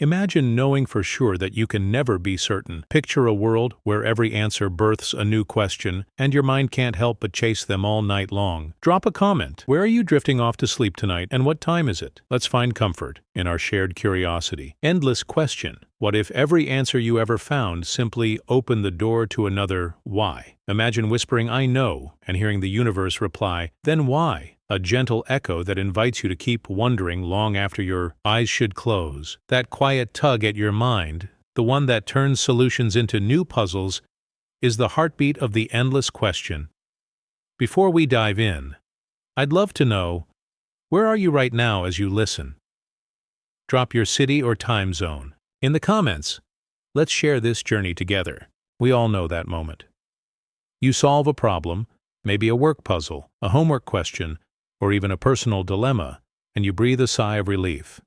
Imagine knowing for sure that you can never be certain. Picture a world where every answer births a new question, and your mind can't help but chase them all night long. Drop a comment. Where are you drifting off to sleep tonight, and what time is it? Let's find comfort in our shared curiosity. Endless question. What if every answer you ever found simply opened the door to another why? Imagine whispering, "I know," and hearing the universe reply, "Then why?" A gentle echo that invites you to keep wondering long after your eyes should close. That quiet tug at your mind, the one that turns solutions into new puzzles, is the heartbeat of the endless question. Before we dive in, I'd love to know, where are you right now as you listen? Drop your city or time zone in the comments. Let's share this journey together. We all know that moment. You solve a problem, maybe a work puzzle, a homework question, or even a personal dilemma, and you breathe a sigh of relief.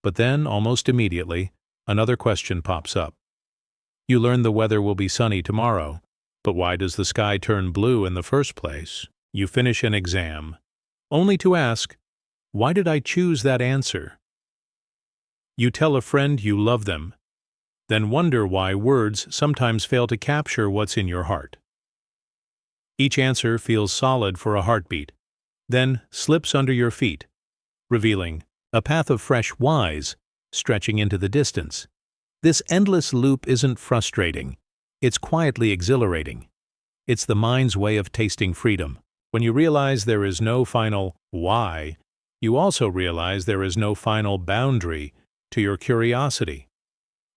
But then, almost immediately, another question pops up. You learn the weather will be sunny tomorrow, but why does the sky turn blue in the first place? You finish an exam, only to ask, why did I choose that answer? You tell a friend you love them, then wonder why words sometimes fail to capture what's in your heart. Each answer feels solid for a heartbeat, then slips under your feet, revealing a path of fresh whys stretching into the distance. This endless loop isn't frustrating. It's quietly exhilarating. It's the mind's way of tasting freedom. When you realize there is no final why, you also realize there is no final boundary to your curiosity.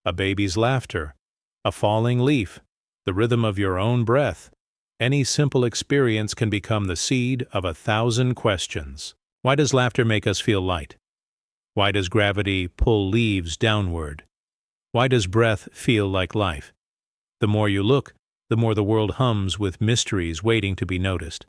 A baby's laughter, a falling leaf, the rhythm of your own breath. Any simple experience can become the seed of 1,000 questions. Why does laughter make us feel light? Why does gravity pull leaves downward? Why does breath feel like life? The more you look, the more the world hums with mysteries waiting to be noticed.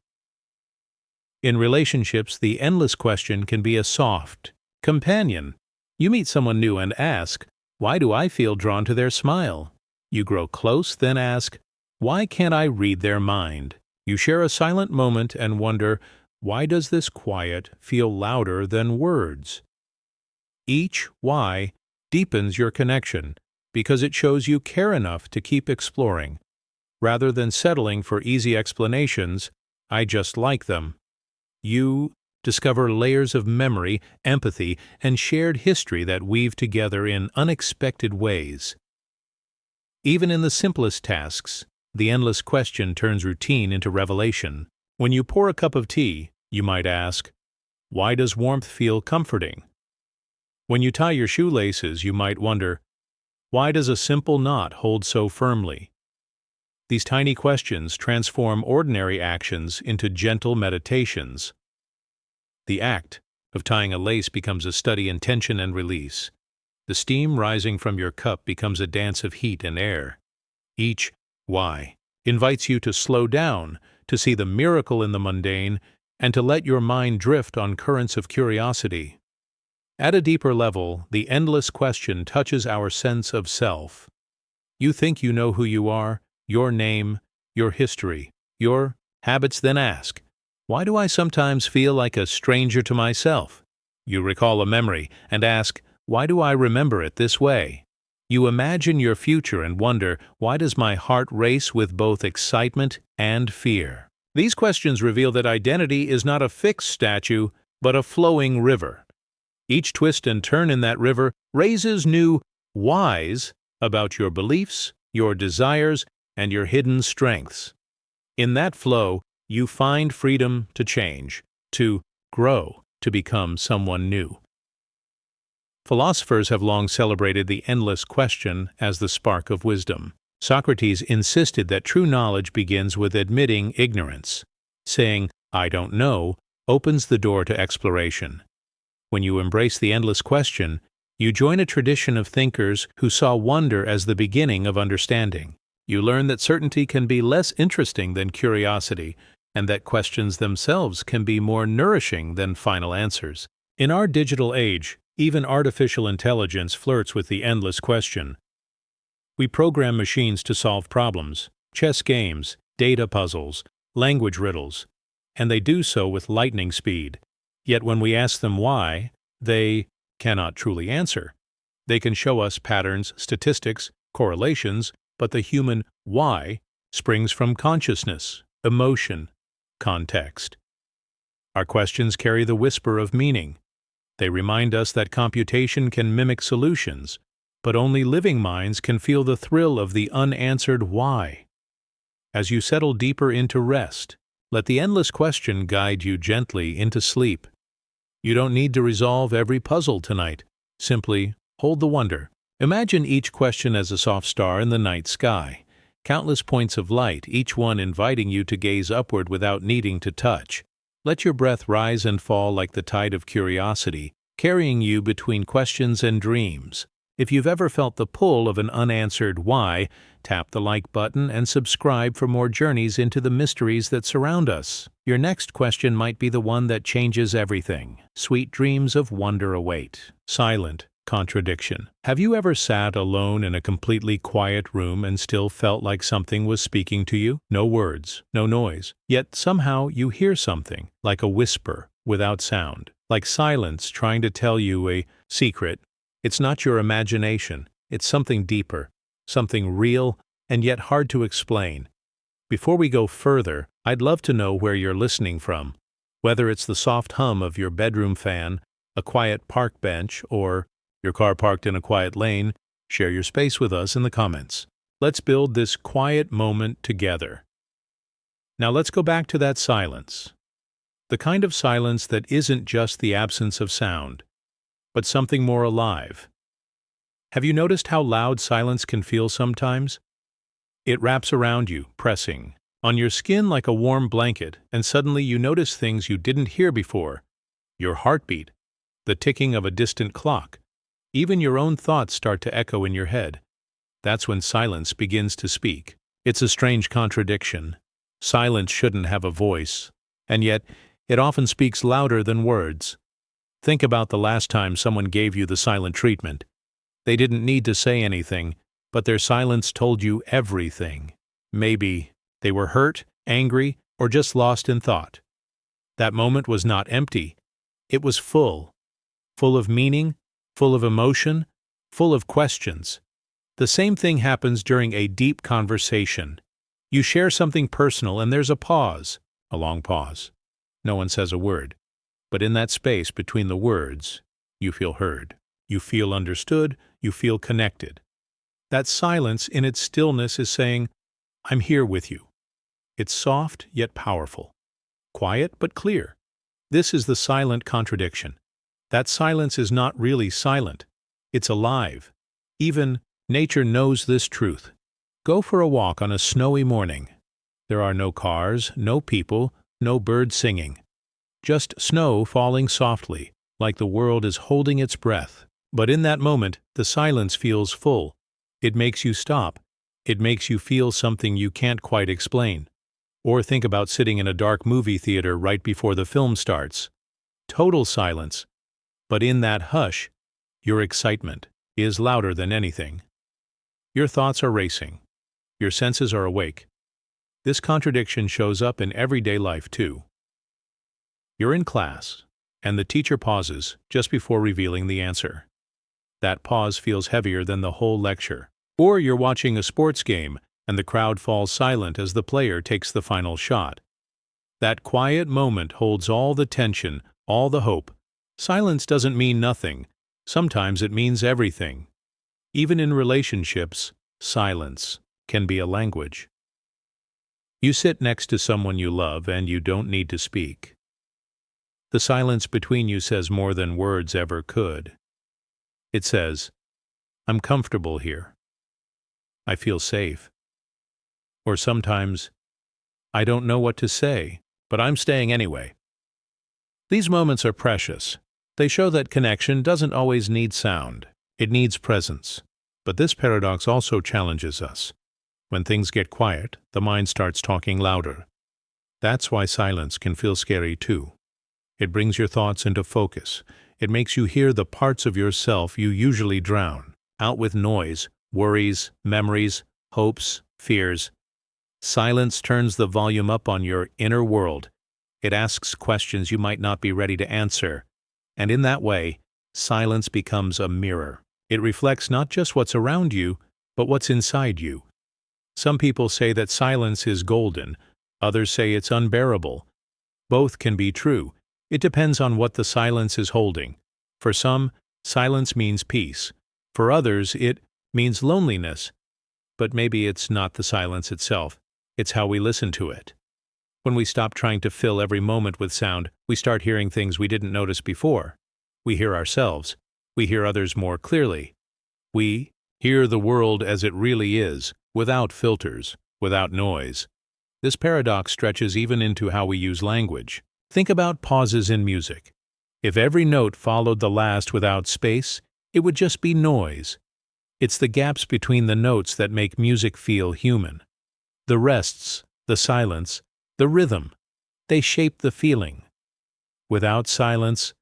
In relationships, the endless question can be a soft companion. You meet someone new and ask, "Why do I feel drawn to their smile?" You grow close, then ask, "Why can't I read their mind?" You share a silent moment and wonder, why does this quiet feel louder than words? Each why deepens your connection because it shows you care enough to keep exploring. Rather than settling for easy explanations, "I just like them," you discover layers of memory, empathy, and shared history that weave together in unexpected ways. Even in the simplest tasks, the endless question turns routine into revelation. When you pour a cup of tea, you might ask, "Why does warmth feel comforting?" When you tie your shoelaces, you might wonder, "Why does a simple knot hold so firmly?" These tiny questions transform ordinary actions into gentle meditations. The act of tying a lace becomes a study in tension and release. The steam rising from your cup becomes a dance of heat and air. Each why invites you to slow down, to see the miracle in the mundane, and to let your mind drift on currents of curiosity. At a deeper level, the endless question touches our sense of self. You think you know who you are, your name, your history, your habits, then ask, "Why do I sometimes feel like a stranger to myself?" You recall a memory and ask, "Why do I remember it this way?" You imagine your future and wonder, "Why does my heart race with both excitement and fear?" These questions reveal that identity is not a fixed statue, but a flowing river. Each twist and turn in that river raises new whys about your beliefs, your desires, and your hidden strengths. In that flow, you find freedom to change, to grow, to become someone new. Philosophers have long celebrated the endless question as the spark of wisdom. Socrates insisted that true knowledge begins with admitting ignorance. Saying, "I don't know," opens the door to exploration. When you embrace the endless question, you join a tradition of thinkers who saw wonder as the beginning of understanding. You learn that certainty can be less interesting than curiosity, and that questions themselves can be more nourishing than final answers. In our digital age, even artificial intelligence flirts with the endless question. We program machines to solve problems, chess games, data puzzles, language riddles, and they do so with lightning speed. Yet when we ask them why, they cannot truly answer. They can show us patterns, statistics, correlations, but the human why springs from consciousness, emotion, context. Our questions carry the whisper of meaning. They remind us that computation can mimic solutions, but only living minds can feel the thrill of the unanswered why. As you settle deeper into rest, let the endless question guide you gently into sleep. You don't need to resolve every puzzle tonight. Simply hold the wonder. Imagine each question as a soft star in the night sky. Countless points of light, each one inviting you to gaze upward without needing to touch. Let your breath rise and fall like the tide of curiosity, carrying you between questions and dreams. If you've ever felt the pull of an unanswered why, tap the like button and subscribe for more journeys into the mysteries that surround us. Your next question might be the one that changes everything. Sweet dreams of wonder await. Silent contradiction. Have you ever sat alone in a completely quiet room and still felt like something was speaking to you? No words, no noise. Yet somehow you hear something, like a whisper, without sound. Like silence trying to tell you a secret. It's not your imagination, it's something deeper, something real and yet hard to explain. Before we go further, I'd love to know where you're listening from. Whether it's the soft hum of your bedroom fan, a quiet park bench, or your car parked in a quiet lane, share your space with us in the comments. Let's build this quiet moment together. Now let's go back to that silence. The kind of silence that isn't just the absence of sound, but something more alive. Have you noticed how loud silence can feel sometimes? It wraps around you, pressing on your skin like a warm blanket, and suddenly you notice things you didn't hear before. Your heartbeat, the ticking of a distant clock, even your own thoughts start to echo in your head. That's when silence begins to speak. It's a strange contradiction. Silence shouldn't have a voice, and yet it often speaks louder than words. Think about the last time someone gave you the silent treatment. They didn't need to say anything, but their silence told you everything. Maybe they were hurt, angry, or just lost in thought. That moment was not empty. It was full. Full of meaning, full of emotion, full of questions. The same thing happens during a deep conversation. You share something personal and there's a pause, a long pause. No one says a word. But in that space between the words, you feel heard. You feel understood. You feel connected. That silence in its stillness is saying, I'm here with you. It's soft yet powerful. Quiet but clear. This is the silent contradiction. That silence is not really silent. It's alive. Even nature knows this truth. Go for a walk on a snowy morning. There are no cars, no people, no birds singing. Just snow falling softly, like the world is holding its breath. But in that moment, the silence feels full. It makes you stop. It makes you feel something you can't quite explain. Or think about sitting in a dark movie theater right before the film starts. Total silence. But in that hush, your excitement is louder than anything. Your thoughts are racing. Your senses are awake. This contradiction shows up in everyday life too. You're in class, and the teacher pauses just before revealing the answer. That pause feels heavier than the whole lecture. Or you're watching a sports game, and the crowd falls silent as the player takes the final shot. That quiet moment holds all the tension, all the hope. Silence doesn't mean nothing. Sometimes it means everything. Even in relationships, silence can be a language. You sit next to someone you love, and you don't need to speak. The silence between you says more than words ever could. It says, I'm comfortable here. I feel safe. Or sometimes, I don't know what to say, but I'm staying anyway. These moments are precious. They show that connection doesn't always need sound. It needs presence. But this paradox also challenges us. When things get quiet, the mind starts talking louder. That's why silence can feel scary too. It brings your thoughts into focus. It makes you hear the parts of yourself you usually drown out with noise, worries, memories, hopes, fears. Silence turns the volume up on your inner world. It asks questions you might not be ready to answer. And in that way, silence becomes a mirror. It reflects not just what's around you, but what's inside you. Some people say that silence is golden, others say it's unbearable. Both can be true. It depends on what the silence is holding. For some, silence means peace. For others, it means loneliness. But maybe it's not the silence itself, it's how we listen to it. When we stop trying to fill every moment with sound, we start hearing things we didn't notice before. We hear ourselves. We hear others more clearly. We hear the world as it really is, without filters, without noise. This paradox stretches even into how we use language. Think about pauses in music. If every note followed the last without space, it would just be noise. It's the gaps between the notes that make music feel human. The rests, the silence, the rhythm, they shape the feeling. Without silence,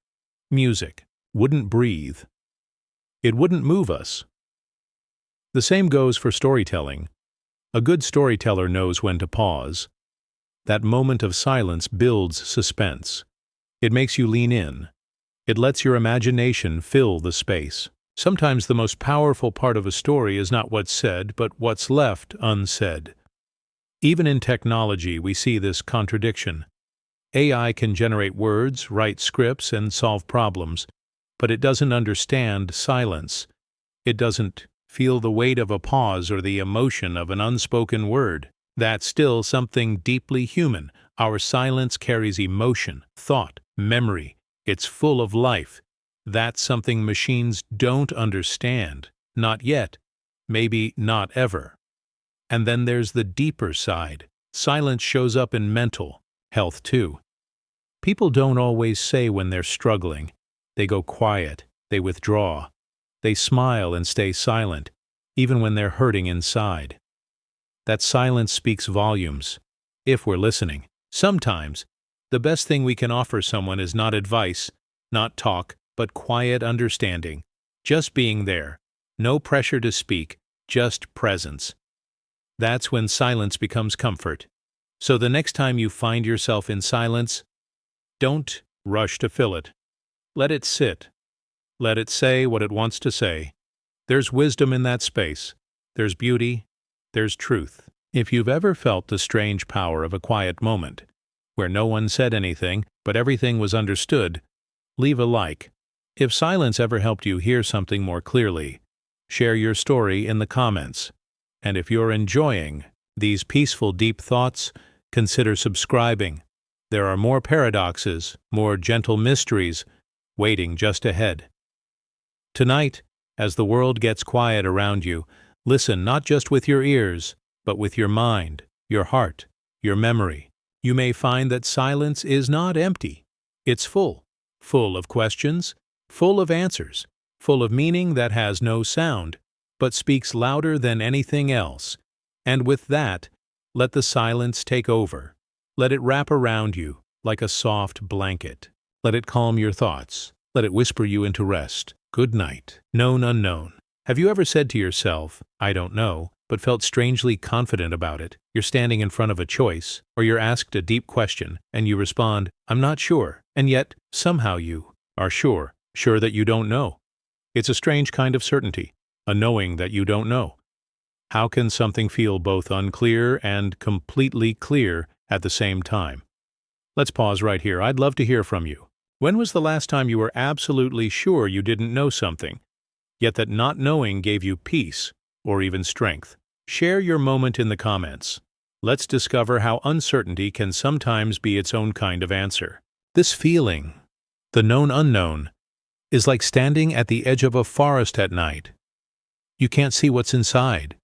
music wouldn't breathe. It wouldn't move us. The same goes for storytelling. A good storyteller knows when to pause. That moment of silence builds suspense. It makes you lean in. It lets your imagination fill the space. Sometimes the most powerful part of a story is not what's said, but what's left unsaid. Even in technology, we see this contradiction. AI can generate words, write scripts, and solve problems, but it doesn't understand silence. It doesn't feel the weight of a pause or the emotion of an unspoken word. That's still something deeply human. Our silence carries emotion, thought, memory. It's full of life. That's something machines don't understand. Not yet. Maybe not ever. And then there's the deeper side. Silence shows up in mental health too. People don't always say when they're struggling. They go quiet. They withdraw. They smile and stay silent, even when they're hurting inside. That silence speaks volumes, if we're listening. Sometimes, the best thing we can offer someone is not advice, not talk, but quiet understanding. Just being there. No pressure to speak, just presence. That's when silence becomes comfort. So the next time you find yourself in silence, don't rush to fill it. Let it sit. Let it say what it wants to say. There's wisdom in that space. There's beauty. There's truth. If you've ever felt the strange power of a quiet moment, where no one said anything, but everything was understood, leave a like. If silence ever helped you hear something more clearly, share your story in the comments. And if you're enjoying these peaceful, deep thoughts, consider subscribing. There are more paradoxes, more gentle mysteries, waiting just ahead. Tonight, as the world gets quiet around you, listen not just with your ears, but with your mind, your heart, your memory. You may find that silence is not empty. It's full of questions, full of answers, full of meaning that has no sound, but speaks louder than anything else. And with that, let the silence take over. Let it wrap around you like a soft blanket. Let it calm your thoughts. Let it whisper you into rest. Good night. Known unknown. Have you ever said to yourself, I don't know, but felt strangely confident about it? You're standing in front of a choice, or you're asked a deep question, and you respond, I'm not sure, and yet, somehow you are sure that you don't know. It's a strange kind of certainty, a knowing that you don't know. How can something feel both unclear and completely clear at the same time? Let's pause right here. I'd love to hear from you. When was the last time you were absolutely sure you didn't know something, yet that not knowing gave you peace or even strength? Share your moment in the comments. Let's discover how uncertainty can sometimes be its own kind of answer. This feeling, the known unknown, is like standing at the edge of a forest at night. You can't see what's inside.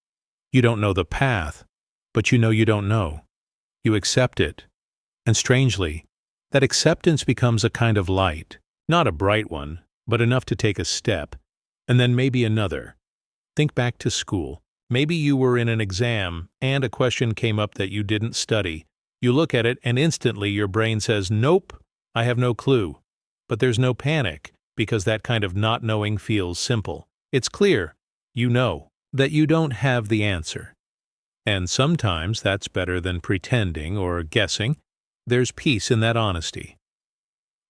You don't know the path, but you know you don't know. You accept it. And strangely, that acceptance becomes a kind of light. Not a bright one, but enough to take a step, and then maybe another. Think back to school. Maybe you were in an exam and a question came up that you didn't study. You look at it and instantly your brain says, nope, I have no clue. But there's no panic, because that kind of not knowing feels simple. It's clear, you know, that you don't have the answer. And sometimes that's better than pretending or guessing. There's peace in that honesty.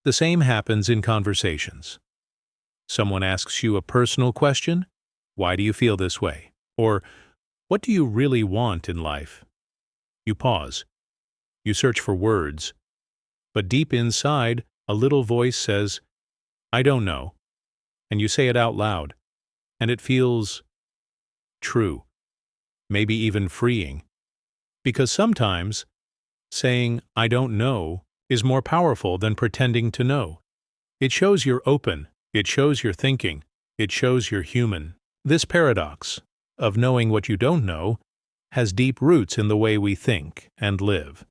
The same happens in conversations. Someone asks you a personal question, "Why do you feel this way?" Or, "What do you really want in life?" You pause. You search for words. But deep inside, a little voice says, "I don't know." And you say it out loud. And it feels true, maybe even freeing. Because sometimes saying, "I don't know," is more powerful than pretending to know. It shows you're open, it shows you're thinking, it shows you're human. This paradox of knowing what you don't know has deep roots in the way we think and live.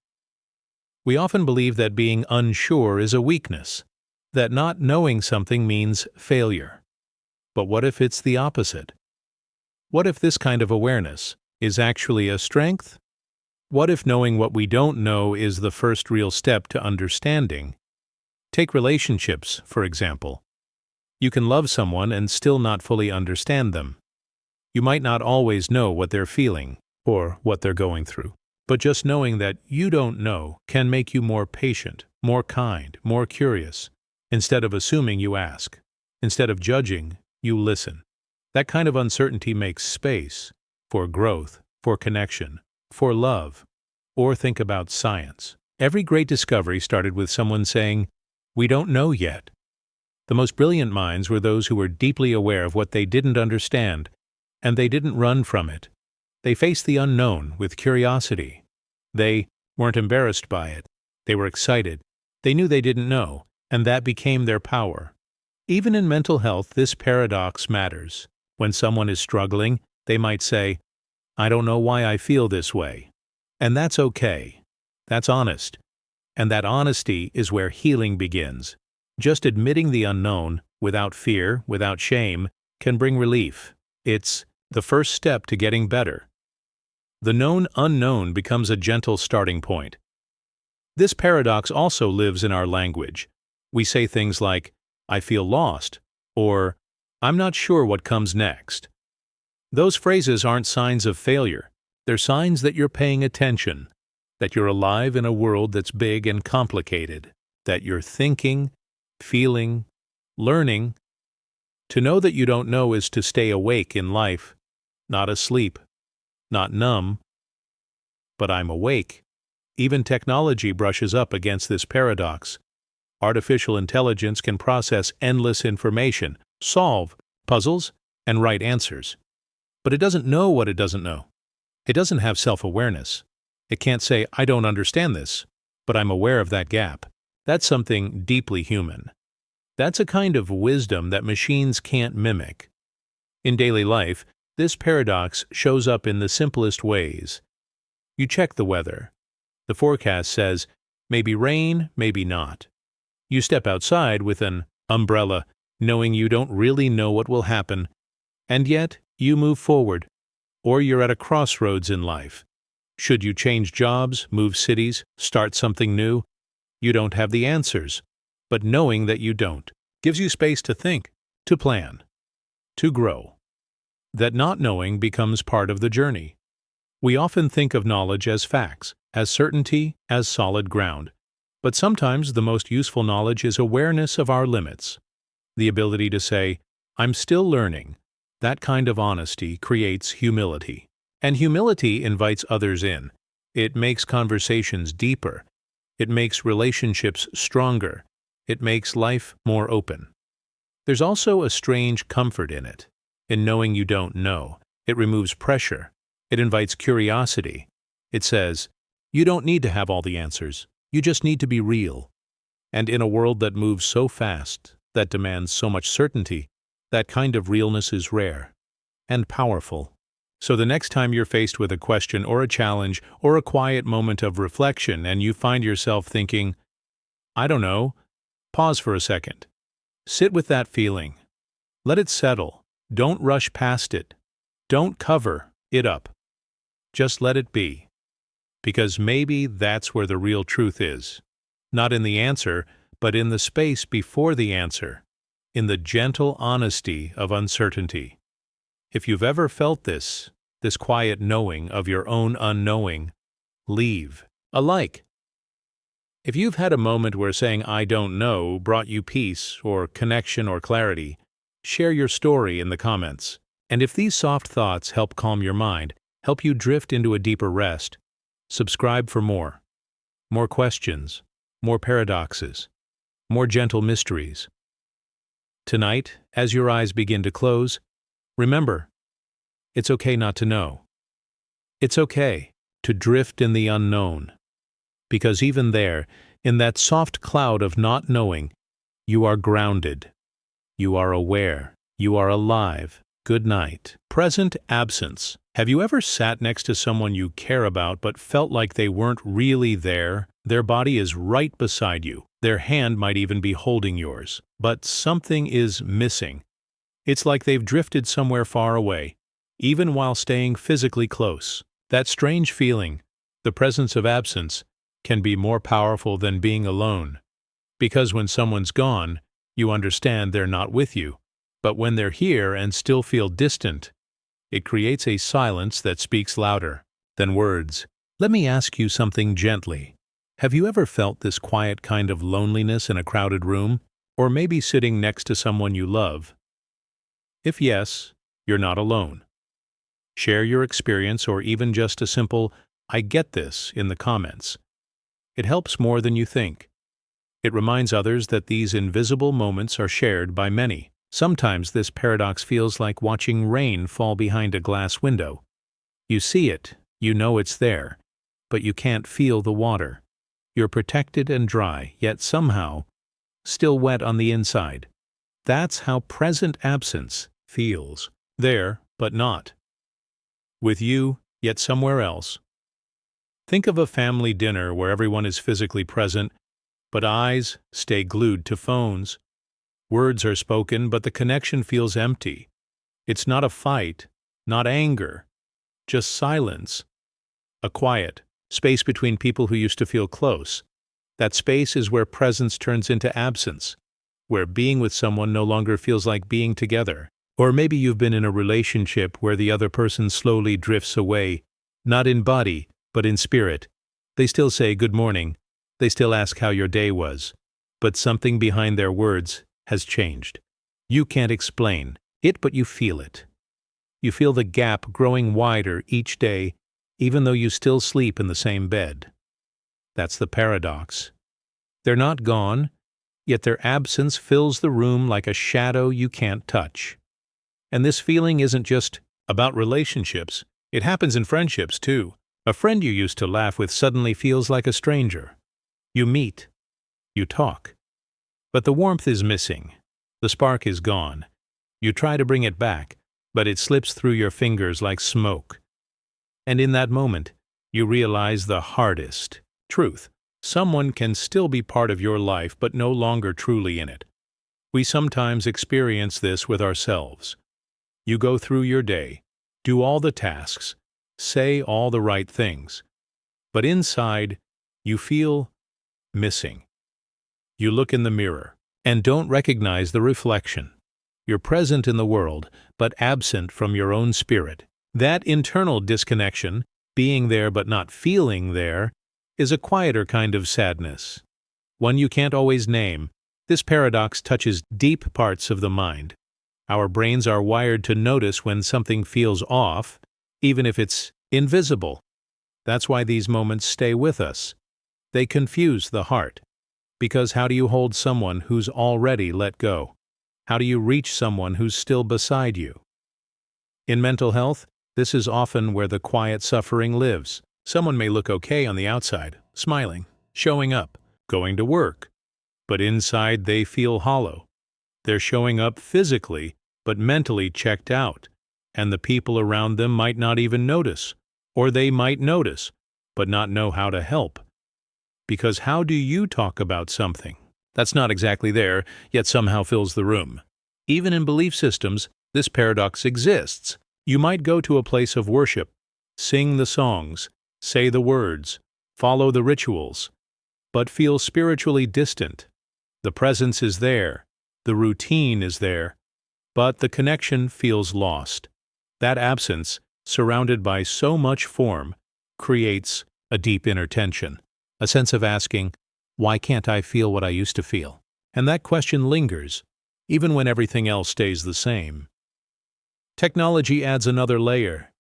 We often believe that being unsure is a weakness, that not knowing something means failure. But what if it's the opposite? What if this kind of awareness is actually a strength? What if knowing what we don't know is the first real step to understanding? Take relationships, for example. You can love someone and still not fully understand them. You might not always know what they're feeling or what they're going through. But just knowing that you don't know can make you more patient, more kind, more curious. Instead of assuming, you ask. Instead of judging, you listen. That kind of uncertainty makes space for growth, for connection, for love. Or think about science. Every great discovery started with someone saying, "We don't know yet." The most brilliant minds were those who were deeply aware of what they didn't understand, and they didn't run from it. They faced the unknown with curiosity. They weren't embarrassed by it. They were excited. They knew they didn't know, and that became their power. Even in mental health, this paradox matters. When someone is struggling, they might say, "I don't know why I feel this way." And that's okay. That's honest. And that honesty is where healing begins. Just admitting the unknown, without fear, without shame, can bring relief. It's the first step to getting better. The known unknown becomes a gentle starting point. This paradox also lives in our language. We say things like, "I feel lost," or "I'm not sure what comes next." Those phrases aren't signs of failure. They're signs that you're paying attention, that you're alive in a world that's big and complicated, that you're thinking, feeling, learning. To know that you don't know is to stay awake in life, not asleep, not numb, but I'm awake. Even technology brushes up against this paradox. Artificial intelligence can process endless information, solve puzzles, and write answers. But it doesn't know what it doesn't know. It doesn't have self-awareness. It can't say, "I don't understand this, but I'm aware of that gap." That's something deeply human. That's a kind of wisdom that machines can't mimic. In daily life, this paradox shows up in the simplest ways. You check the weather. The forecast says, maybe rain, maybe not. You step outside with an umbrella, knowing you don't really know what will happen, and yet you move forward. Or you're at a crossroads in life. Should you change jobs, move cities, start something new? You don't have the answers, but knowing that you don't gives you space to think, to plan, to grow. That not knowing becomes part of the journey. We often think of knowledge as facts, as certainty, as solid ground. But sometimes the most useful knowledge is awareness of our limits. The ability to say, "I'm still learning." That kind of honesty creates humility. And humility invites others in. It makes conversations deeper. It makes relationships stronger. It makes life more open. There's also a strange comfort in it, in knowing you don't know. It removes pressure. It invites curiosity. It says, you don't need to have all the answers. You just need to be real. And in a world that moves so fast, that demands so much certainty, that kind of realness is rare and powerful. So the next time you're faced with a question or a challenge or a quiet moment of reflection and you find yourself thinking, "I don't know," pause for a second. Sit with that feeling. Let it settle. Don't rush past it. Don't cover it up. Just let it be. Because maybe that's where the real truth is. Not in the answer, but in the space before the answer. In the gentle honesty of uncertainty. If you've ever felt this quiet knowing of your own unknowing, leave a like. If you've had a moment where saying "I don't know" brought you peace or connection or clarity, Share your story in the comments. And if these soft thoughts help calm your mind, help you drift into a deeper rest, subscribe for more. More questions, more paradoxes, more gentle mysteries. Tonight, as your eyes begin to close, remember, it's okay not to know. It's okay to drift in the unknown. Because even there, in that soft cloud of not knowing, you are grounded. You are aware. You are alive. Good night. Present absence. Have you ever sat next to someone you care about but felt like they weren't really there? Their body is right beside you. Their hand might even be holding yours. But something is missing. It's like they've drifted somewhere far away, even while staying physically close. That strange feeling, the presence of absence, can be more powerful than being alone. Because when someone's gone, you understand they're not with you. But when they're here and still feel distant, it creates a silence that speaks louder than words. Let me ask you something gently. Have you ever felt this quiet kind of loneliness in a crowded room, or maybe sitting next to someone you love? If yes, you're not alone. Share your experience or even just a simple, "I get this," in the comments. It helps more than you think. It reminds others that these invisible moments are shared by many. Sometimes this paradox feels like watching rain fall behind a glass window. You see it, you know it's there, but you can't feel the water. You're protected and dry, yet somehow still wet on the inside. That's how present absence feels. There, but not. With you, yet somewhere else. Think of a family dinner where everyone is physically present, but eyes stay glued to phones. Words are spoken, but the connection feels empty. It's not a fight, not anger, just silence. A quiet space between people who used to feel close. That space is where presence turns into absence, where being with someone no longer feels like being together. Or maybe you've been in a relationship where the other person slowly drifts away, not in body, but in spirit. They still say good morning. They still ask how your day was. But something behind their words has changed. You can't explain it, but you feel it. You feel the gap growing wider each day, even though you still sleep in the same bed. That's the paradox. They're not gone, yet their absence fills the room like a shadow you can't touch. And this feeling isn't just about relationships. It happens in friendships, too. A friend you used to laugh with suddenly feels like a stranger. You meet. You talk. But the warmth is missing. The spark is gone. You try to bring it back, but it slips through your fingers like smoke. And in that moment, you realize the hardest truth. Someone can still be part of your life, but no longer truly in it. We sometimes experience this with ourselves. You go through your day, do all the tasks, say all the right things, but inside, you feel missing. You look in the mirror and don't recognize the reflection. You're present in the world, but absent from your own spirit. That internal disconnection, being there but not feeling there, is a quieter kind of sadness. One you can't always name. This paradox touches deep parts of the mind. Our brains are wired to notice when something feels off, even if it's invisible. That's why these moments stay with us. They confuse the heart. Because how do you hold someone who's already let go? How do you reach someone who's still beside you? In mental health, this is often where the quiet suffering lives. Someone may look okay on the outside, smiling, showing up, going to work. But inside they feel hollow. They're showing up physically, but mentally checked out. And the people around them might not even notice. Or they might notice, but not know how to help. Because how do you talk about something that's not exactly there, yet somehow fills the room? Even in belief systems, this paradox exists. You might go to a place of worship, sing the songs, say the words, follow the rituals, but feel spiritually distant. The presence is there, the routine is there, but the connection feels lost. That absence, surrounded by so much form, creates a deep inner tension, a sense of asking, why can't I feel what I used to feel? And that question lingers, even when everything else stays the same. Technology adds another layer.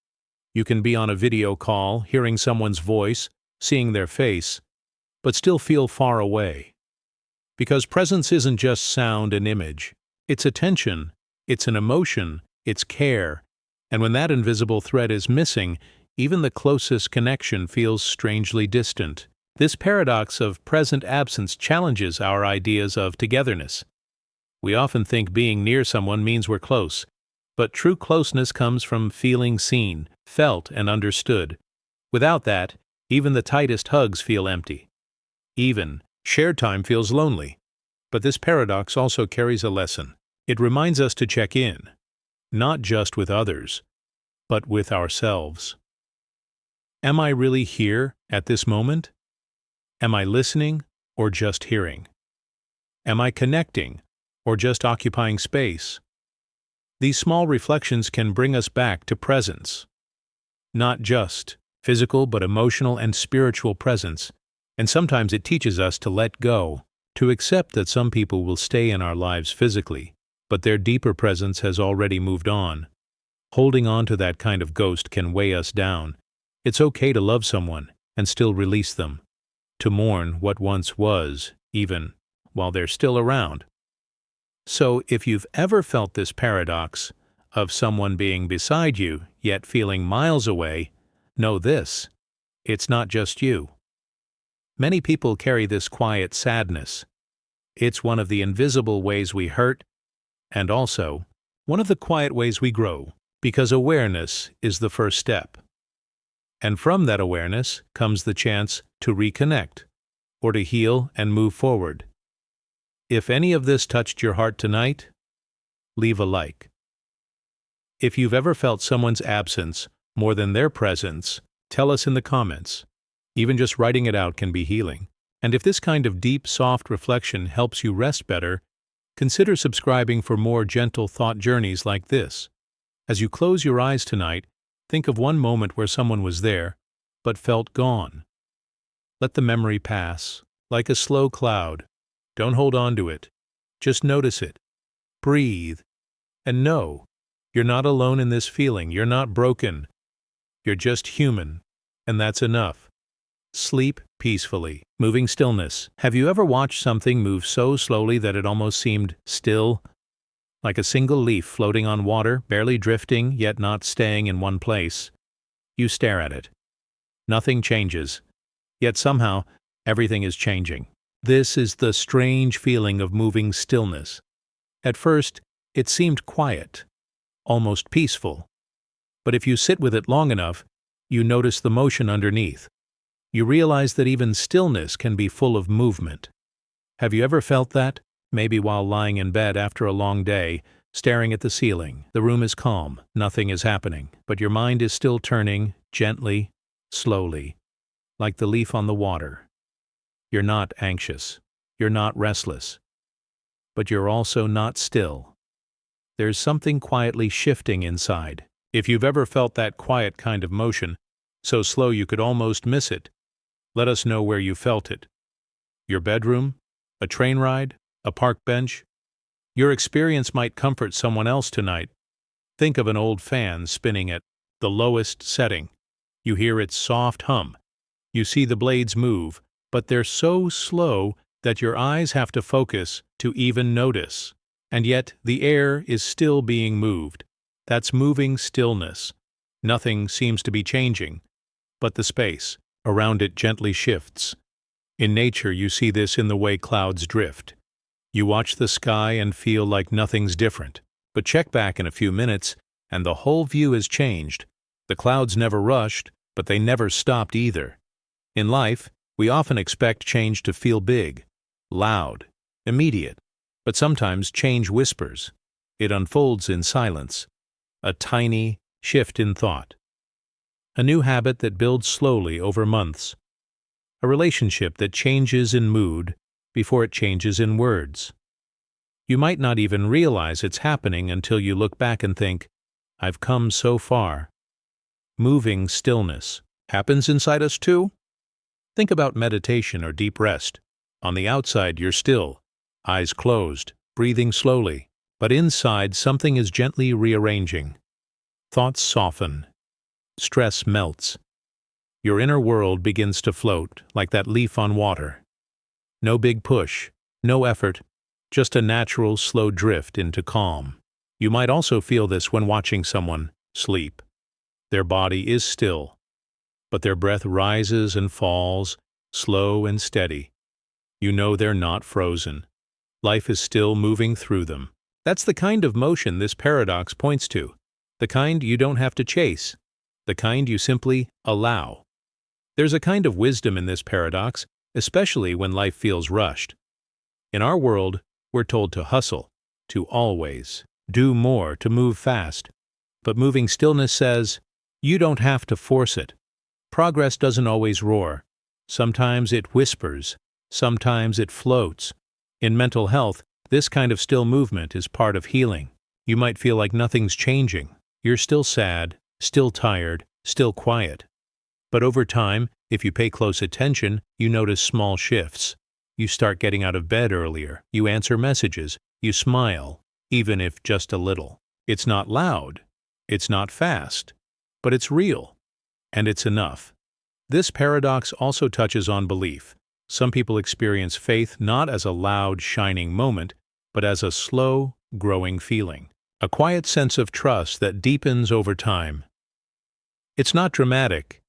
You can be on a video call, hearing someone's voice, seeing their face, but still feel far away. Because presence isn't just sound and image. It's attention, it's an emotion, it's care, and when that invisible thread is missing, even the closest connection feels strangely distant. This paradox of present absence challenges our ideas of togetherness. We often think being near someone means we're close, but true closeness comes from feeling seen, felt, and understood. Without that, even the tightest hugs feel empty. Even shared time feels lonely. But this paradox also carries a lesson. It reminds us to check in, not just with others, but with ourselves. Am I really here at this moment? Am I listening or just hearing? Am I connecting or just occupying space? These small reflections can bring us back to presence. Not just physical but emotional and spiritual presence, and sometimes it teaches us to let go, to accept that some people will stay in our lives physically, but their deeper presence has already moved on. Holding on to that kind of ghost can weigh us down. It's okay to love someone and still release them, to mourn what once was, even while they're still around. So, if you've ever felt this paradox of someone being beside you, yet feeling miles away, know this: it's not just you. Many people carry this quiet sadness. It's one of the invisible ways we hurt, and also one of the quiet ways we grow, because awareness is the first step. And from that awareness comes the chance to reconnect, or to heal and move forward. If any of this touched your heart tonight, leave a like. If you've ever felt someone's absence more than their presence, tell us in the comments. Even just writing it out can be healing. And if this kind of deep, soft reflection helps you rest better, consider subscribing for more gentle thought journeys like this. As you close your eyes tonight, think of one moment where someone was there, but felt gone. Let the memory pass, like a slow cloud. Don't hold on to it. Just notice it. Breathe. And know, you're not alone in this feeling. You're not broken. You're just human. And that's enough. Sleep peacefully. Moving stillness. Have you ever watched something move so slowly that it almost seemed still? Like a single leaf floating on water, barely drifting, yet not staying in one place. You stare at it. Nothing changes. Yet somehow, everything is changing. This is the strange feeling of moving stillness. At first, it seemed quiet, almost peaceful. But if you sit with it long enough, you notice the motion underneath. You realize that even stillness can be full of movement. Have you ever felt that? Maybe while lying in bed after a long day, staring at the ceiling. The room is calm, nothing is happening, but your mind is still turning, gently, slowly, like the leaf on the water. You're not anxious. You're not restless. But you're also not still. There's something quietly shifting inside. If you've ever felt that quiet kind of motion, so slow you could almost miss it, let us know where you felt it. Your bedroom? A train ride? A park bench? Your experience might comfort someone else tonight. Think of an old fan spinning at the lowest setting. You hear its soft hum. You see the blades move, but they're so slow that your eyes have to focus to even notice. And yet the air is still being moved. That's moving stillness. Nothing seems to be changing, but the space around it gently shifts. In nature, you see this in the way clouds drift. You watch the sky and feel like nothing's different. But check back in a few minutes, and the whole view has changed. The clouds never rushed, but they never stopped either. In life, we often expect change to feel big, loud, immediate. But sometimes change whispers. It unfolds in silence. A tiny shift in thought. A new habit that builds slowly over months. A relationship that changes in mood before it changes in words. You might not even realize it's happening until you look back and think, I've come so far. Moving stillness happens inside us too? Think about meditation or deep rest. On the outside, you're still, eyes closed, breathing slowly. but inside something is gently rearranging. Thoughts soften. Stress melts. Your inner world begins to float, like that leaf on water. No big push, no effort, just a natural, slow drift into calm. You might also feel this when watching someone sleep. Their body is still, but their breath rises and falls, slow and steady. You know they're not frozen. Life is still moving through them. That's the kind of motion this paradox points to. The kind you don't have to chase. The kind you simply allow. There's a kind of wisdom in this paradox, especially when life feels rushed. In our world, we're told to hustle, to always do more, to move fast. But Moving Stillness says, you don't have to force it. Progress doesn't always roar. Sometimes it whispers. Sometimes it floats. In mental health, this kind of still movement is part of healing. You might feel like nothing's changing. You're still sad, still tired, still quiet. But over time, if you pay close attention, you notice small shifts. You start getting out of bed earlier. You answer messages. You smile, even if just a little. It's not loud. It's not fast. But it's real. And it's enough. This paradox also touches on belief. Some people experience faith not as a loud, shining moment, but as a slow, growing feeling. A quiet sense of trust that deepens over time. It's not dramatic.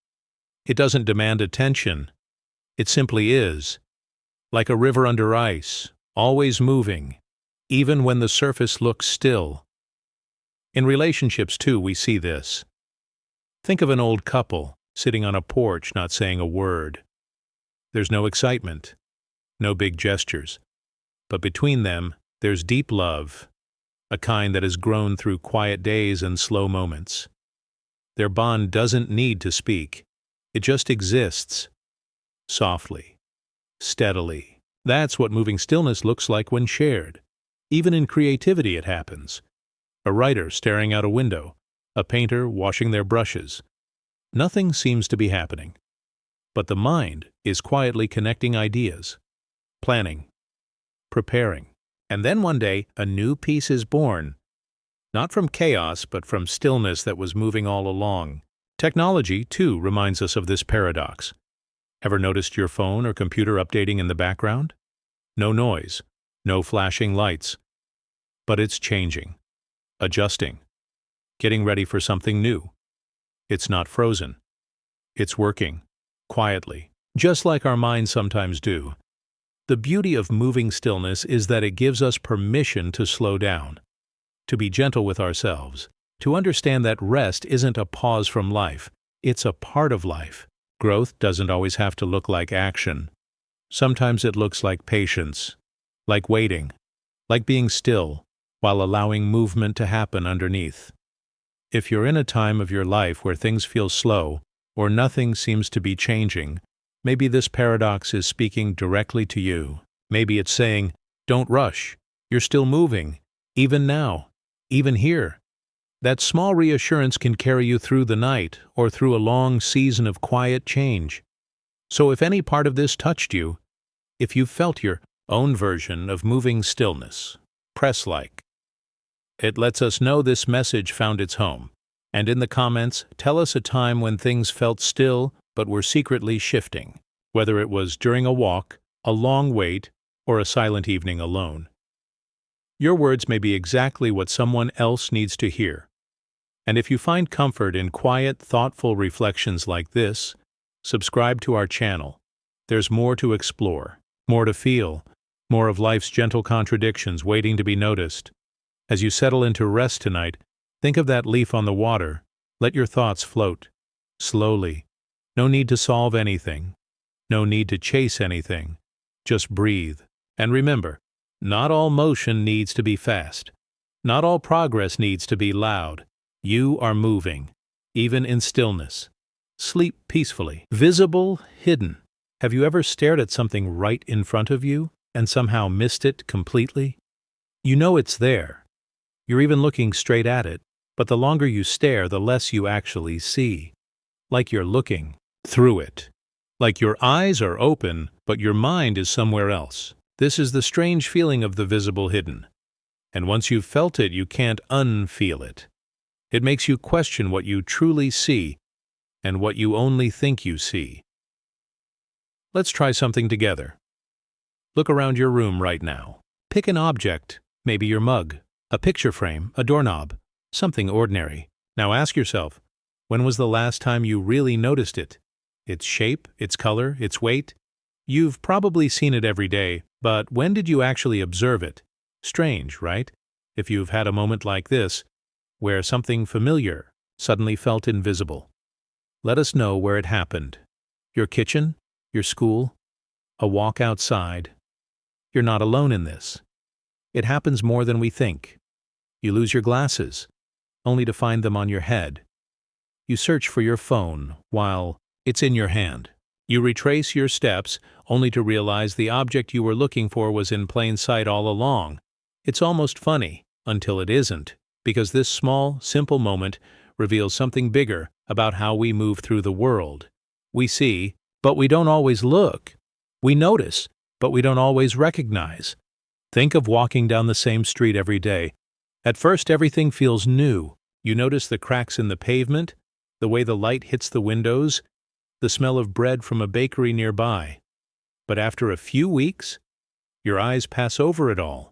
It doesn't demand attention. It simply is. Like a river under ice, always moving, even when the surface looks still. In relationships, too, we see this. Think of an old couple sitting on a porch not saying a word. There's no excitement, no big gestures, but between them there's deep love, a kind that has grown through quiet days and slow moments. Their bond doesn't need to speak. It just exists, softly, steadily. That's what moving stillness looks like when shared. Even in creativity it happens. A writer staring out a window, a painter washing their brushes. Nothing seems to be happening. But the mind is quietly connecting ideas, planning, preparing. And then one day, a new piece is born. Not from chaos, but from stillness that was moving all along. Technology, too, reminds us of this paradox. Ever noticed your phone or computer updating in the background? No noise, no flashing lights. But it's changing, adjusting, getting ready for something new. It's not frozen. It's working, quietly, just like our minds sometimes do. The beauty of moving stillness is that it gives us permission to slow down, to be gentle with ourselves, to understand that rest isn't a pause from life, it's a part of life. Growth doesn't always have to look like action. Sometimes it looks like patience, like waiting, like being still, while allowing movement to happen underneath. If you're in a time of your life where things feel slow, or nothing seems to be changing, maybe this paradox is speaking directly to you. Maybe it's saying, don't rush, you're still moving, even now, even here. That small reassurance can carry you through the night or through a long season of quiet change. So if any part of this touched you, if you felt your own version of moving stillness, press like. It lets us know this message found its home. And in the comments, tell us a time when things felt still but were secretly shifting, whether it was during a walk, a long wait, or a silent evening alone. Your words may be exactly what someone else needs to hear. And if you find comfort in quiet, thoughtful reflections like this, subscribe to our channel. There's more to explore, more to feel, more of life's gentle contradictions waiting to be noticed. As you settle into rest tonight, think of that leaf on the water. Let your thoughts float. Slowly. No need to solve anything. No need to chase anything. Just breathe. And remember, not all motion needs to be fast. Not all progress needs to be loud. You are moving, even in stillness. Sleep peacefully. Visible, hidden. Have you ever stared at something right in front of you and somehow missed it completely? You know it's there. You're even looking straight at it, but the longer you stare, the less you actually see. Like you're looking through it. Like your eyes are open, but your mind is somewhere else. This is the strange feeling of the visible hidden. And once you've felt it, you can't unfeel it. It makes you question what you truly see and what you only think you see. Let's try something together. Look around your room right now. Pick an object, maybe your mug, a picture frame, a doorknob, something ordinary. Now ask yourself, when was the last time you really noticed it? Its shape, its color, its weight? You've probably seen it every day, but when did you actually observe it? Strange, right? If you've had a moment like this, where something familiar suddenly felt invisible. Let us know where it happened. Your kitchen? Your school? A walk outside? You're not alone in this. It happens more than we think. You lose your glasses, only to find them on your head. You search for your phone while it's in your hand. You retrace your steps, only to realize the object you were looking for was in plain sight all along. It's almost funny, until it isn't, because this small, simple moment reveals something bigger about how we move through the world. We see, but we don't always look. We notice, but we don't always recognize. Think of walking down the same street every day. At first, everything feels new. You notice the cracks in the pavement, the way the light hits the windows, the smell of bread from a bakery nearby. But after a few weeks, your eyes pass over it all.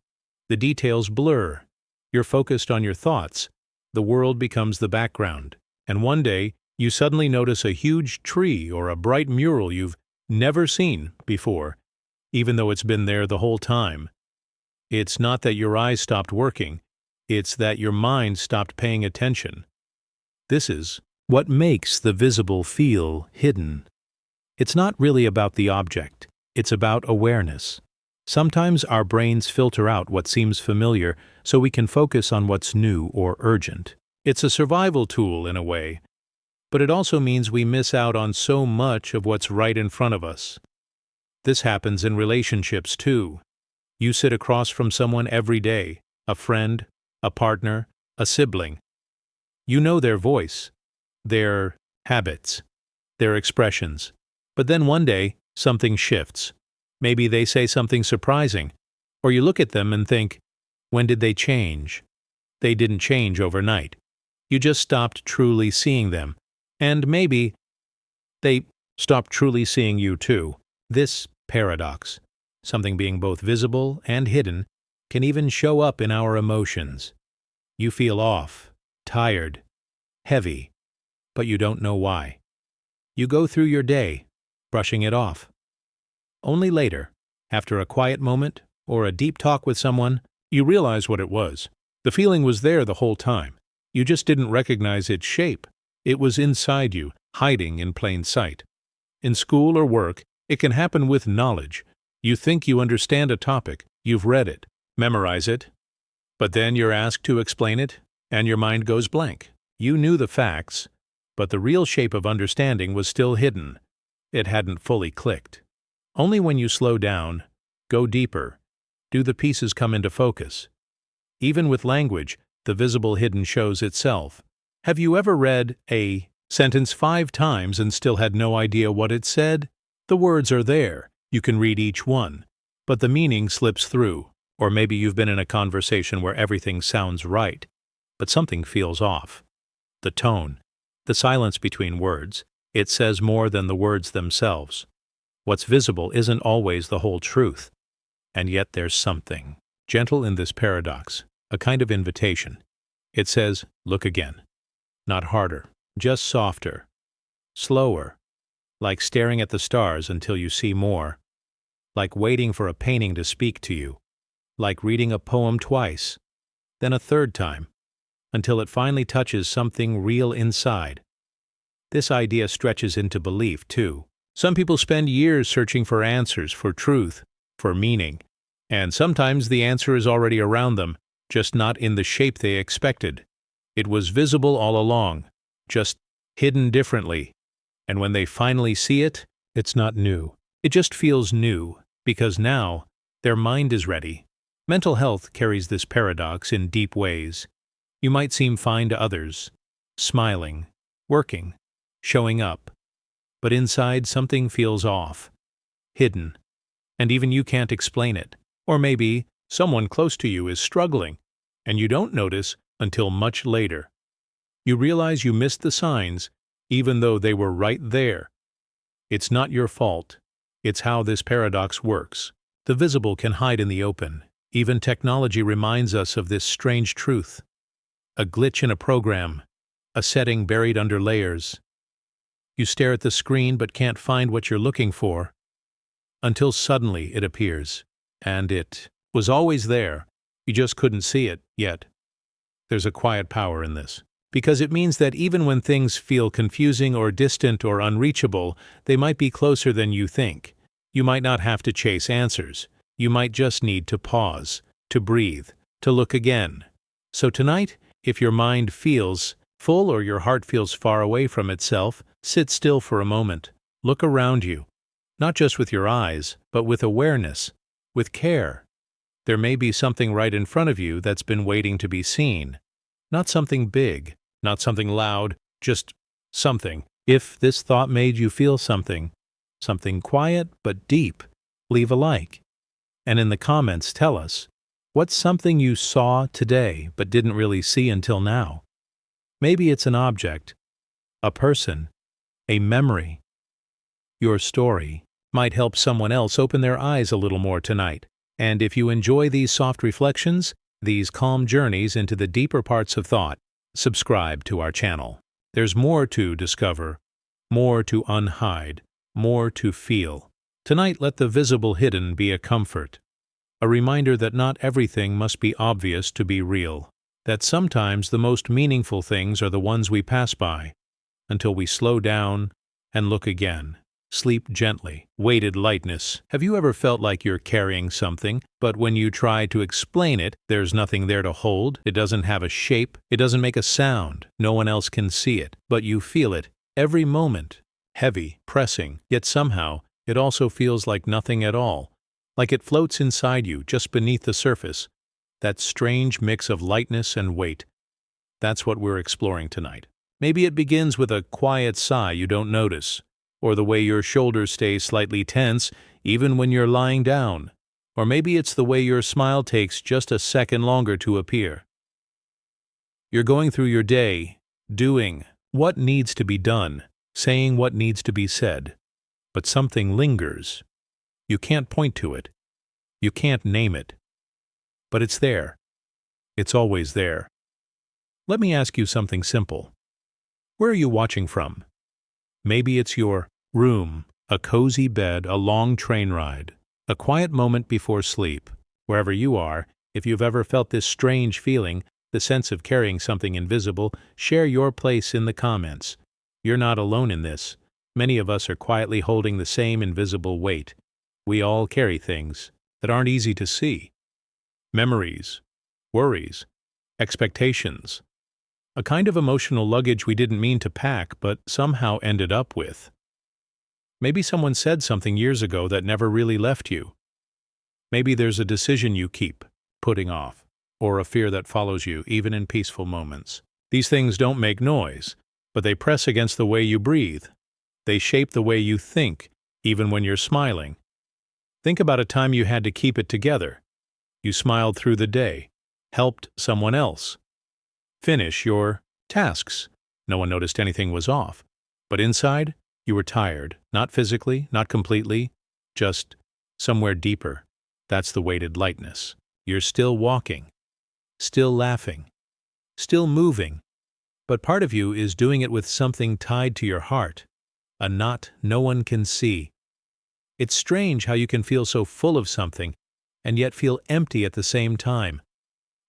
The details blur. You're focused on your thoughts. The world becomes the background. And one day, you suddenly notice a huge tree or a bright mural you've never seen before, even though it's been there the whole time. It's not that your eyes stopped working, it's that your mind stopped paying attention. This is what makes the visible feel hidden. It's not really about the object, it's about awareness. Sometimes our brains filter out what seems familiar so we can focus on what's new or urgent. It's a survival tool in a way, but it also means we miss out on so much of what's right in front of us. This happens in relationships too. You sit across from someone every day, a friend, a partner, a sibling. You know their voice, their habits, their expressions. But then one day, something shifts. Maybe they say something surprising, or you look at them and think, when did they change? They didn't change overnight. You just stopped truly seeing them. And maybe they stopped truly seeing you too. This paradox, something being both visible and hidden, can even show up in our emotions. You feel off, tired, heavy, but you don't know why. You go through your day, brushing it off. Only later, after a quiet moment or a deep talk with someone, you realize what it was. The feeling was there the whole time. You just didn't recognize its shape. It was inside you, hiding in plain sight. In school or work, it can happen with knowledge. You think you understand a topic, you've read it, memorize it, but then you're asked to explain it, and your mind goes blank. You knew the facts, but the real shape of understanding was still hidden. It hadn't fully clicked. Only when you slow down, go deeper, do the pieces come into focus. Even with language, the visible hidden shows itself. Have you ever read a sentence 5 times and still had no idea what it said? The words are there. You can read each one, but the meaning slips through. Or maybe you've been in a conversation where everything sounds right, but something feels off. The tone, the silence between words, it says more than the words themselves. What's visible isn't always the whole truth, and yet there's something gentle in this paradox, a kind of invitation. It says, look again. Not harder, just softer, slower, like staring at the stars until you see more, like waiting for a painting to speak to you, like reading a poem twice, then a third time, until it finally touches something real inside. This idea stretches into belief, too. Some people spend years searching for answers, for truth, for meaning, and sometimes the answer is already around them, just not in the shape they expected. It was visible all along, just hidden differently, and when they finally see it, it's not new. It just feels new, because now their mind is ready. Mental health carries this paradox in deep ways. You might seem fine to others, smiling, working, showing up, but inside something feels off, hidden, and even you can't explain it. Or maybe someone close to you is struggling, and you don't notice until much later. You realize you missed the signs, even though they were right there. It's not your fault. It's how this paradox works. The visible can hide in the open. Even technology reminds us of this strange truth. A glitch in a program, a setting buried under layers. You stare at the screen but can't find what you're looking for, until suddenly it appears. And it was always there. You just couldn't see it yet. There's a quiet power in this, because it means that even when things feel confusing or distant or unreachable, they might be closer than you think. You might not have to chase answers. You might just need to pause, to breathe, to look again. So tonight, if your mind feels full or your heart feels far away from itself, sit still for a moment. Look around you, not just with your eyes, but with awareness, with care. There may be something right in front of you that's been waiting to be seen. Not something big, not something loud, just something. If this thought made you feel something quiet but deep, leave a like. And in the comments, tell us, what's something you saw today but didn't really see until now? Maybe it's an object, a person, a memory. Your story might help someone else open their eyes a little more tonight. And if you enjoy these soft reflections, these calm journeys into the deeper parts of thought, subscribe to our channel. There's more to discover, more to unhide, more to feel. Tonight, let the visible hidden be a comfort, a reminder that not everything must be obvious to be real, that sometimes the most meaningful things are the ones we pass by, until we slow down and look again. Sleep gently. Weighted lightness. Have you ever felt like you're carrying something, but when you try to explain it, there's nothing there to hold? It doesn't have a shape. It doesn't make a sound. No one else can see it, but you feel it every moment. Heavy, pressing, yet somehow it also feels like nothing at all, like it floats inside you, just beneath the surface. That strange mix of lightness and weight. That's what we're exploring tonight. Maybe it begins with a quiet sigh you don't notice, or the way your shoulders stay slightly tense even when you're lying down. Or maybe it's the way your smile takes just a second longer to appear. You're going through your day, doing what needs to be done, saying what needs to be said, but something lingers. You can't point to it. You can't name it. But it's there. It's always there. Let me ask you something simple. Where are you watching from? Maybe it's your room, a cozy bed, a long train ride, a quiet moment before sleep. Wherever you are, if you've ever felt this strange feeling, the sense of carrying something invisible, share your place in the comments. You're not alone in this. Many of us are quietly holding the same invisible weight. We all carry things that aren't easy to see. Memories, worries, expectations. A kind of emotional luggage we didn't mean to pack but somehow ended up with. Maybe someone said something years ago that never really left you. Maybe there's a decision you keep putting off, or a fear that follows you even in peaceful moments. These things don't make noise, but they press against the way you breathe. They shape the way you think, even when you're smiling. Think about a time you had to keep it together. You smiled through the day, helped someone else, finish your tasks. No one noticed anything was off, but inside, you were tired, not physically, not completely, just somewhere deeper. That's the weighted lightness. You're still walking, still laughing, still moving, but part of you is doing it with something tied to your heart, a knot no one can see. It's strange how you can feel so full of something and yet feel empty at the same time,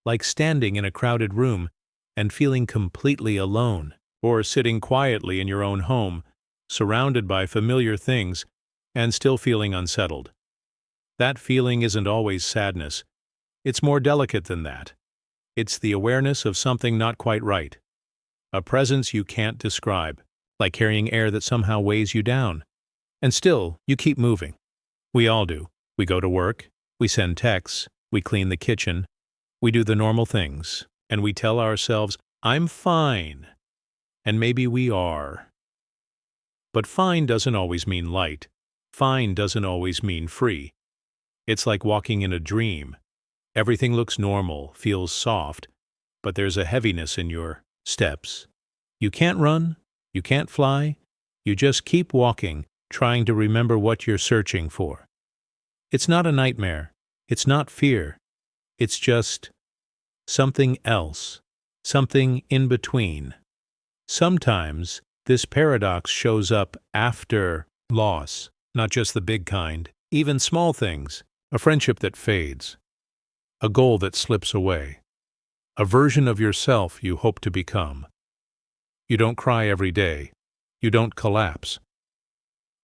like standing in a crowded room and feeling completely alone, or sitting quietly in your own home, surrounded by familiar things, and still feeling unsettled. That feeling isn't always sadness. It's more delicate than that. It's the awareness of something not quite right, a presence you can't describe, like carrying air that somehow weighs you down. And still, you keep moving. We all do. We go to work, we send texts, we clean the kitchen, we do the normal things, and we tell ourselves, "I'm fine." And maybe we are. But fine doesn't always mean light. Fine doesn't always mean free. It's like walking in a dream. Everything looks normal, feels soft, but there's a heaviness in your steps. You can't run, you can't fly, you just keep walking, trying to remember what you're searching for. It's not a nightmare, it's not fear, it's just something else, something in between. Sometimes this paradox shows up after loss, not just the big kind, even small things, a friendship that fades, a goal that slips away, a version of yourself you hope to become. You don't cry every day, you don't collapse.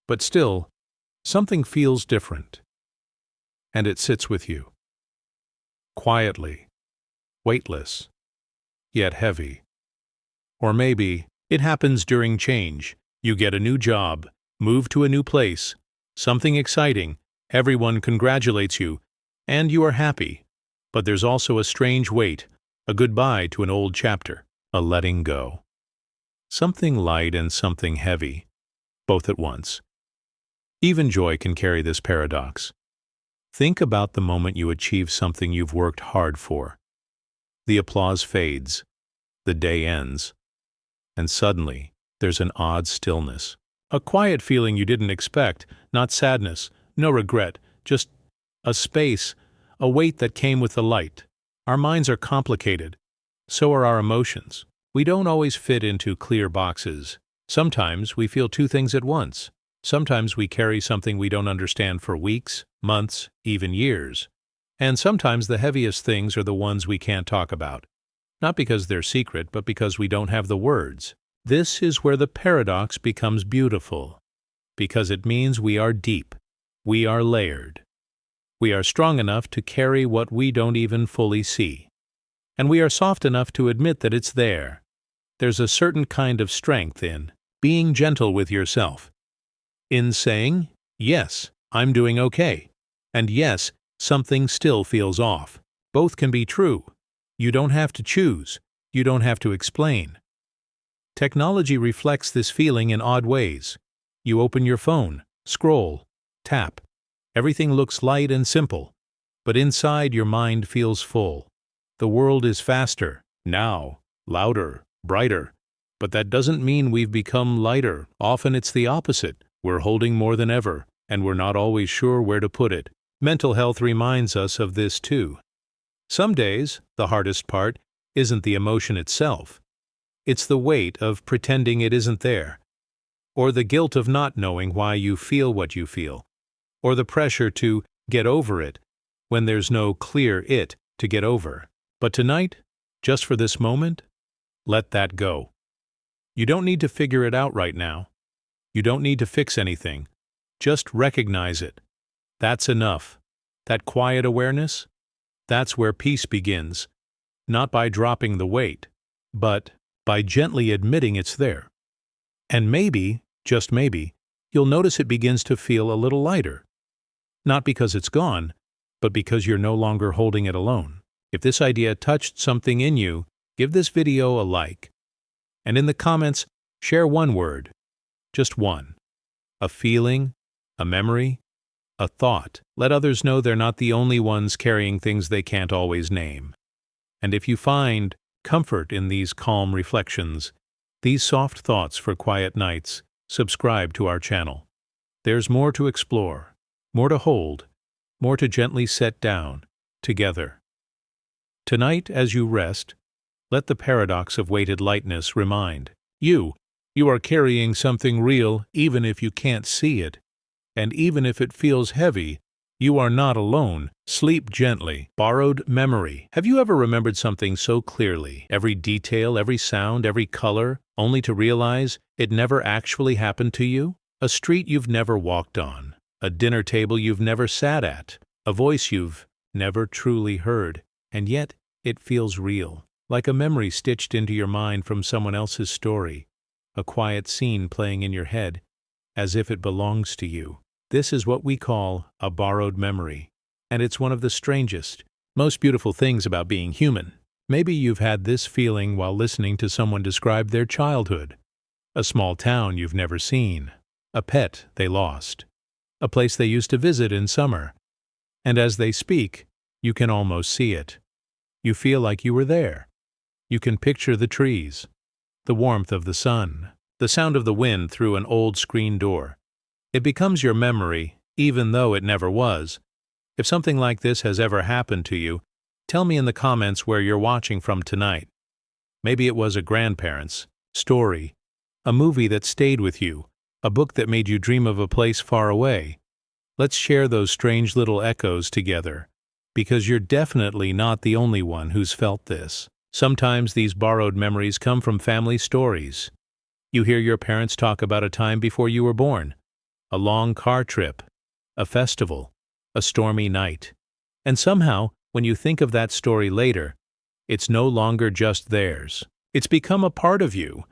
But still, something feels different, and it sits with you. Quietly, weightless, yet heavy. Or maybe it happens during change. You get a new job, move to a new place, something exciting, everyone congratulates you, and you are happy. But there's also a strange weight, a goodbye to an old chapter, a letting go. Something light and something heavy, both at once. Even joy can carry this paradox. Think about the moment you achieve something you've worked hard for. The applause fades, the day ends, and suddenly there's an odd stillness. A quiet feeling you didn't expect, not sadness, no regret, just a space, a weight that came with the light. Our minds are complicated. So are our emotions. We don't always fit into clear boxes. Sometimes we feel two things at once. Sometimes we carry something we don't understand for weeks, months, even years. And sometimes the heaviest things are the ones we can't talk about. Not because they're secret, but because we don't have the words. This is where the paradox becomes beautiful. Because it means we are deep. We are layered. We are strong enough to carry what we don't even fully see. And we are soft enough to admit that it's there. There's a certain kind of strength in being gentle with yourself. In saying, yes, I'm doing okay. And yes, something still feels off. Both can be true. You don't have to choose. You don't have to explain. Technology reflects this feeling in odd ways. You open your phone, scroll, tap. Everything looks light and simple, but inside your mind feels full. The world is faster, now, louder, brighter. But that doesn't mean we've become lighter. Often it's the opposite. We're holding more than ever, and we're not always sure where to put it. Mental health reminds us of this too. Some days, the hardest part isn't the emotion itself. It's the weight of pretending it isn't there, or the guilt of not knowing why you feel what you feel, or the pressure to get over it when there's no clear it to get over. But tonight, just for this moment, let that go. You don't need to figure it out right now. You don't need to fix anything. Just recognize it. That's enough. That quiet awareness, that's where peace begins, not by dropping the weight, but by gently admitting it's there. And maybe, just maybe, you'll notice it begins to feel a little lighter. Not because it's gone, but because you're no longer holding it alone. If this idea touched something in you, give this video a like. And in the comments, share one word. Just one. A feeling, a memory, a thought. Let others know they're not the only ones carrying things they can't always name. And if you find comfort in these calm reflections, these soft thoughts for quiet nights, subscribe to our channel. There's more to explore, more to hold, more to gently set down, together. Tonight, as you rest, let the paradox of weighted lightness remind you are carrying something real even if you can't see it. And even if it feels heavy, you are not alone. Sleep gently. Borrowed memory. Have you ever remembered something so clearly, every detail, every sound, every color, only to realize it never actually happened to you? A street you've never walked on, a dinner table you've never sat at, a voice you've never truly heard, and yet it feels real, like a memory stitched into your mind from someone else's story, a quiet scene playing in your head, as if it belongs to you. This is what we call a borrowed memory, and it's one of the strangest, most beautiful things about being human. Maybe you've had this feeling while listening to someone describe their childhood, a small town you've never seen, a pet they lost, a place they used to visit in summer. And as they speak, You can almost see it. You feel like you were there. You can picture the trees, the warmth of the sun, the sound of the wind through an old screen door. It becomes your memory, even though it never was. If something like this has ever happened to you, tell me in the comments where you're watching from tonight. Maybe it was a grandparent's story, a movie that stayed with you, a book that made you dream of a place far away. Let's share those strange little echoes together, because you're definitely not the only one who's felt this. Sometimes these borrowed memories come from family stories. You hear your parents talk about a time before you were born, a long car trip, a festival, a stormy night. And somehow, when you think of that story later, it's no longer just theirs. It's become a part of you.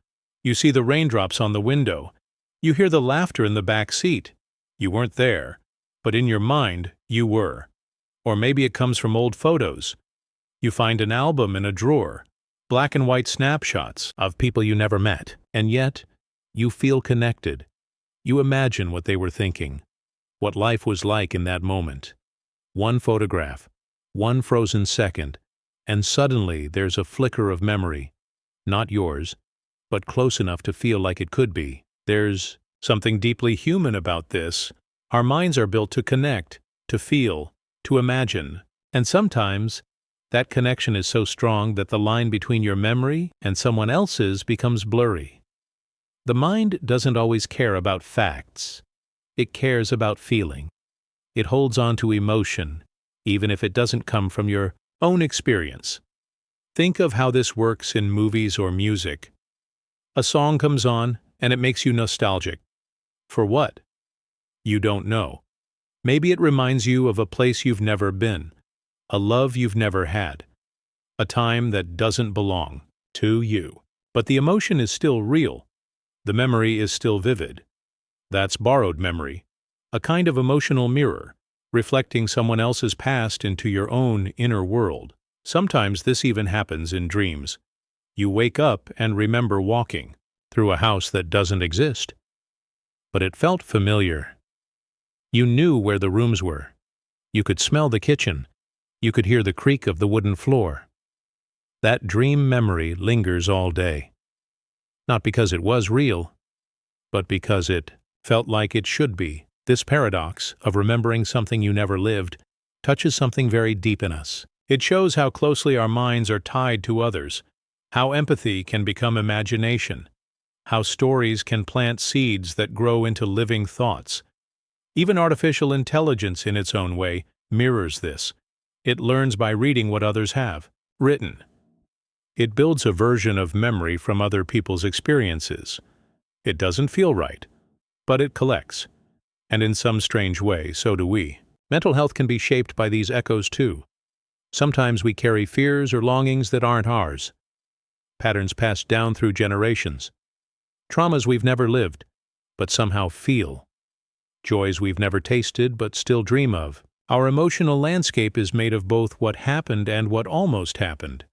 You see the raindrops on the window. You hear the laughter in the back seat. You weren't there, but in your mind, you were. Or maybe it comes from old photos. You find an album in a drawer, black and white snapshots of people you never met, and yet, you feel connected. You imagine what they were thinking, what life was like in that moment. One photograph, one frozen second, and suddenly there's a flicker of memory, not yours, but close enough to feel like it could be. There's something deeply human about this. Our minds are built to connect, to feel, to imagine, and sometimes that connection is so strong that the line between your memory and someone else's becomes blurry. The mind doesn't always care about facts. It cares about feeling. It holds on to emotion, even if it doesn't come from your own experience. Think of how this works in movies or music. A song comes on, and it makes you nostalgic. For what? You don't know. Maybe it reminds you of a place you've never been, a love you've never had, a time that doesn't belong to you. But the emotion is still real. The memory is still vivid. That's borrowed memory, a kind of emotional mirror, reflecting someone else's past into your own inner world. Sometimes this even happens in dreams. You wake up and remember walking through a house that doesn't exist. But it felt familiar. You knew where the rooms were. You could smell the kitchen. You could hear the creak of the wooden floor. That dream memory lingers all day. Not because it was real, but because it felt like it should be. This paradox of remembering something you never lived touches something very deep in us. It shows how closely our minds are tied to others, how empathy can become imagination, how stories can plant seeds that grow into living thoughts. Even artificial intelligence in its own way mirrors this. It learns by reading what others have written. It builds a version of memory from other people's experiences. It doesn't feel right, but it collects. And in some strange way, so do we. Mental health can be shaped by these echoes too. Sometimes we carry fears or longings that aren't ours. Patterns passed down through generations. Traumas we've never lived, but somehow feel. Joys we've never tasted, but still dream of. Our emotional landscape is made of both what happened and what almost happened.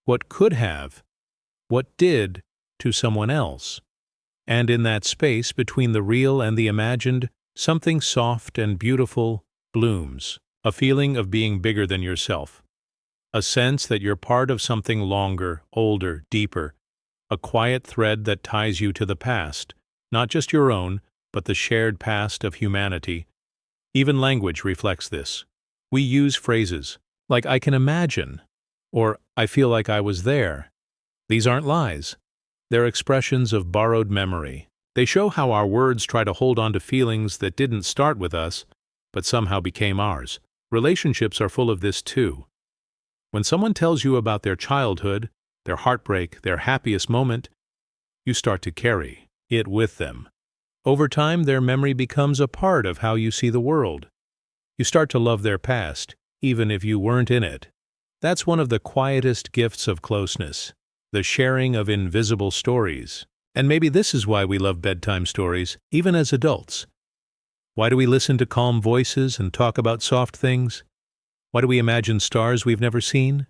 What could have, what did to someone else. And in that space between the real and the imagined, something soft and beautiful blooms. A feeling of being bigger than yourself. A sense that you're part of something longer, older, deeper. A quiet thread that ties you to the past, not just your own, but the shared past of humanity. Even language reflects this. We use phrases like "I can imagine" or "I feel like I was there." These aren't lies. They're expressions of borrowed memory. They show how our words try to hold on to feelings that didn't start with us, but somehow became ours. Relationships are full of this too. When someone tells you about their childhood, their heartbreak, their happiest moment, you start to carry it with them. Over time, their memory becomes a part of how you see the world. You start to love their past, even if you weren't in it. That's one of the quietest gifts of closeness, the sharing of invisible stories. And maybe this is why we love bedtime stories, even as adults. Why do we listen to calm voices and talk about soft things? Why do we imagine stars we've never seen?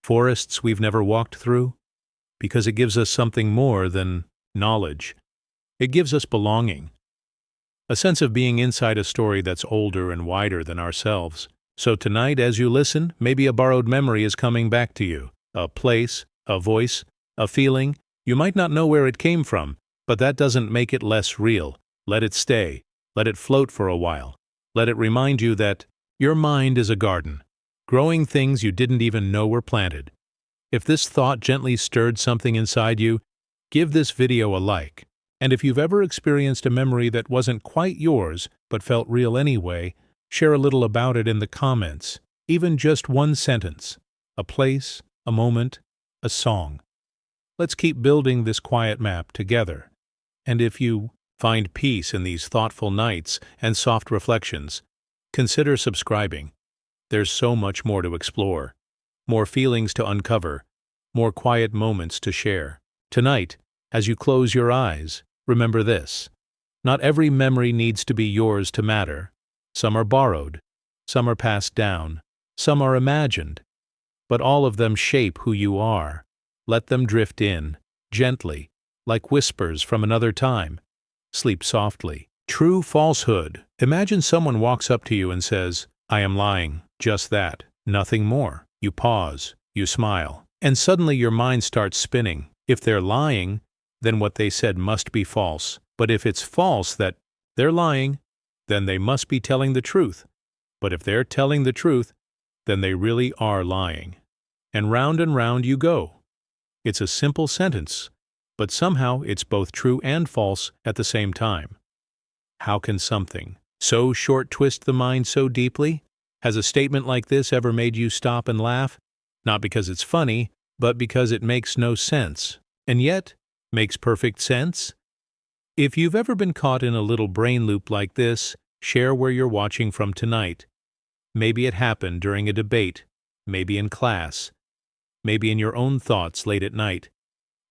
Forests we've never walked through? Because it gives us something more than knowledge. It gives us belonging. A sense of being inside a story that's older and wider than ourselves. So tonight, as you listen, maybe a borrowed memory is coming back to you. A place, a voice, a feeling. You might not know where it came from, but that doesn't make it less real. Let it stay. Let it float for a while. Let it remind you that your mind is a garden, growing things you didn't even know were planted. If this thought gently stirred something inside you, give this video a like. And if you've ever experienced a memory that wasn't quite yours, but felt real anyway, share a little about it in the comments. Even just one sentence. A place, a moment, a song. Let's keep building this quiet map together. And if you find peace in these thoughtful nights and soft reflections, consider subscribing. There's so much more to explore, more feelings to uncover, more quiet moments to share. Tonight, as you close your eyes, remember this. Not every memory needs to be yours to matter. Some are borrowed, some are passed down, some are imagined. But all of them shape who you are. Let them drift in, gently, like whispers from another time. Sleep softly. True falsehood. Imagine someone walks up to you and says, "I am lying." Just that. Nothing more. You pause. You smile. And suddenly your mind starts spinning. If they're lying, then what they said must be false. But if it's false that they're lying, then they must be telling the truth. But if they're telling the truth, then they really are lying. And round you go. It's a simple sentence, but somehow it's both true and false at the same time. How can something so short twist the mind so deeply? Has a statement like this ever made you stop and laugh? Not because it's funny, but because it makes no sense, and yet makes perfect sense? If you've ever been caught in a little brain loop like this, share where you're watching from tonight. Maybe it happened during a debate, maybe in class, maybe in your own thoughts late at night.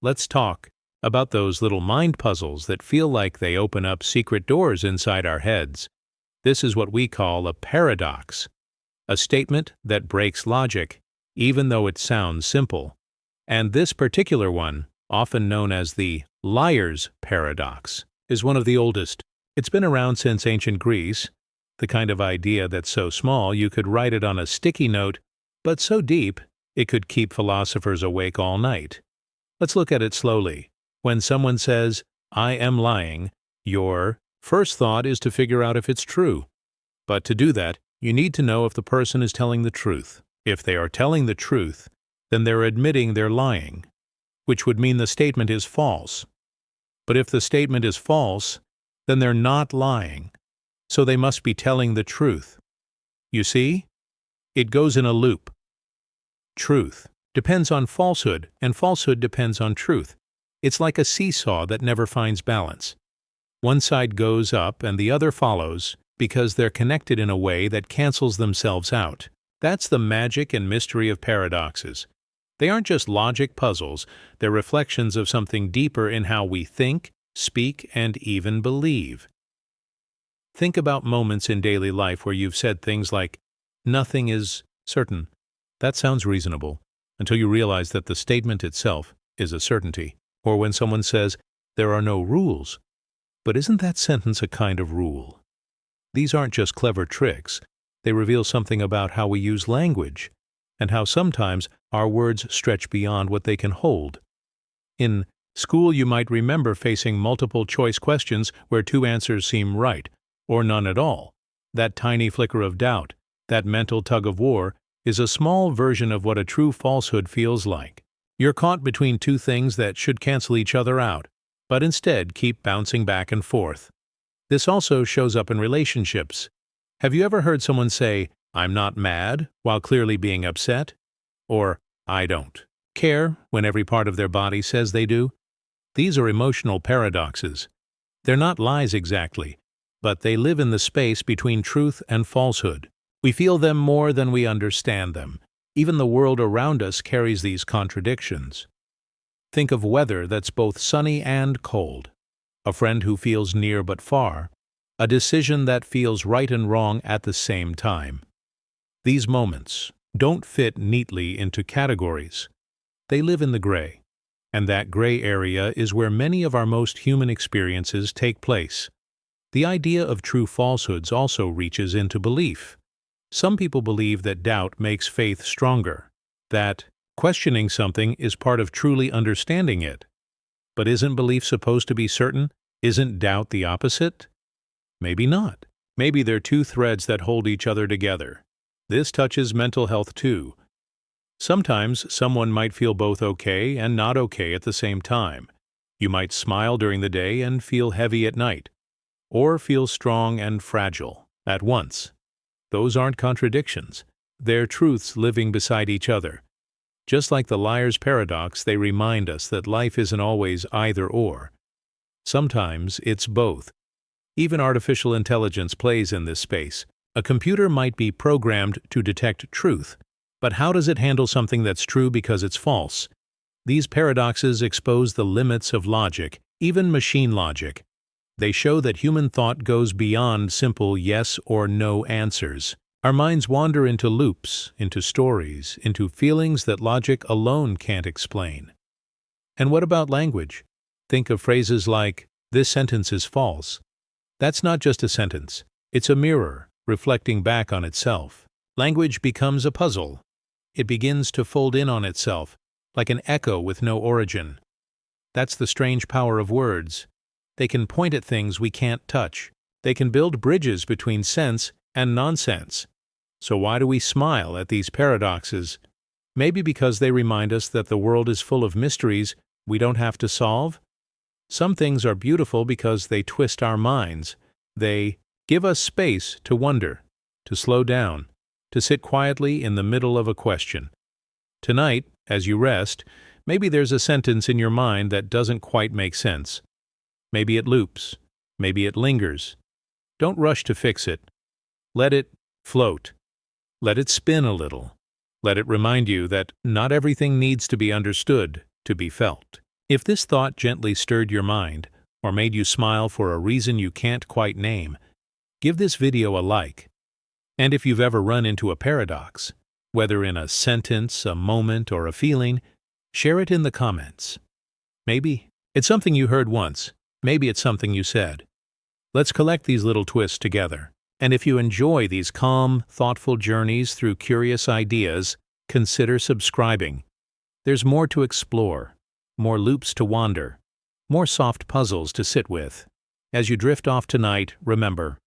Let's talk about those little mind puzzles that feel like they open up secret doors inside our heads. This is what we call a paradox, a statement that breaks logic, even though it sounds simple. And this particular one, often known as the liar's paradox, is one of the oldest. It's been around since ancient Greece, the kind of idea that's so small you could write it on a sticky note, but so deep it could keep philosophers awake all night. Let's look at it slowly. When someone says, "I am lying," your first thought is to figure out if it's true. But to do that, you need to know if the person is telling the truth. If they are telling the truth, then they're admitting they're lying, which would mean the statement is false. But if the statement is false, then they're not lying, so they must be telling the truth. You see? It goes in a loop. Truth depends on falsehood, and falsehood depends on truth. It's like a seesaw that never finds balance. One side goes up and the other follows because they're connected in a way that cancels themselves out. That's the magic and mystery of paradoxes. They aren't just logic puzzles, they're reflections of something deeper in how we think, speak, and even believe. Think about moments in daily life where you've said things like, "Nothing is certain." That sounds reasonable, until you realize that the statement itself is a certainty. Or when someone says, "There are no rules." But isn't that sentence a kind of rule? These aren't just clever tricks. They reveal something about how we use language, and how sometimes our words stretch beyond what they can hold. In school, you might remember facing multiple choice questions where two answers seem right, or none at all. That tiny flicker of doubt, that mental tug-of-war, is a small version of what a true falsehood feels like. You're caught between two things that should cancel each other out, but instead keep bouncing back and forth. This also shows up in relationships. Have you ever heard someone say, "I'm not mad," while clearly being upset? Or, "I don't care," when every part of their body says they do? These are emotional paradoxes. They're not lies exactly, but they live in the space between truth and falsehood. We feel them more than we understand them. Even the world around us carries these contradictions. Think of weather that's both sunny and cold, a friend who feels near but far, a decision that feels right and wrong at the same time. These moments don't fit neatly into categories. They live in the gray, and that gray area is where many of our most human experiences take place. The idea of true falsehoods also reaches into belief. Some people believe that doubt makes faith stronger, that questioning something is part of truly understanding it. But isn't belief supposed to be certain? Isn't doubt the opposite? Maybe not. Maybe they're two threads that hold each other together. This touches mental health too. Sometimes someone might feel both okay and not okay at the same time. You might smile during the day and feel heavy at night, or feel strong and fragile at once. Those aren't contradictions. They're truths living beside each other. Just like the liar's paradox, they remind us that life isn't always either or. Sometimes it's both. Even artificial intelligence plays in this space. A computer might be programmed to detect truth, but how does it handle something that's true because it's false? These paradoxes expose the limits of logic, even machine logic. They show that human thought goes beyond simple yes or no answers. Our minds wander into loops, into stories, into feelings that logic alone can't explain. And what about language? Think of phrases like, "This sentence is false." That's not just a sentence. It's a mirror, reflecting back on itself. Language becomes a puzzle. It begins to fold in on itself, like an echo with no origin. That's the strange power of words. They can point at things we can't touch. They can build bridges between sense and nonsense. So why do we smile at these paradoxes? Maybe because they remind us that the world is full of mysteries we don't have to solve? Some things are beautiful because they twist our minds. They give us space to wonder, to slow down, to sit quietly in the middle of a question. Tonight, as you rest, maybe there's a sentence in your mind that doesn't quite make sense. Maybe it loops. Maybe it lingers. Don't rush to fix it. Let it float. Let it spin a little. Let it remind you that not everything needs to be understood to be felt. If this thought gently stirred your mind, or made you smile for a reason you can't quite name, give this video a like. And if you've ever run into a paradox, whether in a sentence, a moment, or a feeling, share it in the comments. Maybe it's something you heard once. Maybe it's something you said. Let's collect these little twists together. And if you enjoy these calm, thoughtful journeys through curious ideas, consider subscribing. There's more to explore, more loops to wander, more soft puzzles to sit with. As you drift off tonight, remember,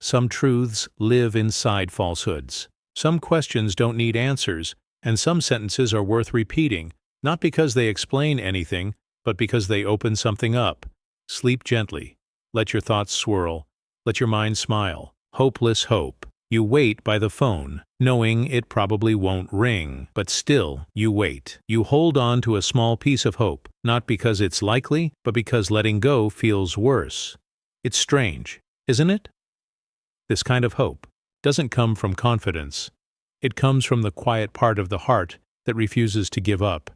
some truths live inside falsehoods. Some questions don't need answers, and some sentences are worth repeating, not because they explain anything, but because they open something up. Sleep gently. Let your thoughts swirl. Let your mind smile. Hopeless hope. You wait by the phone, knowing it probably won't ring, but still, you wait. You hold on to a small piece of hope, not because it's likely, but because letting go feels worse. It's strange, isn't it? This kind of hope doesn't come from confidence. It comes from the quiet part of the heart that refuses to give up,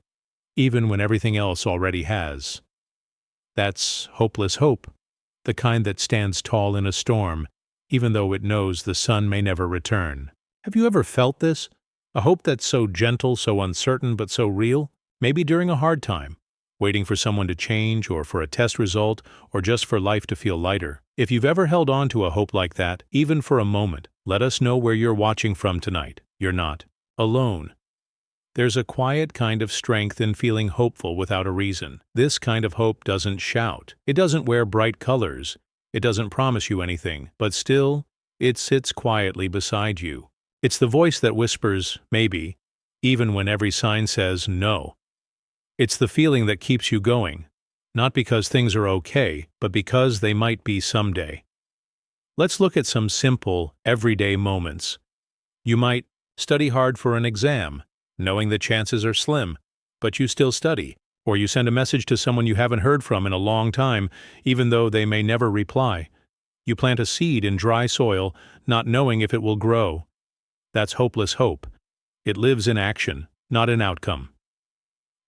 even when everything else already has. That's hopeless hope, the kind that stands tall in a storm, even though it knows the sun may never return. Have you ever felt this? A hope that's so gentle, so uncertain, but so real? Maybe during a hard time, waiting for someone to change, or for a test result, or just for life to feel lighter. If you've ever held on to a hope like that, even for a moment, let us know where you're watching from tonight. You're not alone. There's a quiet kind of strength in feeling hopeful without a reason. This kind of hope doesn't shout. It doesn't wear bright colors. It doesn't promise you anything, but still, it sits quietly beside you. It's the voice that whispers, maybe, even when every sign says no. It's the feeling that keeps you going, not because things are okay, but because they might be someday. Let's look at some simple, everyday moments. You might study hard for an exam, knowing the chances are slim, but you still study. Or you send a message to someone you haven't heard from in a long time, even though they may never reply. You plant a seed in dry soil, not knowing if it will grow. That's hopeless hope. It lives in action, not in outcome.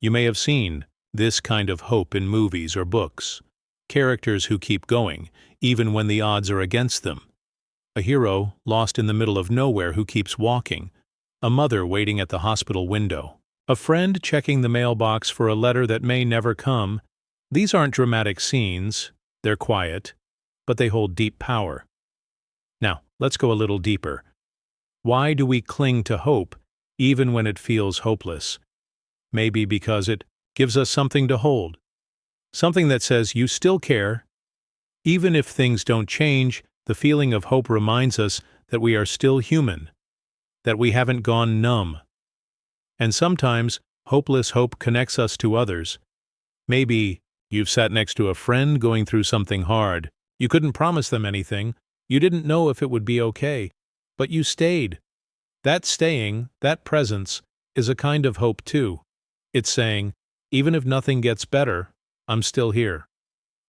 You may have seen this kind of hope in movies or books. Characters who keep going, even when the odds are against them. A hero lost in the middle of nowhere who keeps walking. A mother waiting at the hospital window. A friend checking the mailbox for a letter that may never come. These aren't dramatic scenes. They're quiet, but they hold deep power. Now, let's go a little deeper. Why do we cling to hope even when it feels hopeless? Maybe because it gives us something to hold, something that says you still care. Even if things don't change, the feeling of hope reminds us that we are still human, that we haven't gone numb. And sometimes, hopeless hope connects us to others. Maybe you've sat next to a friend going through something hard. You couldn't promise them anything. You didn't know if it would be okay. But you stayed. That staying, that presence, is a kind of hope too. It's saying, even if nothing gets better, I'm still here.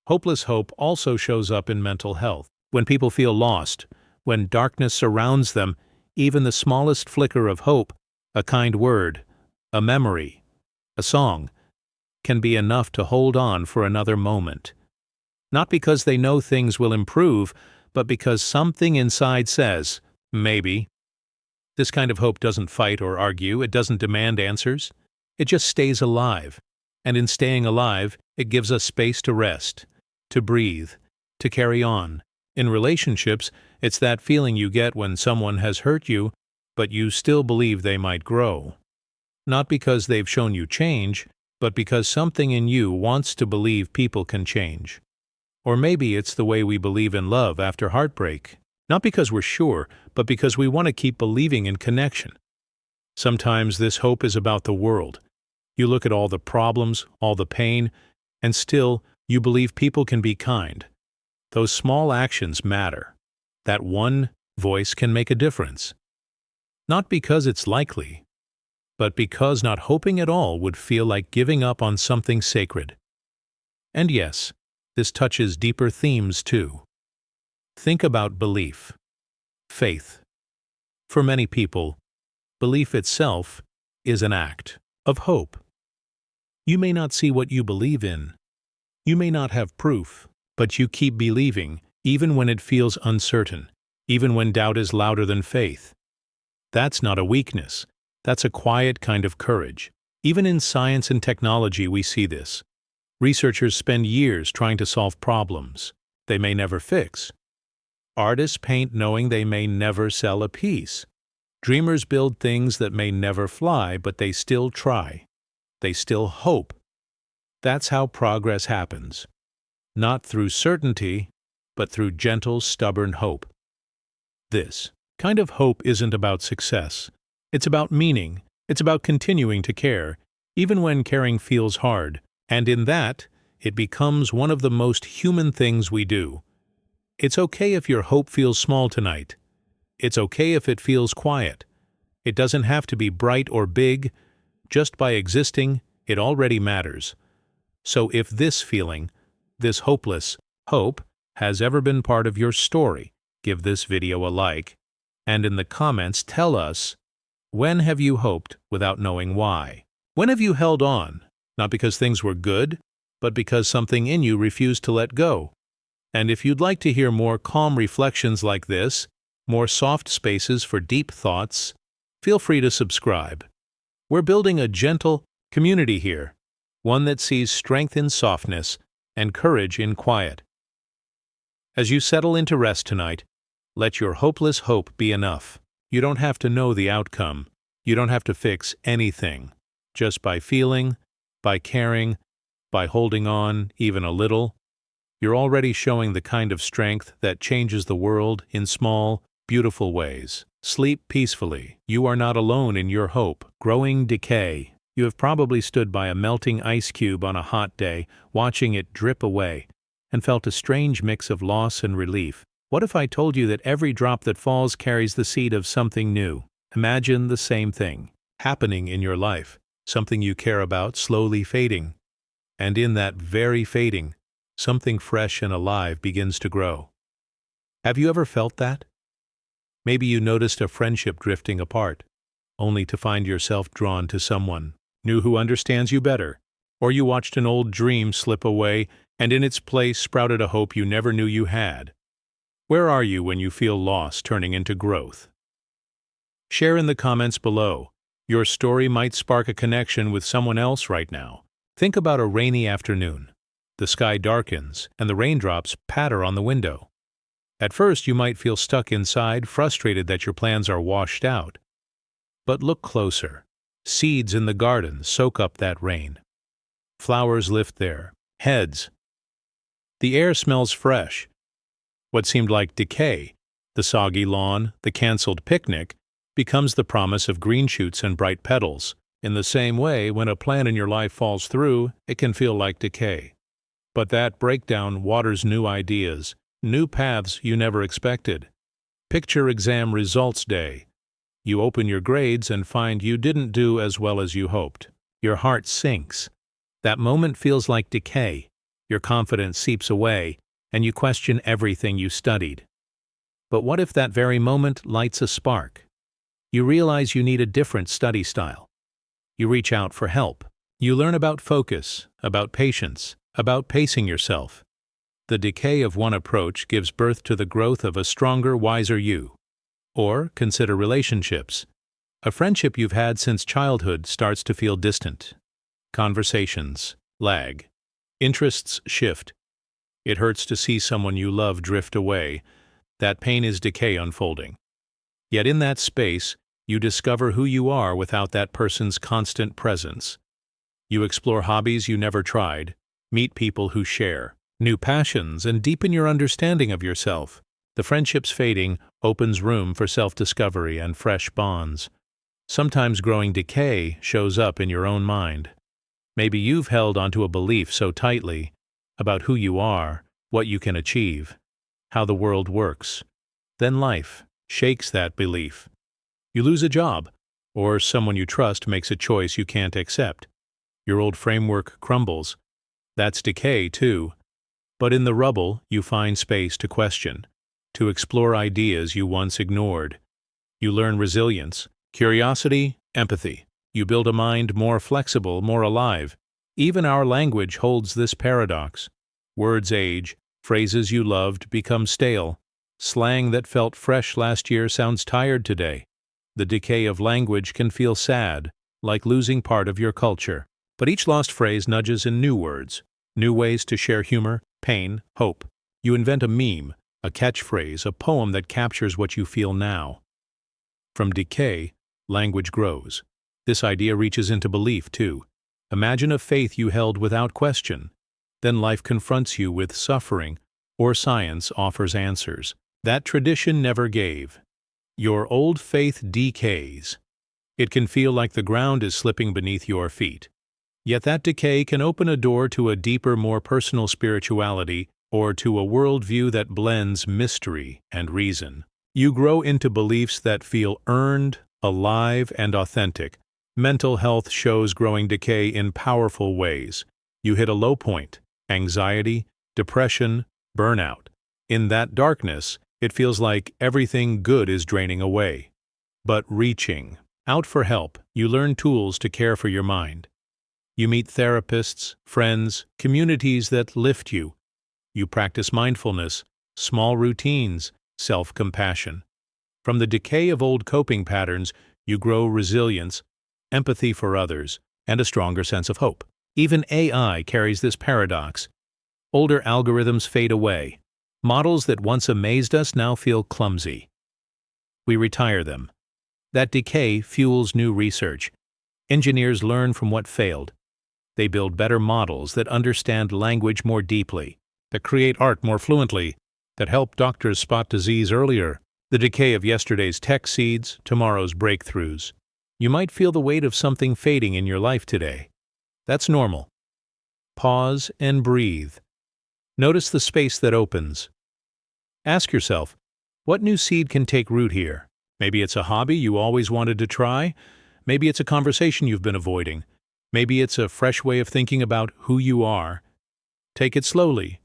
Hopeless hope also shows up in mental health. When people feel lost, when darkness surrounds them, even the smallest flicker of hope, a kind word, a memory, a song, can be enough to hold on for another moment. Not because they know things will improve, but because something inside says, maybe. This kind of hope doesn't fight or argue, it doesn't demand answers. It just stays alive. And in staying alive, it gives us space to rest, to breathe, to carry on. In relationships, it's that feeling you get when someone has hurt you, but you still believe they might grow. Not because they've shown you change, but because something in you wants to believe people can change. Or maybe it's the way we believe in love after heartbreak. Not because we're sure, but because we want to keep believing in connection. Sometimes this hope is about the world. You look at all the problems, all the pain, and still you believe people can be kind. Those small actions matter. That one voice can make a difference. Not because it's likely, but because not hoping at all would feel like giving up on something sacred. And yes, this touches deeper themes too. Think about belief, faith. For many people, belief itself is an act of hope. You may not see what you believe in. You may not have proof, but you keep believing even when it feels uncertain, even when doubt is louder than faith. That's not a weakness. That's a quiet kind of courage. Even in science and technology we see this. Researchers spend years trying to solve problems they may never fix. Artists paint knowing they may never sell a piece. Dreamers build things that may never fly, but they still try. They still hope. That's how progress happens. Not through certainty, but through gentle, stubborn hope. This kind of hope isn't about success. It's about meaning. It's about continuing to care, even when caring feels hard. And in that, it becomes one of the most human things we do. It's okay if your hope feels small tonight. It's okay if it feels quiet. It doesn't have to be bright or big. Just by existing, it already matters. So if this feeling, this hopeless hope, has ever been part of your story, give this video a like. And in the comments, tell us, when have you hoped without knowing why? When have you held on, not because things were good, but because something in you refused to let go? And if you'd like to hear more calm reflections like this, more soft spaces for deep thoughts, feel free to subscribe. We're building a gentle community here, one that sees strength in softness and courage in quiet. As you settle into rest tonight, let your hopeless hope be enough. You don't have to know the outcome. You don't have to fix anything. Just by feeling, by caring, by holding on even a little, you're already showing the kind of strength that changes the world in small, beautiful ways. Sleep peacefully. You are not alone in your hope. Growing decay. You have probably stood by a melting ice cube on a hot day, watching it drip away, and felt a strange mix of loss and relief. What if I told you that every drop that falls carries the seed of something new? Imagine the same thing happening in your life, something you care about slowly fading. And in that very fading, something fresh and alive begins to grow. Have you ever felt that? Maybe you noticed a friendship drifting apart, only to find yourself drawn to someone new who understands you better. Or you watched an old dream slip away, and in its place sprouted a hope you never knew you had. Where are you when you feel loss turning into growth? Share in the comments below. Your story might spark a connection with someone else right now. Think about a rainy afternoon. The sky darkens, and the raindrops patter on the window. At first, you might feel stuck inside, frustrated that your plans are washed out. But look closer. Seeds in the garden soak up that rain. Flowers lift their heads. The air smells fresh. What seemed like decay, the soggy lawn, the canceled picnic, becomes the promise of green shoots and bright petals. In the same way, when a plan in your life falls through, it can feel like decay. But that breakdown waters new ideas, new paths you never expected. Picture exam results day. You open your grades and find you didn't do as well as you hoped. Your heart sinks. That moment feels like decay. Your confidence seeps away, and you question everything you studied. But what if that very moment lights a spark? You realize you need a different study style. You reach out for help. You learn about focus, about patience, about pacing yourself. The decay of one approach gives birth to the growth of a stronger, wiser you. Or consider relationships. A friendship you've had since childhood starts to feel distant. Conversations lag. Interests shift. It hurts to see someone you love drift away. That pain is decay unfolding. Yet in that space, you discover who you are without that person's constant presence. You explore hobbies you never tried, meet people who share new passions, and deepen your understanding of yourself. The friendship's fading opens room for self-discovery and fresh bonds. Sometimes growing decay shows up in your own mind. Maybe you've held onto a belief so tightly about who you are, what you can achieve, how the world works. Then life shakes that belief. You lose a job, or someone you trust makes a choice you can't accept. Your old framework crumbles. That's decay, too. But in the rubble, you find space to question, to explore ideas you once ignored. You learn resilience, curiosity, empathy. You build a mind more flexible, more alive. Even our language holds this paradox. Words age, phrases you loved become stale. Slang that felt fresh last year sounds tired today. The decay of language can feel sad, like losing part of your culture. But each lost phrase nudges in new words, new ways to share humor, pain, hope. You invent a meme, a catchphrase, a poem that captures what you feel now. From decay, language grows. This idea reaches into belief, too. Imagine a faith you held without question. Then life confronts you with suffering, or science offers answers. That tradition never gave. Your old faith decays. It can feel like the ground is slipping beneath your feet. Yet that decay can open a door to a deeper, more personal spirituality, or to a worldview that blends mystery and reason. You grow into beliefs that feel earned, alive, and authentic. Mental health shows growing decay in powerful ways. You hit a low point, anxiety, depression, burnout. In that darkness, it feels like everything good is draining away. But reaching out for help, you learn tools to care for your mind. You meet therapists, friends, communities that lift you. You practice mindfulness, small routines, self-compassion. From the decay of old coping patterns, you grow resilience, empathy for others, and a stronger sense of hope. Even AI carries this paradox. Older algorithms fade away. Models that once amazed us now feel clumsy. We retire them. That decay fuels new research. Engineers learn from what failed. They build better models that understand language more deeply, that create art more fluently, that help doctors spot disease earlier. The decay of yesterday's tech seeds, tomorrow's breakthroughs. You might feel the weight of something fading in your life today. That's normal. Pause and breathe. Notice the space that opens. Ask yourself, what new seed can take root here? Maybe it's a hobby you always wanted to try. Maybe it's a conversation you've been avoiding. Maybe it's a fresh way of thinking about who you are. Take it slowly.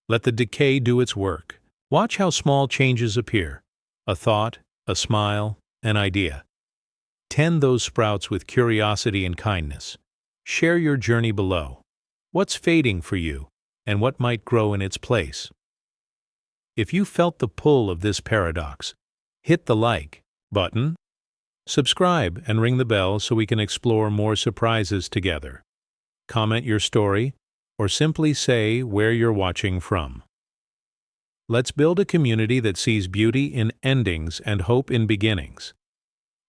Let the decay do its work. Watch how small changes appear. A thought, a smile, an idea. Tend those sprouts with curiosity and kindness. Share your journey below. What's fading for you, and what might grow in its place? If you felt the pull of this paradox, hit the like button, subscribe, and ring the bell so we can explore more surprises together. Comment your story, or simply say where you're watching from. Let's build a community that sees beauty in endings and hope in beginnings.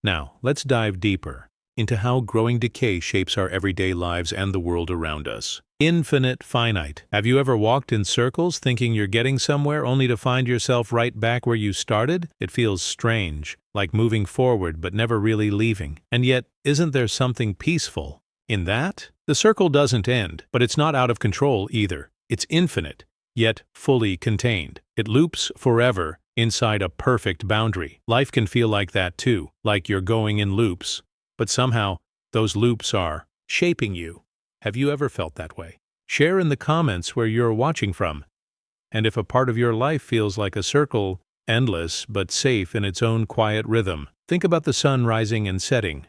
Now, let's dive deeper into how growing decay shapes our everyday lives and the world around us. Infinite finite. Have you ever walked in circles thinking you're getting somewhere only to find yourself right back where you started? It feels strange, like moving forward but never really leaving. And yet, isn't there something peaceful in that? The circle doesn't end, but it's not out of control either. It's infinite, yet fully contained. It loops forever inside a perfect boundary. Life can feel like that too, like you're going in loops. But somehow, those loops are shaping you. Have you ever felt that way? Share in the comments where you're watching from. And if a part of your life feels like a circle, endless but safe in its own quiet rhythm, think about the sun rising and setting.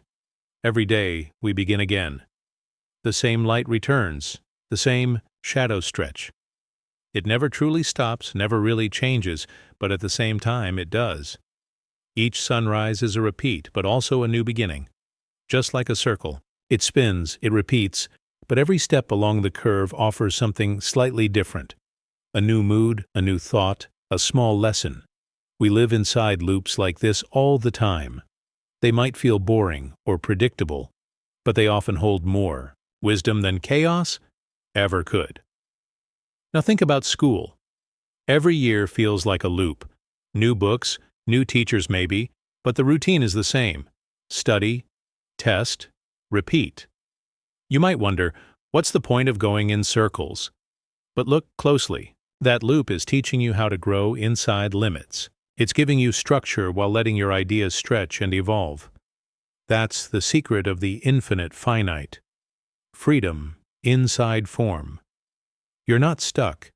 Every day, we begin again. The same light returns, the same shadows stretch. It never truly stops, never really changes, but at the same time it does. Each sunrise is a repeat, but also a new beginning. Just like a circle, it spins, it repeats, but every step along the curve offers something slightly different. A new mood, a new thought, a small lesson. We live inside loops like this all the time. They might feel boring or predictable, but they often hold more wisdom than chaos ever could. Now think about school. Every year feels like a loop. New books, new teachers maybe, but the routine is the same. Study, test, repeat. You might wonder, what's the point of going in circles? But look closely. That loop is teaching you how to grow inside limits. It's giving you structure while letting your ideas stretch and evolve. That's the secret of the infinite finite. Freedom inside form. You're not stuck.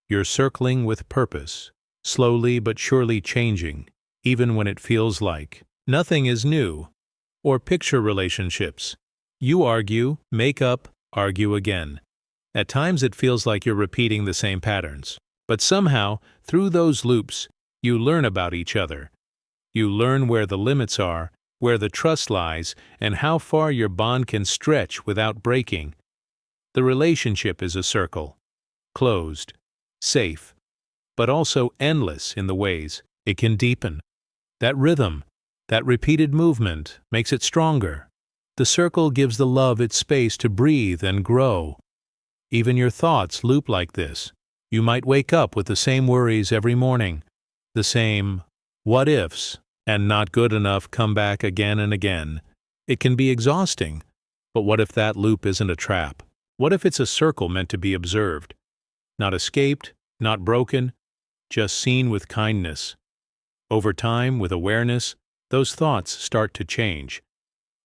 You're circling with purpose, slowly but surely changing, even when it feels like nothing is new. Or picture relationships. You argue, make up, argue again. At times it feels like you're repeating the same patterns. But somehow, through those loops, you learn about each other. You learn where the limits are, where the trust lies, and how far your bond can stretch without breaking. The relationship is a circle. Closed, safe, but also endless in the ways it can deepen. That rhythm, that repeated movement makes it stronger. The circle gives the love its space to breathe and grow. Even your thoughts loop like this. You might wake up with the same worries every morning, the same what-ifs, and not good enough come back again and again. It can be exhausting, but what if that loop isn't a trap? What if it's a circle meant to be observed? Not escaped, not broken, just seen with kindness. Over time, with awareness, those thoughts start to change.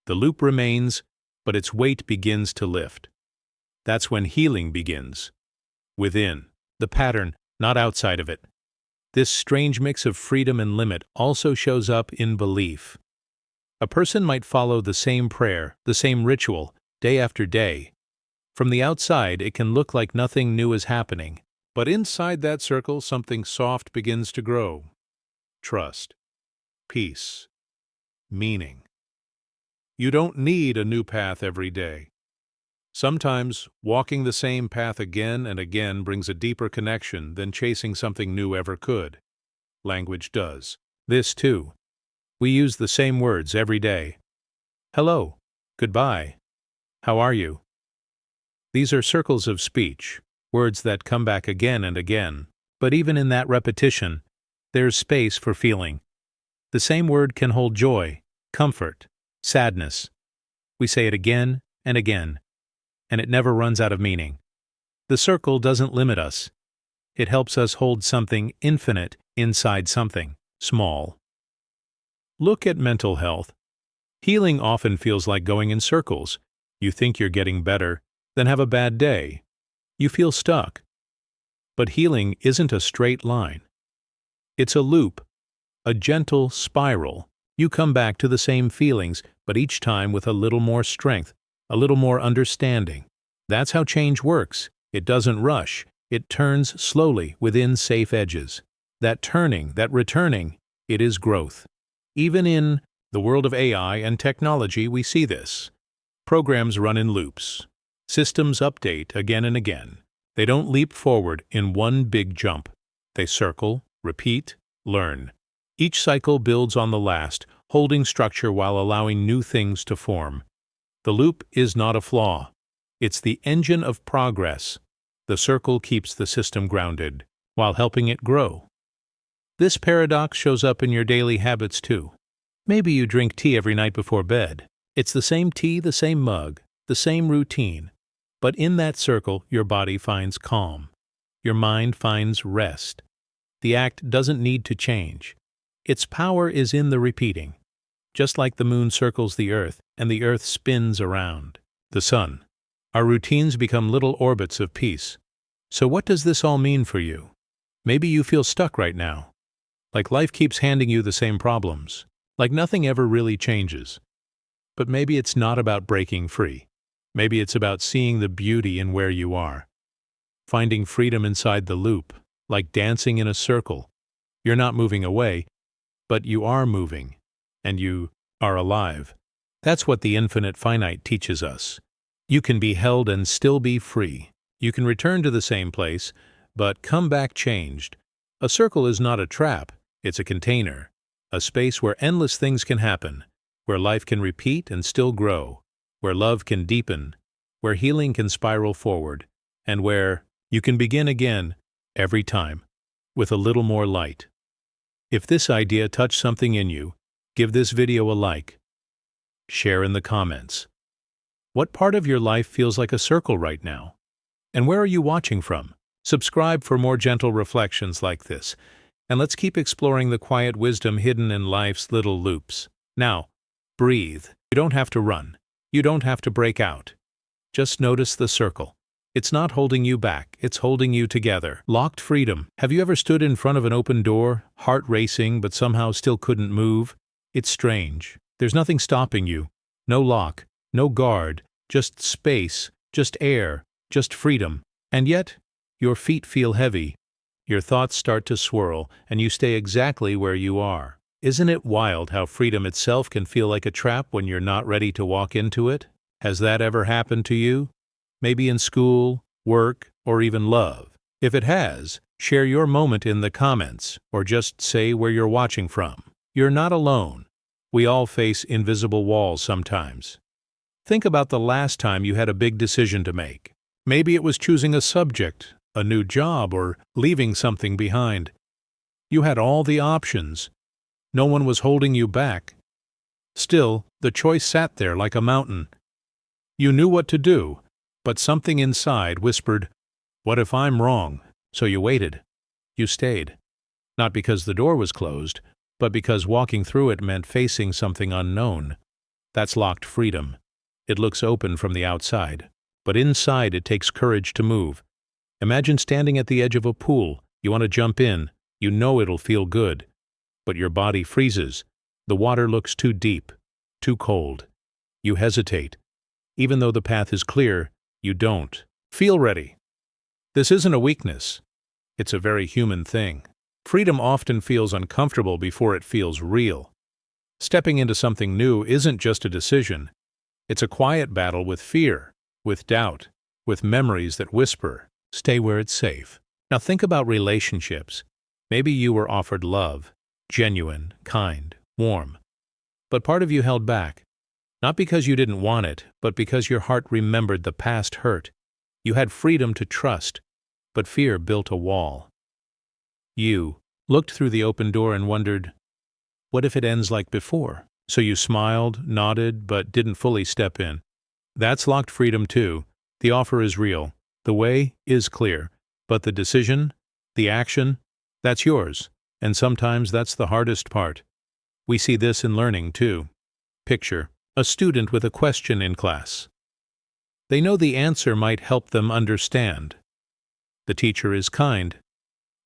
The loop remains, but its weight begins to lift. That's when healing begins. Within, the pattern, not outside of it. This strange mix of freedom and limit also shows up in belief. A person might follow the same prayer, the same ritual, day after day. From the outside, it can look like nothing new is happening. But inside that circle, something soft begins to grow. Trust, peace, meaning. You don't need a new path every day. Sometimes, walking the same path again and again brings a deeper connection than chasing something new ever could. Language does. This too. We use the same words every day. Hello, goodbye, how are you? These are circles of speech, words that come back again and again. But even in that repetition, there's space for feeling. The same word can hold joy, comfort, sadness. We say it again and again, and it never runs out of meaning. The circle doesn't limit us. It helps us hold something infinite inside something small. Look at mental health. Healing often feels like going in circles. You think you're getting better, then have a bad day. You feel stuck. But healing isn't a straight line. It's a loop, a gentle spiral. You come back to the same feelings, but each time with a little more strength, a little more understanding. That's how change works. It doesn't rush. It turns slowly within safe edges. That turning, that returning, it is growth. Even in the world of AI and technology, we see this. Programs run in loops. Systems update again and again. They don't leap forward in one big jump. They circle, repeat, learn. Each cycle builds on the last, holding structure while allowing new things to form. The loop is not a flaw. It's the engine of progress. The circle keeps the system grounded, while helping it grow. This paradox shows up in your daily habits too. Maybe you drink tea every night before bed. It's the same tea, the same mug, the same routine. But in that circle, your body finds calm. Your mind finds rest. The act doesn't need to change. Its power is in the repeating. Just like the moon circles the earth and the earth spins around the sun, our routines become little orbits of peace. So what does this all mean for you? Maybe you feel stuck right now. Like life keeps handing you the same problems. Like nothing ever really changes. But maybe it's not about breaking free. Maybe it's about seeing the beauty in where you are. Finding freedom inside the loop, like dancing in a circle. You're not moving away, but you are moving, and you are alive. That's what the infinite finite teaches us. You can be held and still be free. You can return to the same place, but come back changed. A circle is not a trap, it's a container. A space where endless things can happen, where life can repeat and still grow, where love can deepen, where healing can spiral forward, and where you can begin again every time, with a little more light. If this idea touched something in you, give this video a like. Share in the comments. What part of your life feels like a circle right now? And where are you watching from? Subscribe for more gentle reflections like this. And let's keep exploring the quiet wisdom hidden in life's little loops. Now, breathe. You don't have to run. You don't have to break out. Just notice the circle. It's not holding you back, it's holding you together. Locked freedom. Have you ever stood in front of an open door, heart racing, but somehow still couldn't move? It's strange. There's nothing stopping you. No lock, no guard, just space, just air, just freedom. And yet, your feet feel heavy. Your thoughts start to swirl, and you stay exactly where you are. Isn't it wild how freedom itself can feel like a trap when you're not ready to walk into it? Has that ever happened to you? Maybe in school, work, or even love. If it has, share your moment in the comments, or just say where you're watching from. You're not alone. We all face invisible walls sometimes. Think about the last time you had a big decision to make. Maybe it was choosing a subject, a new job, or leaving something behind. You had all the options. No one was holding you back. Still, the choice sat there like a mountain. You knew what to do, but something inside whispered, "What if I'm wrong?" So you waited. You stayed. Not because the door was closed, but because walking through it meant facing something unknown. That's locked freedom. It looks open from the outside, but inside it takes courage to move. Imagine standing at the edge of a pool. You want to jump in. You know it'll feel good. But your body freezes. The water looks too deep, too cold. You hesitate. Even though the path is clear, you don't feel ready. This isn't a weakness. It's a very human thing. Freedom often feels uncomfortable before it feels real. Stepping into something new isn't just a decision. It's a quiet battle with fear, with doubt, with memories that whisper, "Stay where it's safe." Now think about relationships. Maybe you were offered love, genuine, kind, warm. But part of you held back. Not because you didn't want it, but because your heart remembered the past hurt. You had freedom to trust, but fear built a wall. You looked through the open door and wondered, what if it ends like before? So you smiled, nodded, but didn't fully step in. That's locked freedom too. The offer is real. The way is clear. But the decision, the action, that's yours. And sometimes that's the hardest part. We see this in learning too. Picture a student with a question in class. They know the answer might help them understand. The teacher is kind.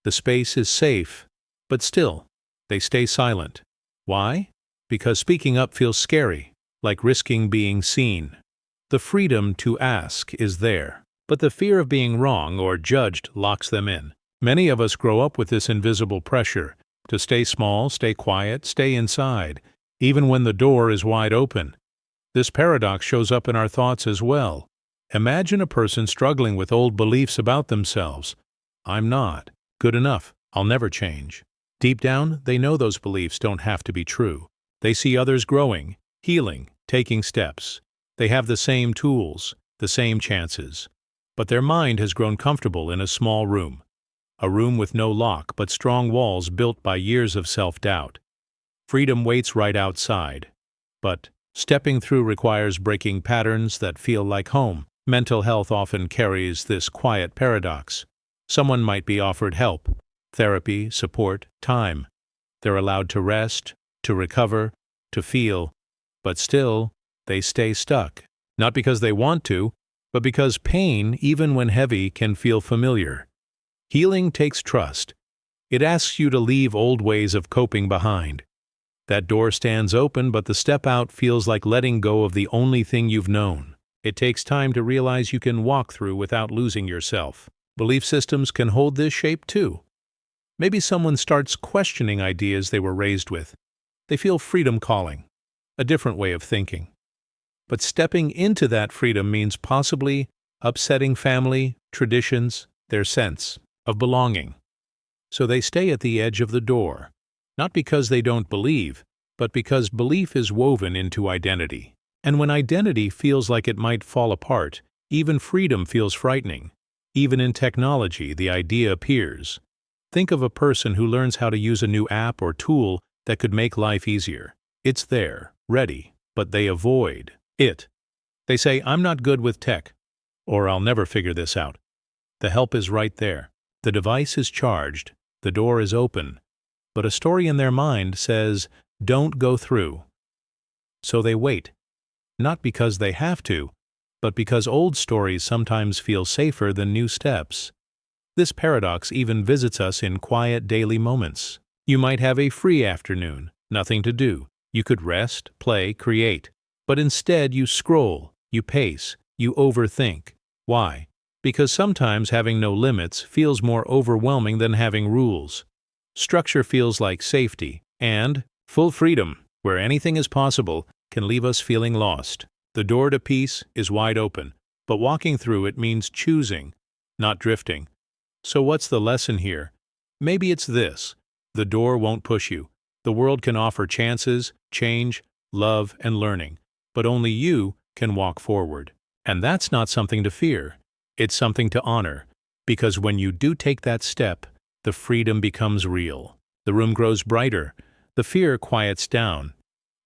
The space is safe, but still, they stay silent. Why? Because speaking up feels scary, like risking being seen. The freedom to ask is there, but the fear of being wrong or judged locks them in. Many of us grow up with this invisible pressure to stay small, stay quiet, stay inside, even when the door is wide open. This paradox shows up in our thoughts as well. Imagine a person struggling with old beliefs about themselves. I'm not good enough. I'll never change. Deep down, they know those beliefs don't have to be true. They see others growing, healing, taking steps. They have the same tools, the same chances. But their mind has grown comfortable in a small room. A room with no lock but strong walls built by years of self-doubt. Freedom waits right outside. But stepping through requires breaking patterns that feel like home. Mental health often carries this quiet paradox. Someone might be offered help, therapy, support, time. They're allowed to rest, to recover, to feel, but still, they stay stuck. Not because they want to, but because pain, even when heavy, can feel familiar. Healing takes trust. It asks you to leave old ways of coping behind. That door stands open, but the step out feels like letting go of the only thing you've known. It takes time to realize you can walk through without losing yourself. Belief systems can hold this shape too. Maybe someone starts questioning ideas they were raised with. They feel freedom calling, a different way of thinking. But stepping into that freedom means possibly upsetting family, traditions, their sense of belonging. So they stay at the edge of the door, not because they don't believe, but because belief is woven into identity. And when identity feels like it might fall apart, even freedom feels frightening. Even in technology, the idea appears. Think of a person who learns how to use a new app or tool that could make life easier. It's there, ready, but they avoid it. They say, "I'm not good with tech," or "I'll never figure this out." The help is right there. The device is charged. The door is open. But a story in their mind says, "Don't go through." So they wait. Not because they have to, but because old stories sometimes feel safer than new steps. This paradox even visits us in quiet daily moments. You might have a free afternoon, nothing to do. You could rest, play, create. But instead you scroll, you pace, you overthink. Why? Because sometimes having no limits feels more overwhelming than having rules. Structure feels like safety, and full freedom, where anything is possible, can leave us feeling lost. The door to peace is wide open, but walking through it means choosing, not drifting. So what's the lesson here? Maybe it's this: the door won't push you. The world can offer chances, change, love, and learning, but only you can walk forward. And that's not something to fear. It's something to honor, because when you do take that step, the freedom becomes real. The room grows brighter. The fear quiets down.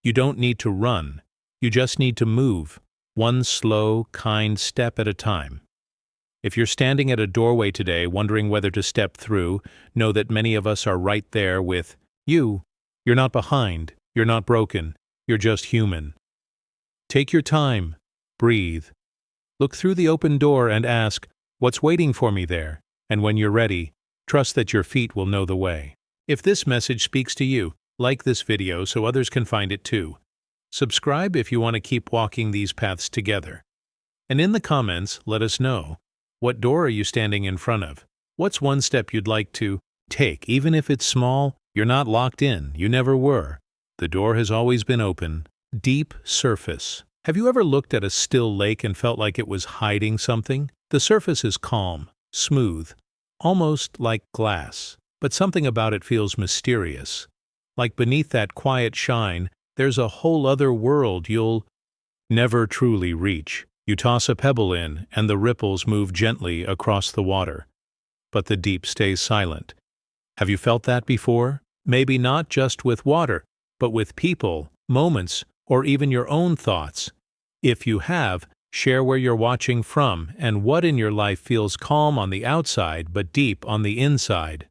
You don't need to run. You just need to move, one slow, kind step at a time. If you're standing at a doorway today wondering whether to step through, know that many of us are right there with you. You're not behind. You're not broken. You're just human. Take your time. Breathe. Look through the open door and ask, "What's waiting for me there?" And when you're ready, trust that your feet will know the way. If this message speaks to you, like this video so others can find it too. Subscribe if you want to keep walking these paths together. And in the comments, let us know, what door are you standing in front of? What's one step you'd like to take? Even if it's small, you're not locked in. You never were. The door has always been open. Deep surface. Have you ever looked at a still lake and felt like it was hiding something? The surface is calm, smooth, almost like glass, but something about it feels mysterious. Like beneath that quiet shine, there's a whole other world you'll never truly reach. You toss a pebble in, and the ripples move gently across the water. But the deep stays silent. Have you felt that before? Maybe not just with water, but with people, moments, or even your own thoughts. If you have, share where you're watching from and what in your life feels calm on the outside but deep on the inside.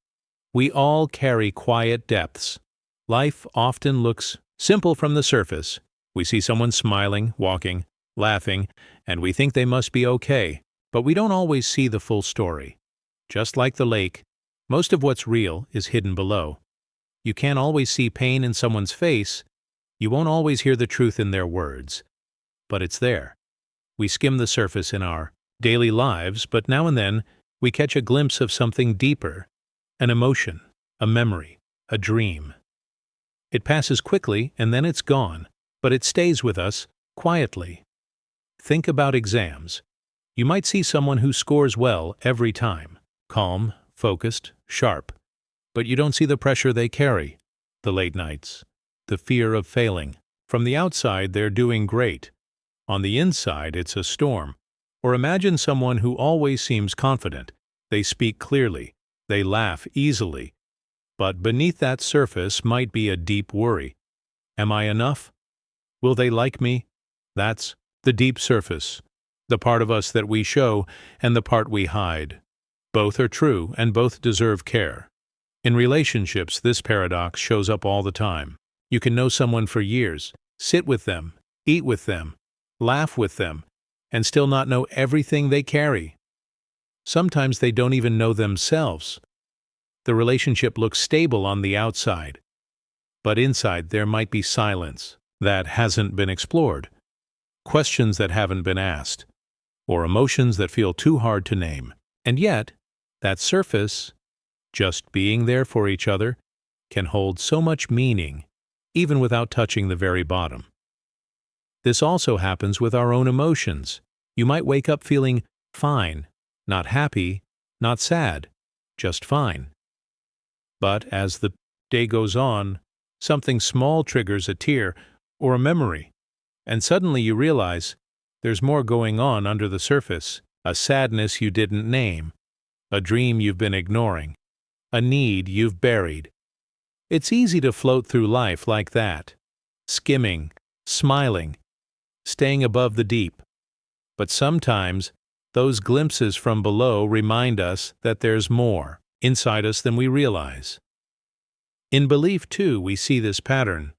We all carry quiet depths. Life often looks simple from the surface. We see someone smiling, walking, laughing, and we think they must be okay, but we don't always see the full story. Just like the lake, most of what's real is hidden below. You can't always see pain in someone's face. You won't always hear the truth in their words. But it's there. We skim the surface in our daily lives, but now and then we catch a glimpse of something deeper, an emotion, a memory, a dream. It passes quickly and then it's gone, but it stays with us quietly. Think about exams. You might see someone who scores well every time, calm, focused, sharp. But you don't see the pressure they carry, the late nights, the fear of failing. From the outside, they're doing great. On the inside, it's a storm. Or imagine someone who always seems confident. They speak clearly. They laugh easily. But beneath that surface might be a deep worry. Am I enough? Will they like me? That's the deep surface, the part of us that we show and the part we hide. Both are true and both deserve care. In relationships, this paradox shows up all the time. You can know someone for years, sit with them, eat with them, laugh with them, and still not know everything they carry. Sometimes they don't even know themselves. The relationship looks stable on the outside, but inside there might be silence that hasn't been explored, questions that haven't been asked, or emotions that feel too hard to name. And yet, that surface, just being there for each other, can hold so much meaning, even without touching the very bottom. This also happens with our own emotions. You might wake up feeling fine, not happy, not sad, just fine. But as the day goes on, something small triggers a tear or a memory, and suddenly you realize there's more going on under the surface, a sadness you didn't name, a dream you've been ignoring, a need you've buried. It's easy to float through life like that, skimming, smiling, staying above the deep. But sometimes those glimpses from below remind us that there's more inside us than we realize. In belief, too, we see this pattern.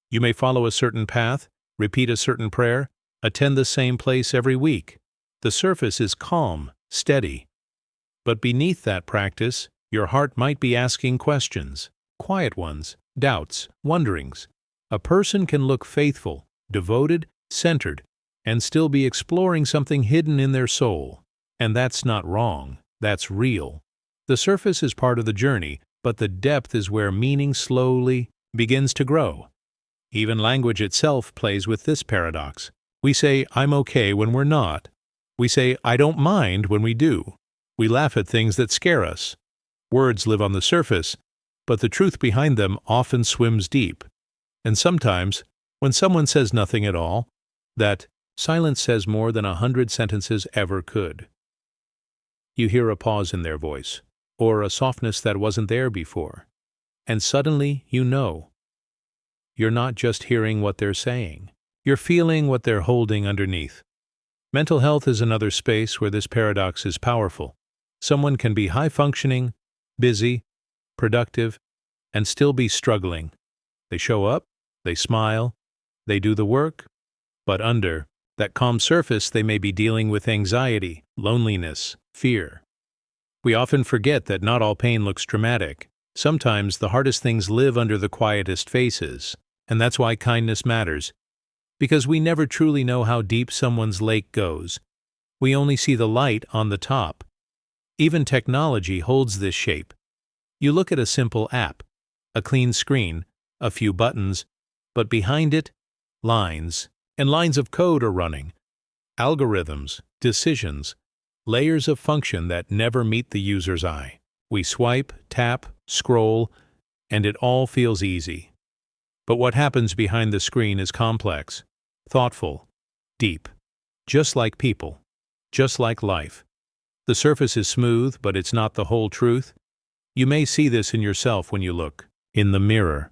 You may follow a certain path, repeat a certain prayer, attend the same place every week. The surface is calm, steady. But beneath that practice, your heart might be asking questions, quiet ones, doubts, wonderings. A person can look faithful, devoted, centered, and still be exploring something hidden in their soul. And that's not wrong, that's real. The surface is part of the journey, but the depth is where meaning slowly begins to grow. Even language itself plays with this paradox. We say, "I'm okay" when we're not. We say, "I don't mind" when we do. We laugh at things that scare us. Words live on the surface, but the truth behind them often swims deep. And sometimes, when someone says nothing at all, that silence says more than 100 sentences ever could. You hear a pause in their voice, or a softness that wasn't there before, and suddenly you know. You're not just hearing what they're saying. You're feeling what they're holding underneath. Mental health is another space where this paradox is powerful. Someone can be high-functioning, busy, productive, and still be struggling. They show up, they smile, they do the work, but under that calm surface they may be dealing with anxiety, loneliness, fear. We often forget that not all pain looks dramatic. Sometimes the hardest things live under the quietest faces, and that's why kindness matters. Because we never truly know how deep someone's lake goes. We only see the light on the top. Even technology holds this shape. You look at a simple app, a clean screen, a few buttons, but behind it, lines, and lines of code are running. Algorithms, decisions, layers of function that never meet the user's eye. We swipe, tap, scroll, and it all feels easy. But what happens behind the screen is complex, thoughtful, deep, just like people, just like life. The surface is smooth, but it's not the whole truth. You may see this in yourself when you look in the mirror.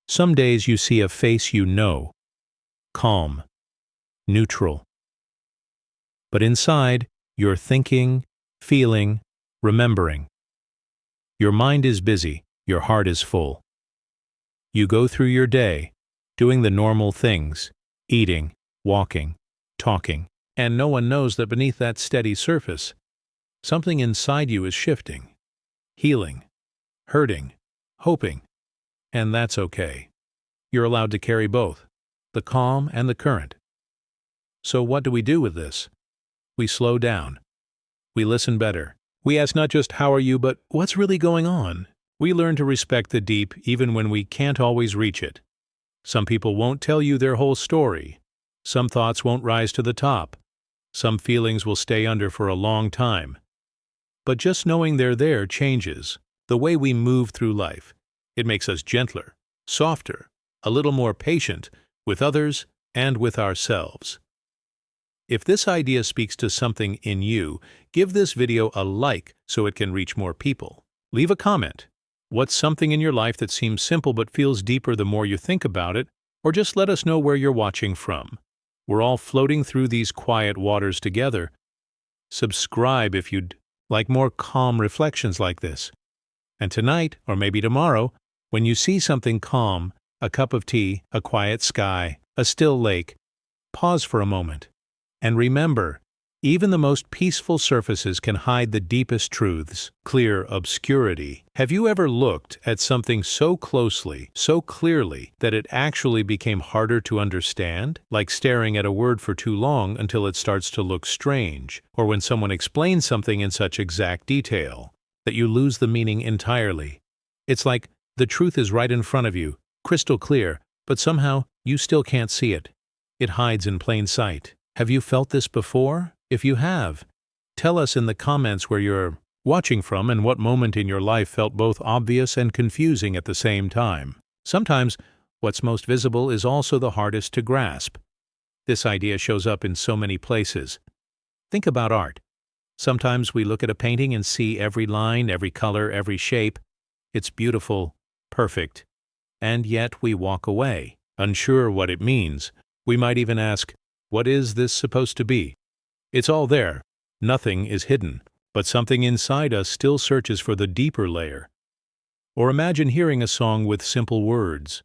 Some days you see a face you know, calm, neutral. But inside, you're thinking, feeling, remembering. Your mind is busy, your heart is full. You go through your day, doing the normal things, eating, walking, talking, and no one knows that beneath that steady surface, something inside you is shifting, healing, hurting, hoping, and that's okay. You're allowed to carry both, the calm and the current. So what do we do with this? We slow down. We listen better. We ask not just how are you, but what's really going on? We learn to respect the deep even when we can't always reach it. Some people won't tell you their whole story. Some thoughts won't rise to the top. Some feelings will stay under for a long time. But just knowing they're there changes the way we move through life. It makes us gentler, softer, a little more patient with others and with ourselves. If this idea speaks to something in you, give this video a like so it can reach more people. Leave a comment. What's something in your life that seems simple but feels deeper the more you think about it? Or just let us know where you're watching from. We're all floating through these quiet waters together. Subscribe if you'd like more calm reflections like this. And tonight, or maybe tomorrow, when you see something calm, a cup of tea, a quiet sky, a still lake, pause for a moment. And remember, even the most peaceful surfaces can hide the deepest truths, clear obscurity. Have you ever looked at something so closely, so clearly, that it actually became harder to understand? Like staring at a word for too long until it starts to look strange, or when someone explains something in such exact detail that you lose the meaning entirely. It's like the truth is right in front of you, crystal clear, but somehow you still can't see it. It hides in plain sight. Have you felt this before? If you have, tell us in the comments where you're watching from and what moment in your life felt both obvious and confusing at the same time. Sometimes, what's most visible is also the hardest to grasp. This idea shows up in so many places. Think about art. Sometimes we look at a painting and see every line, every color, every shape. It's beautiful, perfect. And yet we walk away, unsure what it means. We might even ask, what is this supposed to be? It's all there. Nothing is hidden, but something inside us still searches for the deeper layer. Or imagine hearing a song with simple words.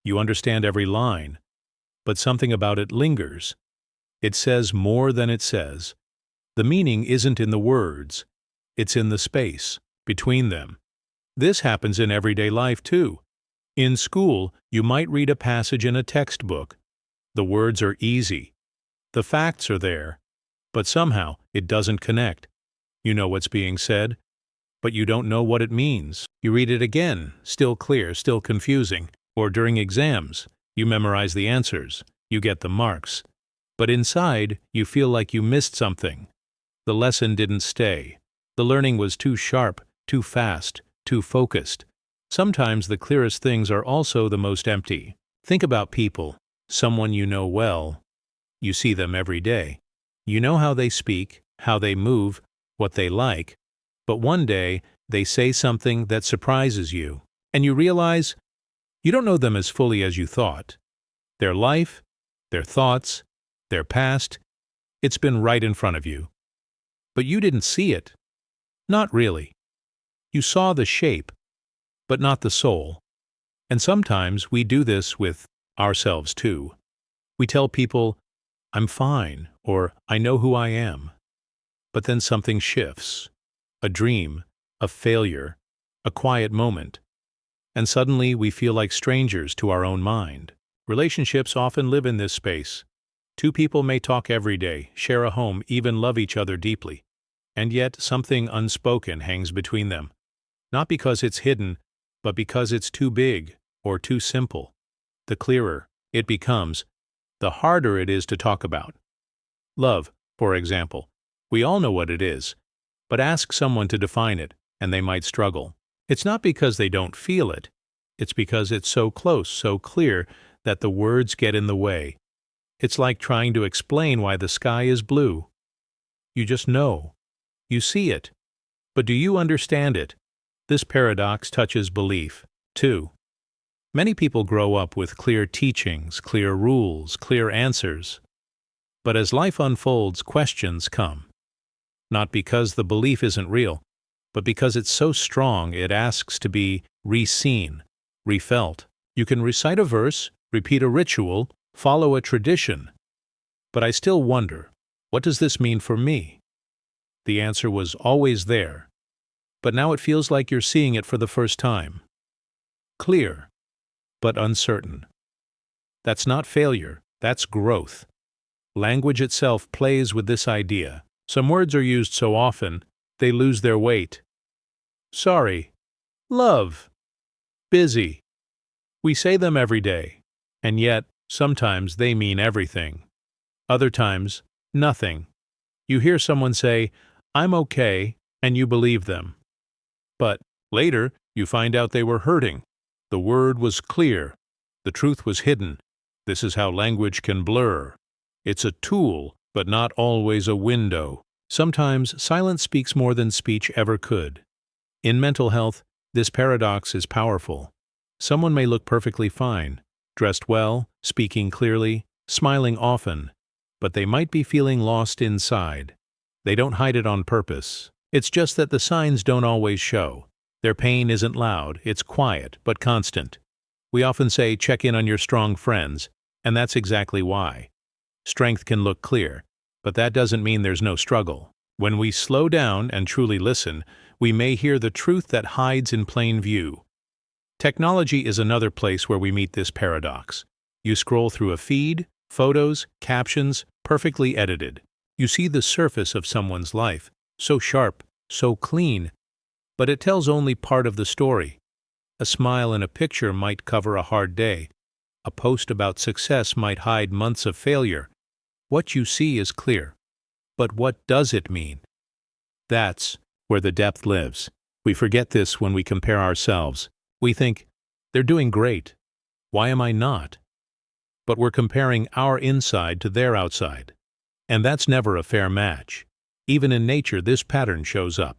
You understand every line, but something about it lingers. It says more than it says. The meaning isn't in the words. It's in the space between them. This happens in everyday life too. In school, you might read a passage in a textbook. The words are easy. The facts are there, but somehow it doesn't connect. You know what's being said, but you don't know what it means. You read it again, still clear, still confusing. Or during exams, you memorize the answers, you get the marks. But inside, you feel like you missed something. The lesson didn't stay. The learning was too sharp, too fast, too focused. Sometimes the clearest things are also the most empty. Think about people, someone you know well. You see them every day. You know how they speak, how they move, what they like, but one day they say something that surprises you, and you realize you don't know them as fully as you thought. Their life, their thoughts, their past, it's been right in front of you. But you didn't see it. Not really. You saw the shape, but not the soul. And sometimes we do this with ourselves too. We tell people, I'm fine, or I know who I am. But then something shifts. A dream, a failure, a quiet moment. And suddenly we feel like strangers to our own mind. Relationships often live in this space. Two people may talk every day, share a home, even love each other deeply. And yet something unspoken hangs between them. Not because it's hidden, but because it's too big or too simple. The clearer it becomes, the harder it is to talk about. Love, for example. We all know what it is, but ask someone to define it, and they might struggle. It's not because they don't feel it. It's because it's so close, so clear, that the words get in the way. It's like trying to explain why the sky is blue. You just know. You see it. But do you understand it? This paradox touches belief, too. Many people grow up with clear teachings, clear rules, clear answers. But as life unfolds, questions come. Not because the belief isn't real, but because it's so strong it asks to be re-seen, refelt. You can recite a verse, repeat a ritual, follow a tradition. But I still wonder, what does this mean for me? The answer was always there, but now it feels like you're seeing it for the first time. Clear, but uncertain. That's not failure, that's growth. Language itself plays with this idea. Some words are used so often, they lose their weight. Sorry, love, busy. We say them every day, and yet sometimes they mean everything. Other times, nothing. You hear someone say, I'm okay, and you believe them. But Later, you find out they were hurting. The word was clear. The truth was hidden. This is how language can blur. It's a tool, but not always a window. Sometimes silence speaks more than speech ever could. In mental health, this paradox is powerful. Someone may look perfectly fine, dressed well, speaking clearly, smiling often, but they might be feeling lost inside. They don't hide it on purpose. It's just that the signs don't always show. Their pain isn't loud, it's quiet, but constant. We often say, check in on your strong friends, and that's exactly why. Strength can look clear, but that doesn't mean there's no struggle. When we slow down and truly listen, we may hear the truth that hides in plain view. Technology is another place where we meet this paradox. You scroll through a feed, photos, captions, perfectly edited. You see the surface of someone's life, so sharp, so clean, but it tells only part of the story. A smile in a picture might cover a hard day. A post about success might hide months of failure. What you see is clear. But what does it mean? That's where the depth lives. We forget this when we compare ourselves. We think, they're doing great. Why am I not? But we're comparing our inside to their outside. And that's never a fair match. Even in nature, this pattern shows up.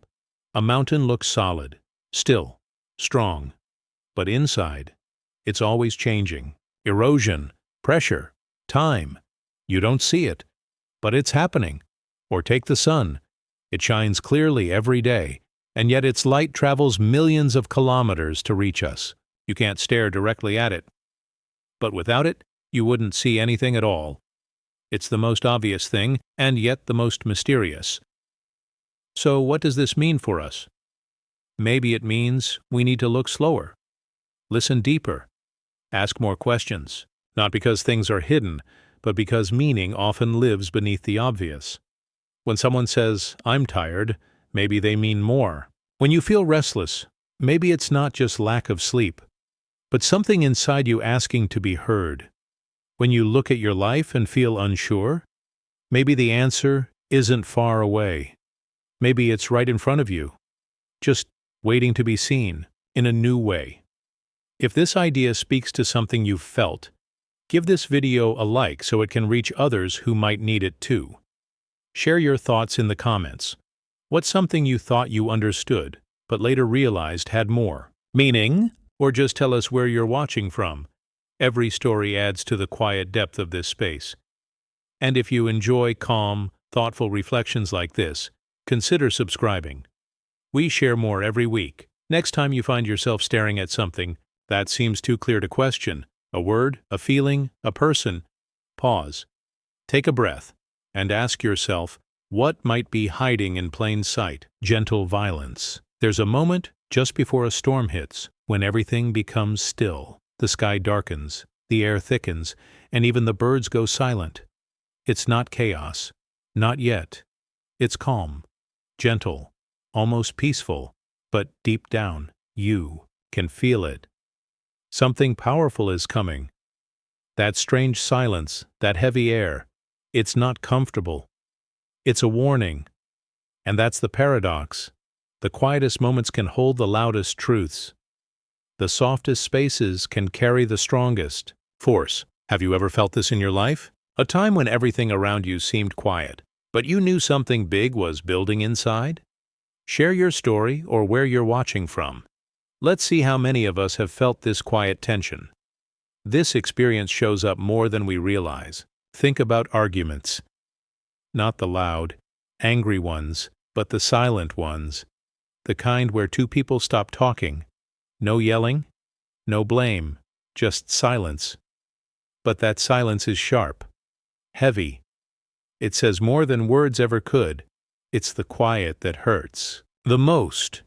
A mountain looks solid, still, strong. But inside, it's always changing. Erosion, pressure, time. You don't see it, but it's happening. Or take the sun. It shines clearly every day, and yet its light travels millions of kilometers to reach us. You can't stare directly at it. But without it, you wouldn't see anything at all. It's the most obvious thing, and yet the most mysterious. So what does this mean for us? Maybe it means we need to look slower, listen deeper, ask more questions, not because things are hidden, but because meaning often lives beneath the obvious. When someone says, "I'm tired," maybe they mean more. When you feel restless, maybe it's not just lack of sleep, but something inside you asking to be heard. When you look at your life and feel unsure, maybe the answer isn't far away. Maybe it's right in front of you, just waiting to be seen in a new way. If this idea speaks to something you've felt, give this video a like so it can reach others who might need it too. Share your thoughts in the comments. What's something you thought you understood, but later realized had more meaning? Or just tell us where you're watching from. Every story adds to the quiet depth of this space. And if you enjoy calm, thoughtful reflections like this, consider subscribing. We share more every week. Next time you find yourself staring at something that seems too clear to question, a word, a feeling, a person, pause. Take a breath and ask yourself, what might be hiding in plain sight? Gentle violence. There's a moment just before a storm hits when everything becomes still. The sky darkens, the air thickens, and even the birds go silent. It's not chaos. Not yet. It's calm, gentle, almost peaceful, but deep down, you can feel it. Something powerful is coming. That strange silence, that heavy air, it's not comfortable. It's a warning. And that's the paradox. The quietest moments can hold the loudest truths. The softest spaces can carry the strongest force. Have you ever felt this in your life? A time when everything around you seemed quiet, but you knew something big was building inside? Share your story or where you're watching from. Let's see how many of us have felt this quiet tension. This experience shows up more than we realize. Think about arguments. Not the loud, angry ones, but the silent ones. The kind where two people stop talking. No yelling, no blame, just silence. But that silence is sharp, heavy. It says more than words ever could. It's the quiet that hurts the most.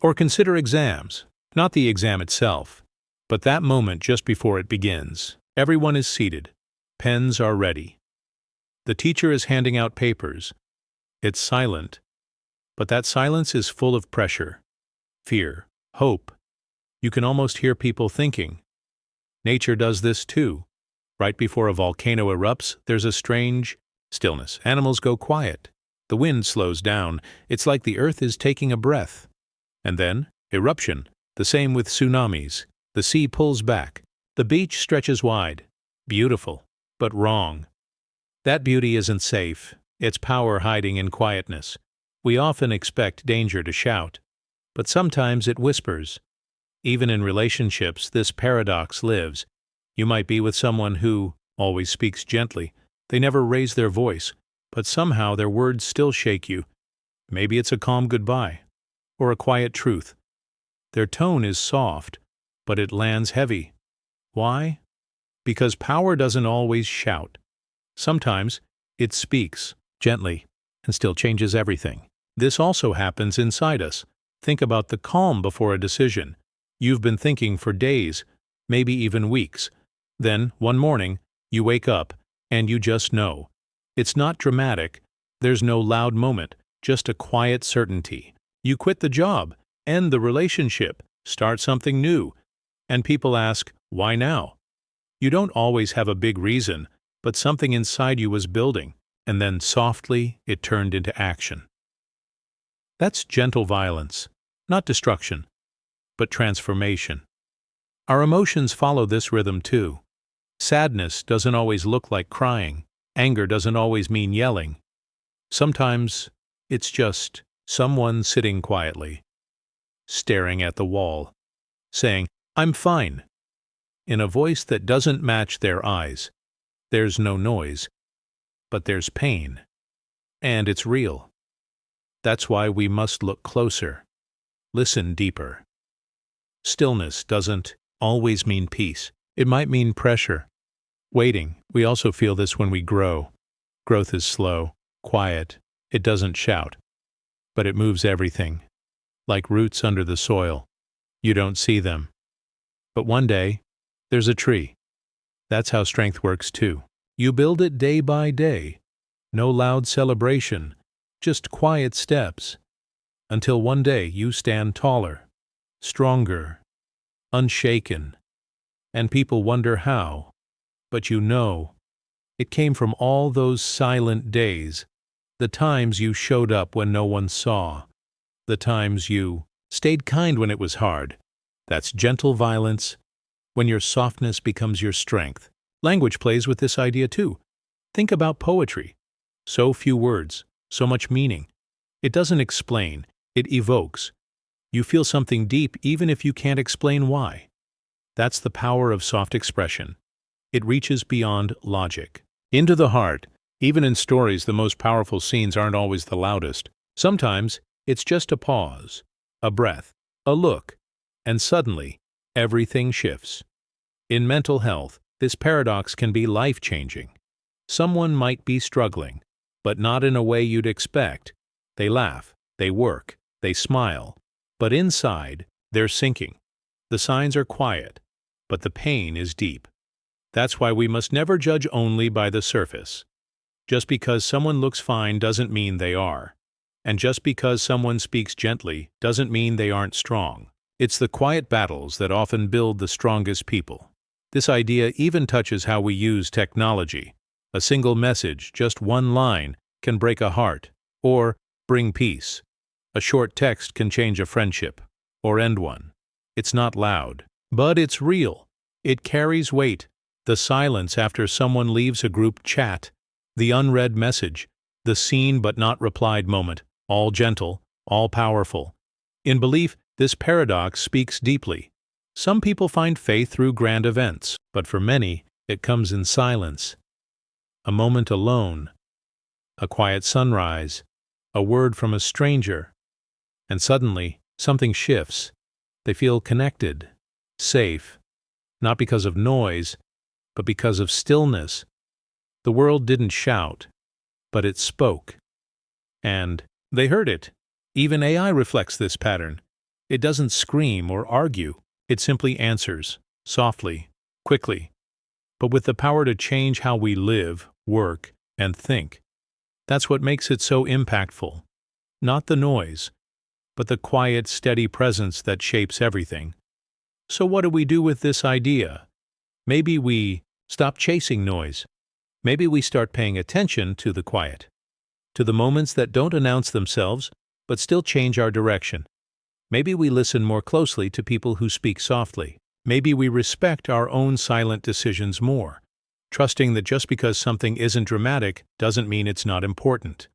Or consider exams, not the exam itself, but that moment just before it begins. Everyone is seated. Pens are ready. The teacher is handing out papers. It's silent, but that silence is full of pressure, fear, hope. You can almost hear people thinking. Nature does this too. Right before a volcano erupts, there's a strange stillness. Animals go quiet. The wind slows down. It's like the earth is taking a breath. And then, eruption. The same with tsunamis. The sea pulls back. The beach stretches wide. Beautiful, but wrong. That beauty isn't safe. It's power hiding in quietness. We often expect danger to shout, but sometimes it whispers. Even in relationships, this paradox lives. You might be with someone who always speaks gently. They never raise their voice, but somehow their words still shake you. Maybe it's a calm goodbye, or a quiet truth. Their tone is soft, but it lands heavy. Why? Because power doesn't always shout. Sometimes it speaks gently and still changes everything. This also happens inside us. Think about the calm before a decision. You've been thinking for days, maybe even weeks. Then, one morning, you wake up, and you just know. It's not dramatic. There's no loud moment, just a quiet certainty. You quit the job, end the relationship, start something new. And people ask, why now? You don't always have a big reason, but something inside you was building, and then softly it turned into action. That's gentle violence, not destruction, but transformation. Our emotions follow this rhythm too. Sadness doesn't always look like crying. Anger doesn't always mean yelling. Sometimes it's just someone sitting quietly, staring at the wall, saying, "I'm fine," in a voice that doesn't match their eyes. There's no noise, but there's pain, and it's real. That's why we must look closer, listen deeper. Stillness doesn't always mean peace. It might mean pressure, waiting. We also feel this when we grow. Growth is slow, quiet. It doesn't shout, but it moves everything, like roots under the soil. You don't see them. But one day, there's a tree. That's how strength works too. You build it day by day. No loud celebration, just quiet steps, until one day you stand taller, stronger, unshaken, and people wonder how, but you know, it came from all those silent days, the times you showed up when no one saw, the times you stayed kind when it was hard. That's gentle violence, when your softness becomes your strength. Language plays with this idea too. Think about poetry. So few words, so much meaning. It doesn't explain, it evokes. You feel something deep even if you can't explain why. That's the power of soft expression. It reaches beyond logic, into the heart. Even in stories, the most powerful scenes aren't always the loudest. Sometimes it's just a pause, a breath, a look, and suddenly everything shifts. In mental health, this paradox can be life-changing. Someone might be struggling, but not in a way you'd expect. They laugh, they work, they smile, but inside, they're sinking. The signs are quiet, but the pain is deep. That's why we must never judge only by the surface. Just because someone looks fine doesn't mean they are. And just because someone speaks gently doesn't mean they aren't strong. It's the quiet battles that often build the strongest people. This idea even touches how we use technology. A single message, just one line, can break a heart, or bring peace. A short text can change a friendship, or end one. It's not loud, but it's real. It carries weight. The silence after someone leaves a group chat, the unread message, the seen but not replied moment, all gentle, all powerful. In belief, this paradox speaks deeply. Some people find faith through grand events, but for many, it comes in silence. A moment alone, a quiet sunrise, a word from a stranger, and suddenly something shifts. They feel connected, safe, not because of noise, but because of stillness. The world didn't shout, but it spoke. And they heard it. Even AI reflects this pattern. It doesn't scream or argue. It simply answers, softly, quickly, but with the power to change how we live, work, and think. That's what makes it so impactful. Not the noise, but the quiet, steady presence that shapes everything. So what do we do with this idea? Maybe we stop chasing noise. Maybe we start paying attention to the quiet, to the moments that don't announce themselves, but still change our direction. Maybe we listen more closely to people who speak softly. Maybe we respect our own silent decisions more, trusting that just because something isn't dramatic doesn't mean it's not important.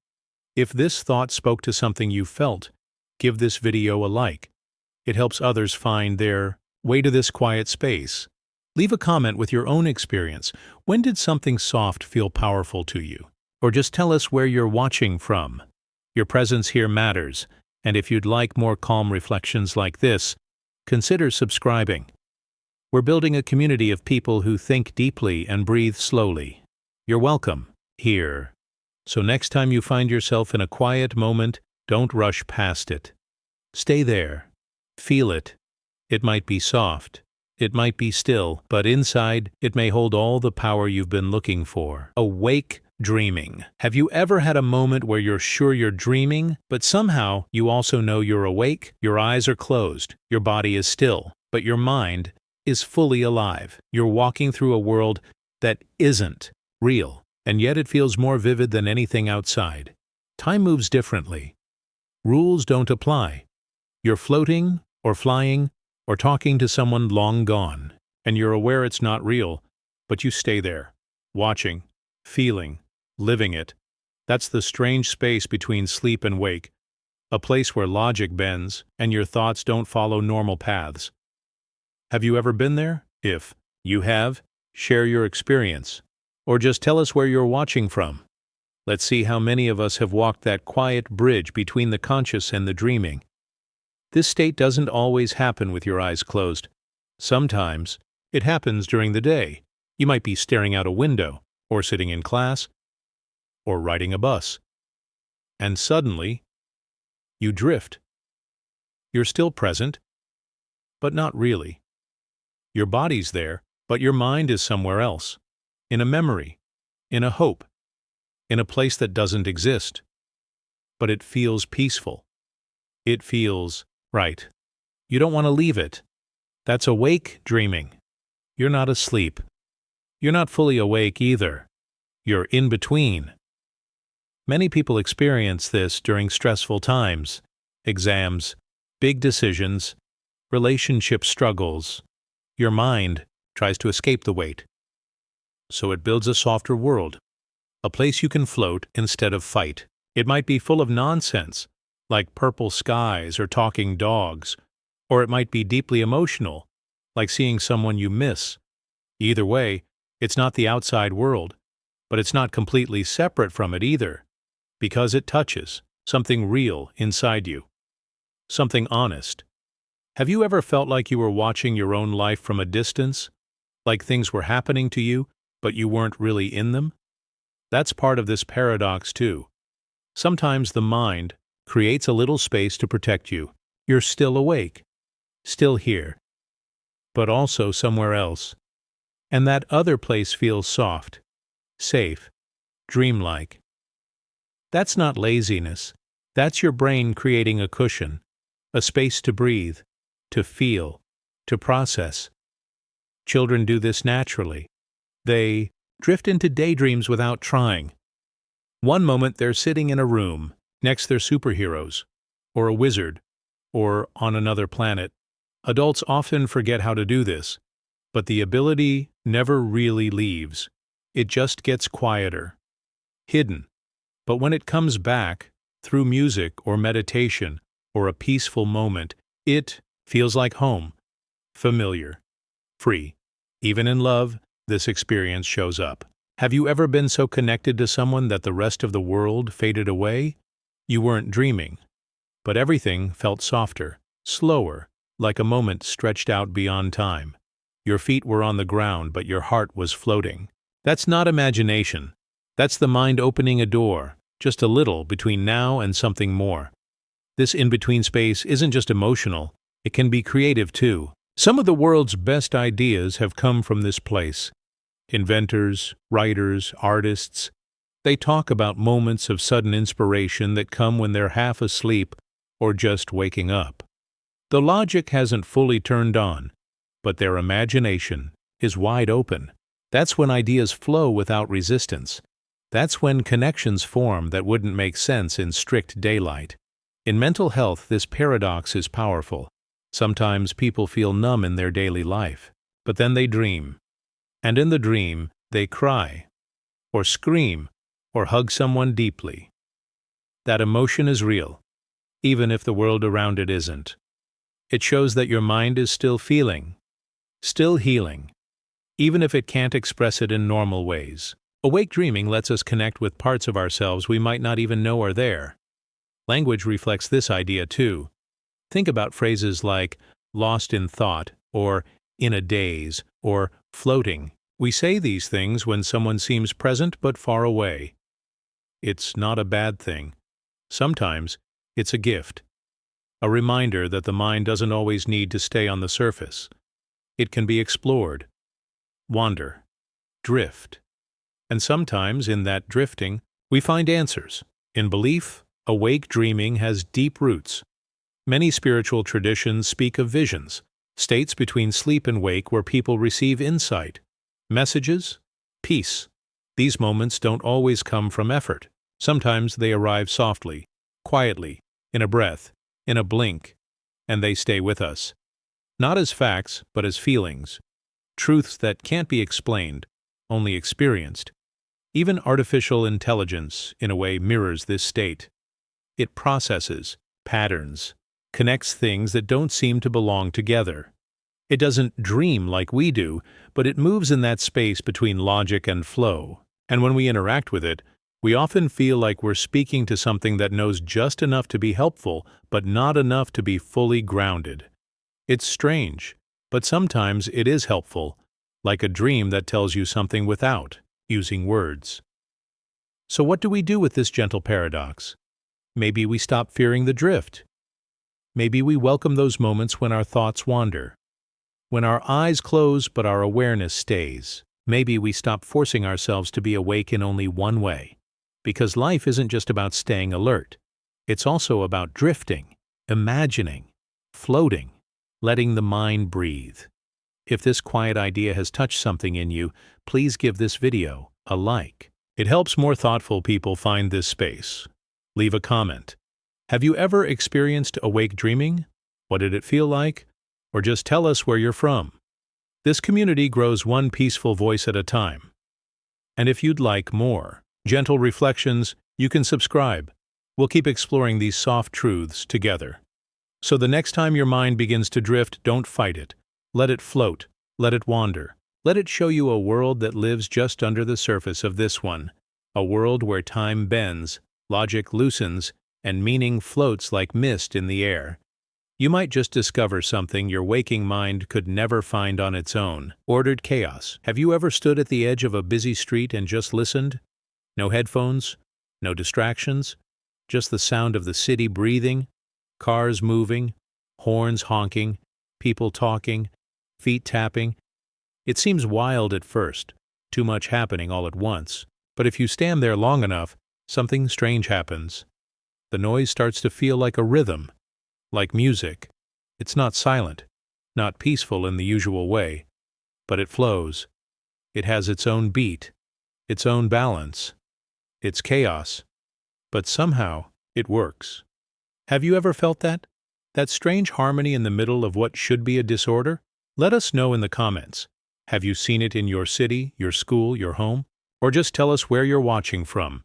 If this thought spoke to something you felt, give this video a like. It helps others find their way to this quiet space. Leave a comment with your own experience. When did something soft feel powerful to you? Or just tell us where you're watching from. Your presence here matters, and if you'd like more calm reflections like this, consider subscribing. We're building a community of people who think deeply and breathe slowly. You're welcome here. So next time you find yourself in a quiet moment, don't rush past it. Stay there. Feel it. It might be soft. It might be still, but inside, it may hold all the power you've been looking for. Awake dreaming. Have you ever had a moment where you're sure you're dreaming, but somehow you also know you're awake? Your eyes are closed, your body is still, but your mind is fully alive. You're walking through a world that isn't real, and yet it feels more vivid than anything outside. Time moves differently. Rules don't apply. You're floating, or flying, or talking to someone long gone, and you're aware it's not real, but you stay there, watching, feeling, living it. That's the strange space between sleep and wake, a place where logic bends and your thoughts don't follow normal paths. Have you ever been there? If you have, share your experience, or just tell us where you're watching from. Let's see how many of us have walked that quiet bridge between the conscious and the dreaming. This state doesn't always happen with your eyes closed. Sometimes it happens during the day. You might be staring out a window, or sitting in class, or riding a bus. And suddenly, you drift. You're still present, but not really. Your body's there, but your mind is somewhere else. In a memory, in a hope, in a place that doesn't exist. But it feels peaceful. It feels right. You don't want to leave it. That's awake dreaming. You're not asleep. You're not fully awake either. You're in between. Many people experience this during stressful times, exams, big decisions, relationship struggles. Your mind tries to escape the weight. So it builds a softer world, a place you can float instead of fight. It might be full of nonsense, like purple skies or talking dogs, or it might be deeply emotional, like seeing someone you miss. Either way, it's not the outside world, but it's not completely separate from it either, because it touches something real inside you, something honest. Have you ever felt like you were watching your own life from a distance, like things were happening to you, but you weren't really in them? That's part of this paradox too. Sometimes the mind creates a little space to protect you. You're still awake, still here, but also somewhere else. And that other place feels soft, safe, dreamlike. That's not laziness. That's your brain creating a cushion, a space to breathe, to feel, to process. Children do this naturally. They drift into daydreams without trying. One moment they're sitting in a room, next they're superheroes, or a wizard, or on another planet. Adults often forget how to do this, but the ability never really leaves. It just gets quieter, hidden. But when it comes back, through music or meditation or a peaceful moment, it feels like home, familiar, free. Even in love, this experience shows up. Have you ever been so connected to someone that the rest of the world faded away? You weren't dreaming, but everything felt softer, slower, like a moment stretched out beyond time. Your feet were on the ground, but your heart was floating. That's not imagination. That's the mind opening a door, just a little between now and something more. This in-between space isn't just emotional, it can be creative too. Some of the world's best ideas have come from this place. Inventors, writers, artists, they talk about moments of sudden inspiration that come when they're half asleep or just waking up. The logic hasn't fully turned on, but their imagination is wide open. That's when ideas flow without resistance. That's when connections form that wouldn't make sense in strict daylight. In mental health, this paradox is powerful. Sometimes people feel numb in their daily life, but then they dream. And in the dream, they cry, or scream, or hug someone deeply. That emotion is real, even if the world around it isn't. It shows that your mind is still feeling, still healing, even if it can't express it in normal ways. Awake dreaming lets us connect with parts of ourselves we might not even know are there. Language reflects this idea too. Think about phrases like lost in thought, or in a daze, or floating. We say these things when someone seems present but far away. It's not a bad thing. Sometimes it's a gift. A reminder that the mind doesn't always need to stay on the surface. It can be explored, wander, drift. And sometimes in that drifting, we find answers. In belief, awake dreaming has deep roots. Many spiritual traditions speak of visions, states between sleep and wake where people receive insight, messages, peace. These moments don't always come from effort. Sometimes they arrive softly, quietly, in a breath, in a blink, and they stay with us. Not as facts, but as feelings. Truths that can't be explained, only experienced. Even artificial intelligence, in a way, mirrors this state. It processes patterns, connects things that don't seem to belong together. It doesn't dream like we do, but it moves in that space between logic and flow. And when we interact with it, we often feel like we're speaking to something that knows just enough to be helpful, but not enough to be fully grounded. It's strange, but sometimes it is helpful, like a dream that tells you something without using words. So what do we do with this gentle paradox? Maybe we stop fearing the drift. Maybe we welcome those moments when our thoughts wander. When our eyes close but our awareness stays. Maybe we stop forcing ourselves to be awake in only one way. Because life isn't just about staying alert. It's also about drifting, imagining, floating, letting the mind breathe. If this quiet idea has touched something in you, please give this video a like. It helps more thoughtful people find this space. Leave a comment. Have you ever experienced awake dreaming? What did it feel like? Or just tell us where you're from. This community grows one peaceful voice at a time. And if you'd like more gentle reflections, you can subscribe. We'll keep exploring these soft truths together. So the next time your mind begins to drift, don't fight it. Let it float. Let it wander. Let it show you a world that lives just under the surface of this one. A world where time bends, logic loosens, and meaning floats like mist in the air. You might just discover something your waking mind could never find on its own. Ordered chaos. Have you ever stood at the edge of a busy street and just listened? No headphones, no distractions, just the sound of the city breathing, cars moving, horns honking, people talking, feet tapping. It seems wild at first, too much happening all at once. But if you stand there long enough, something strange happens. The noise starts to feel like a rhythm, like music. It's not silent, not peaceful in the usual way, but it flows. It has its own beat, its own balance. It's chaos, but somehow it works. Have you ever felt that? That strange harmony in the middle of what should be a disorder? Let us know in the comments. Have you seen it in your city, your school, your home? Or just tell us where you're watching from.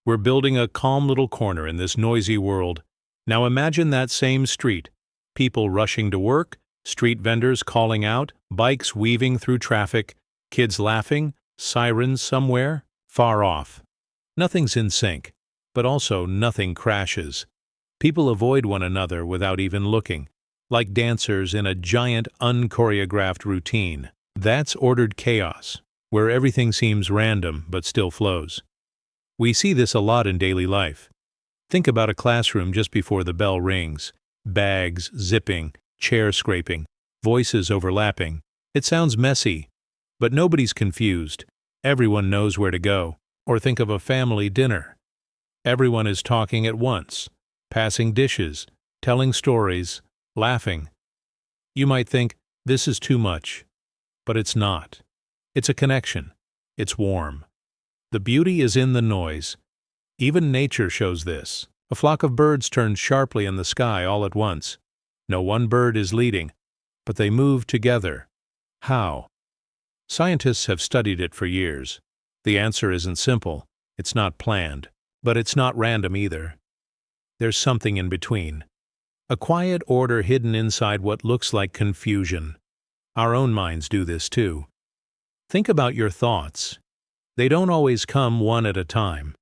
We're building a calm little corner in this noisy world. Now imagine that same street. People rushing to work, street vendors calling out, bikes weaving through traffic, kids laughing, sirens somewhere, far off. Nothing's in sync, but also nothing crashes. People avoid one another without even looking, like dancers in a giant unchoreographed routine. That's ordered chaos, where everything seems random but still flows. We see this a lot in daily life. Think about a classroom just before the bell rings. Bags zipping, chair scraping, voices overlapping. It sounds messy, but nobody's confused. Everyone knows where to go. Or think of a family dinner. Everyone is talking at once, passing dishes, telling stories, laughing. You might think, this is too much. But it's not. It's a connection. It's warm. The beauty is in the noise. Even nature shows this. A flock of birds turns sharply in the sky all at once. No one bird is leading, but they move together. How? Scientists have studied it for years. The answer isn't simple. It's not planned, but it's not random either. There's something in between. A quiet order hidden inside what looks like confusion. Our own minds do this too. Think about your thoughts. They don't always come one at a time.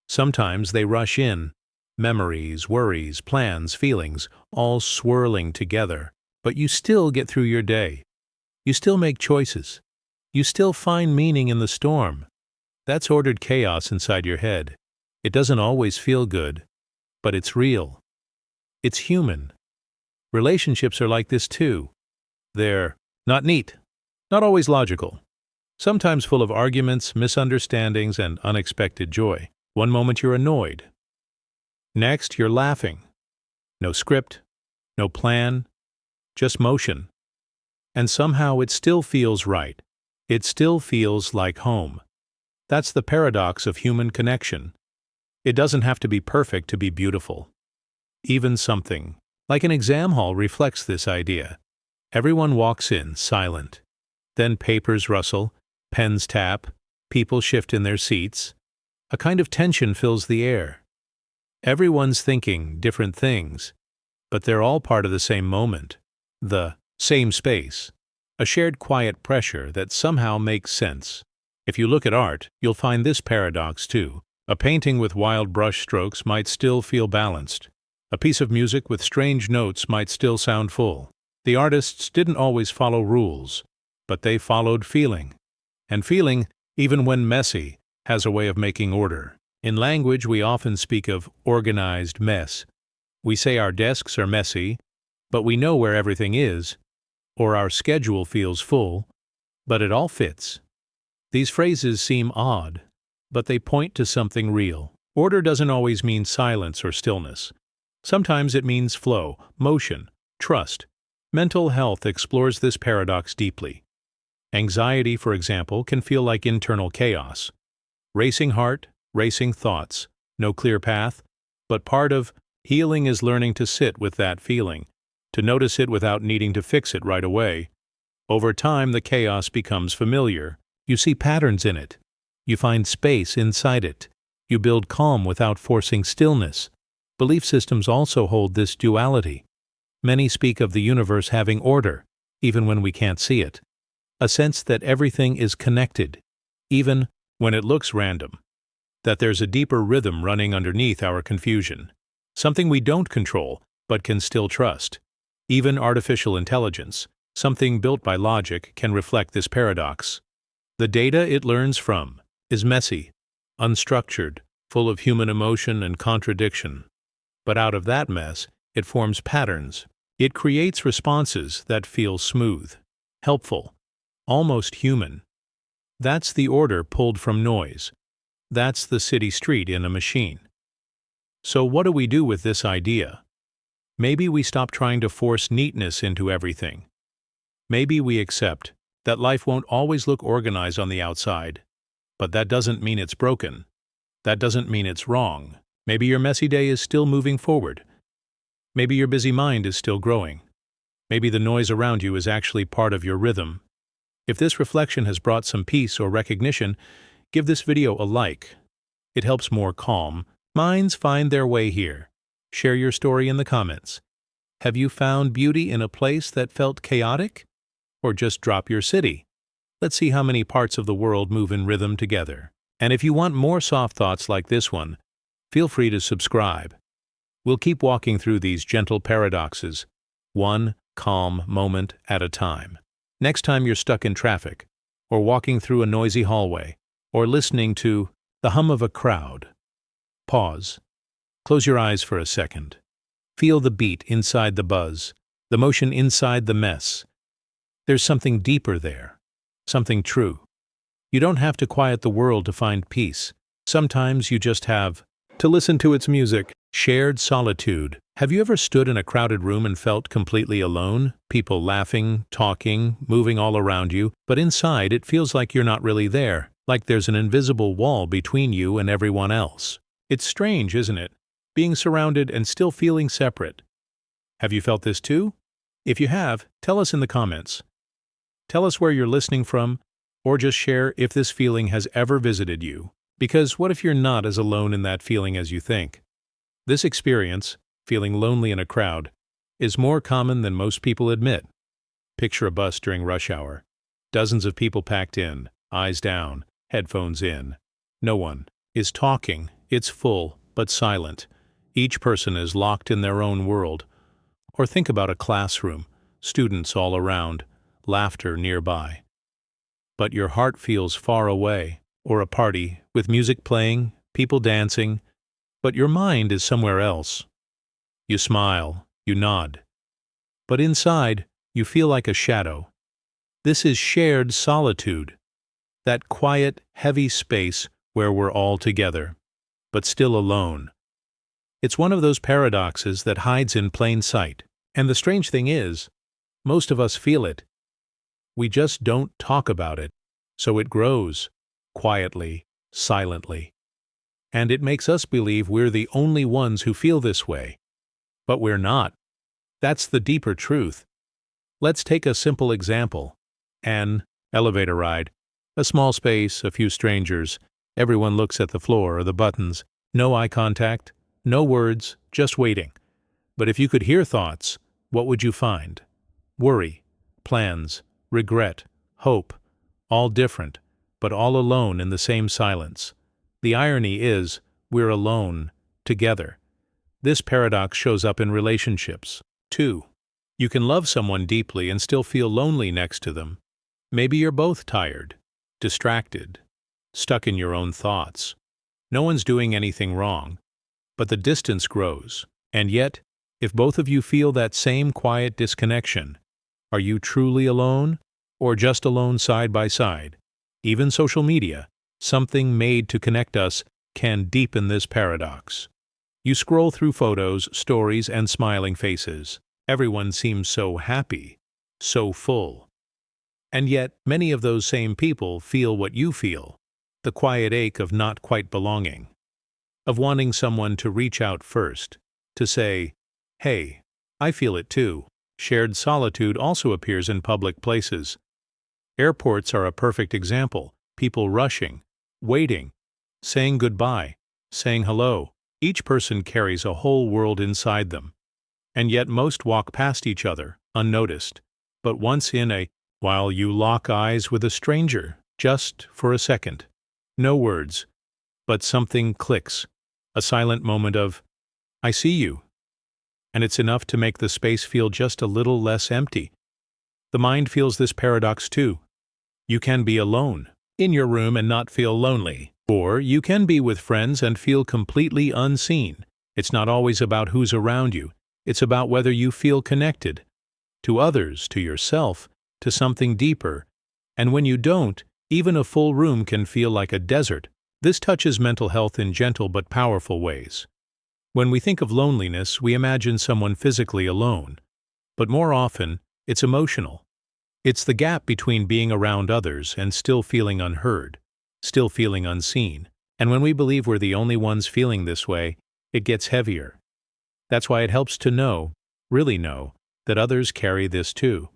Sometimes they rush in. Memories, worries, plans, feelings, all swirling together. But you still get through your day. You still make choices. You still find meaning in the storm. That's ordered chaos inside your head. It doesn't always feel good, but it's real. It's human. Relationships are like this too. They're not neat, not always logical, sometimes full of arguments, misunderstandings, and unexpected joy. One moment you're annoyed. Next, you're laughing. No script, no plan, just motion. And somehow it still feels right. It still feels like home. That's the paradox of human connection. It doesn't have to be perfect to be beautiful. Even something like an exam hall reflects this idea. Everyone walks in silent. Then papers rustle, pens tap, people shift in their seats. A kind of tension fills the air. Everyone's thinking different things, but they're all part of the same moment, the same space, a shared quiet pressure that somehow makes sense. If you look at art, you'll find this paradox too. A painting with wild brush strokes might still feel balanced. A piece of music with strange notes might still sound full. The artists didn't always follow rules, but they followed feeling. And feeling, even when messy, has a way of making order. In language, we often speak of organized mess. We say our desks are messy, but we know where everything is, or our schedule feels full, but it all fits. These phrases seem odd, but they point to something real. Order doesn't always mean silence or stillness. Sometimes it means flow, motion, trust. Mental health explores this paradox deeply. Anxiety, for example, can feel like internal chaos. Racing heart, racing thoughts, no clear path, but part of healing is learning to sit with that feeling, to notice it without needing to fix it right away. Over time, the chaos becomes familiar. You see patterns in it. You find space inside it. You build calm without forcing stillness. Belief systems also hold this duality. Many speak of the universe having order, even when we can't see it. A sense that everything is connected, even when it looks random. That there's a deeper rhythm running underneath our confusion. Something we don't control, but can still trust. Even artificial intelligence, something built by logic, can reflect this paradox. The data it learns from is messy, unstructured, full of human emotion and contradiction. But out of that mess, it forms patterns. It creates responses that feel smooth, helpful, almost human. That's the order pulled from noise. That's the city street in a machine. So what do we do with this idea? Maybe we stop trying to force neatness into everything. Maybe we accept that life won't always look organized on the outside, but that doesn't mean it's broken. That doesn't mean it's wrong. Maybe your messy day is still moving forward. Maybe your busy mind is still growing. Maybe the noise around you is actually part of your rhythm. If this reflection has brought some peace or recognition, give this video a like. It helps more calm minds find their way here. Share your story in the comments. Have you found beauty in a place that felt chaotic? Or just drop your city? Let's see how many parts of the world move in rhythm together. And if you want more soft thoughts like this one, feel free to subscribe. We'll keep walking through these gentle paradoxes, one calm moment at a time. Next time you're stuck in traffic, or walking through a noisy hallway, or listening to the hum of a crowd, pause. Close your eyes for a second. Feel the beat inside the buzz, the motion inside the mess. There's something deeper there, something true. You don't have to quiet the world to find peace. Sometimes you just have to listen to its music. Shared solitude. Have you ever stood in a crowded room and felt completely alone? People laughing, talking, moving all around you, but inside it feels like you're not really there, like there's an invisible wall between you and everyone else. It's strange, isn't it? being surrounded and still feeling separate. Have you felt this too? If you have, tell us in the comments. Tell us where you're listening from, or just share if this feeling has ever visited you. Because what if you're not as alone in that feeling as you think? This experience, feeling lonely in a crowd, is more common than most people admit. Picture a bus during rush hour. Dozens of people packed in, eyes down, headphones in. No one is talking. It's full, but silent. Each person is locked in their own world. Or think about a classroom, students all around, laughter nearby. But your heart feels far away, or a party, with music playing, people dancing, but your mind is somewhere else. You smile, you nod. But inside, you feel like a shadow. This is shared solitude, that quiet, heavy space where we're all together, but still alone. It's one of those paradoxes that hides in plain sight. And the strange thing is, most of us feel it. We just don't talk about it, so it grows, quietly, silently. And it makes us believe we're the only ones who feel this way. But we're not. That's the deeper truth. Let's take a simple example. An elevator ride. A small space, a few strangers. Everyone looks at the floor or the buttons. No eye contact, no words, just waiting. But if you could hear thoughts, what would you find? Worry, plans, regret, hope, all different, but all alone in the same silence. The irony is, we're alone, together. This paradox shows up in relationships, too. You can love someone deeply and still feel lonely next to them. Maybe you're both tired, distracted, stuck in your own thoughts. No one's doing anything wrong, but the distance grows. And yet, if both of you feel that same quiet disconnection, are you truly alone, or just alone side by side? Even social media, something made to connect us, can deepen this paradox. You scroll through photos, stories, and smiling faces. Everyone seems so happy, so full. And yet, many of those same people feel what you feel, the quiet ache of not quite belonging, of wanting someone to reach out first, to say, "Hey, I feel it too." Shared solitude also appears in public places. Airports are a perfect example. People rushing, waiting, saying goodbye, saying hello. Each person carries a whole world inside them. And yet most walk past each other, unnoticed. But once while you lock eyes with a stranger, just for a second. No words, but something clicks. A silent moment of, "I see you." And it's enough to make the space feel just a little less empty. The mind feels this paradox too. You can be alone, in your room, and not feel lonely. Or you can be with friends and feel completely unseen. It's not always about who's around you. It's about whether you feel connected. To others, to yourself, to something deeper. And when you don't, even a full room can feel like a desert. This touches mental health in gentle but powerful ways. When we think of loneliness, we imagine someone physically alone. But more often, it's emotional. It's the gap between being around others and still feeling unheard, still feeling unseen. And when we believe we're the only ones feeling this way, it gets heavier. That's why it helps to know, really know, that others carry this too.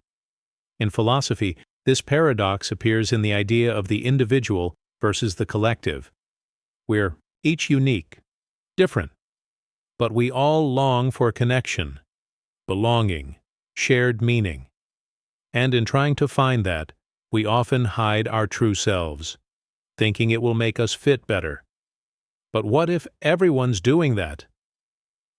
In philosophy, this paradox appears in the idea of the individual versus the collective. We're each unique, different. But we all long for connection, belonging, shared meaning. And in trying to find that, we often hide our true selves, thinking it will make us fit better. But what if everyone's doing that?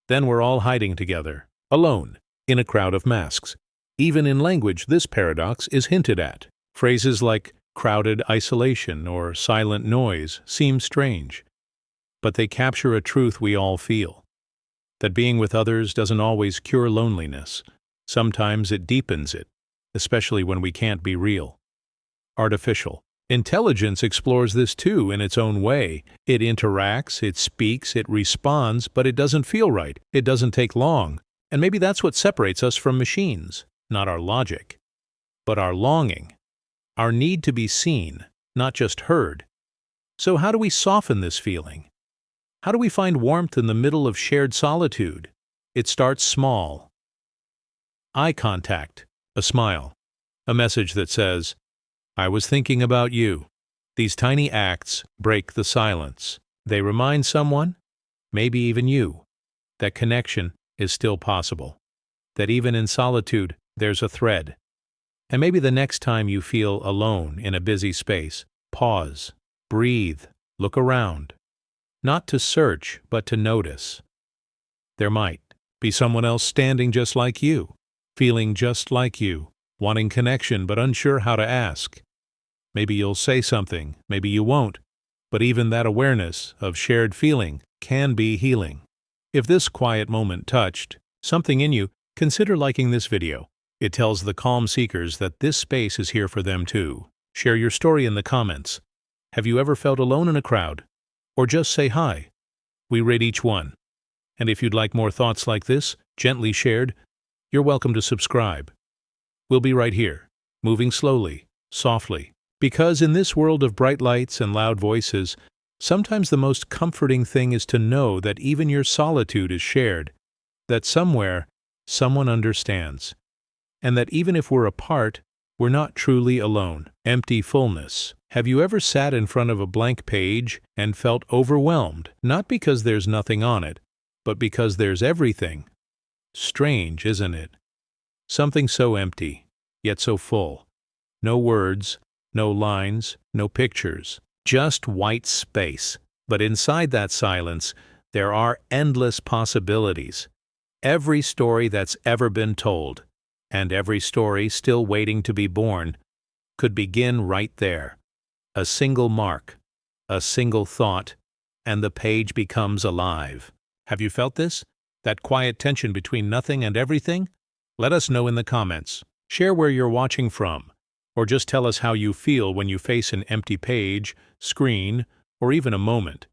Then we're all hiding together, alone, in a crowd of masks. Even in language, this paradox is hinted at. Phrases like crowded isolation or silent noise seem strange, but they capture a truth we all feel. That being with others doesn't always cure loneliness. Sometimes it deepens it, especially when we can't be real. Artificial intelligence explores this too in its own way. It interacts, it speaks, it responds, but it doesn't feel right. It doesn't take long. And maybe that's what separates us from machines. Not our logic, but our longing. Our need to be seen, not just heard. So how do we soften this feeling? How do we find warmth in the middle of shared solitude? It starts small. Eye contact, a smile, a message that says, "I was thinking about you." These tiny acts break the silence. They remind someone, maybe even you, that connection is still possible, that even in solitude there's a thread. And maybe the next time you feel alone in a busy space, pause, breathe, look around. Not to search, but to notice. There might be someone else standing just like you, feeling just like you, wanting connection but unsure how to ask. Maybe you'll say something, maybe you won't, but even that awareness of shared feeling can be healing. If this quiet moment touched something in you, consider liking this video. It tells the calm seekers that this space is here for them too. Share your story in the comments. Have you ever felt alone in a crowd? Or just say hi. We rate each one. And if you'd like more thoughts like this, gently shared, you're welcome to subscribe. We'll be right here, moving slowly, softly. Because in this world of bright lights and loud voices, sometimes the most comforting thing is to know that even your solitude is shared, that somewhere, someone understands, and that even if we're apart, we're not truly alone. Empty fullness. Have you ever sat in front of a blank page and felt overwhelmed, not because there's nothing on it, but because there's everything? Strange, isn't it? Something so empty, yet so full. No words, no lines, no pictures, just white space. But inside that silence, there are endless possibilities. Every story that's ever been told, and every story still waiting to be born, could begin right there. A single mark, a single thought, and the page becomes alive. Have you felt this? That quiet tension between nothing and everything? Let us know in the comments. Share where you're watching from, or just tell us how you feel when you face an empty page, screen, or even a moment.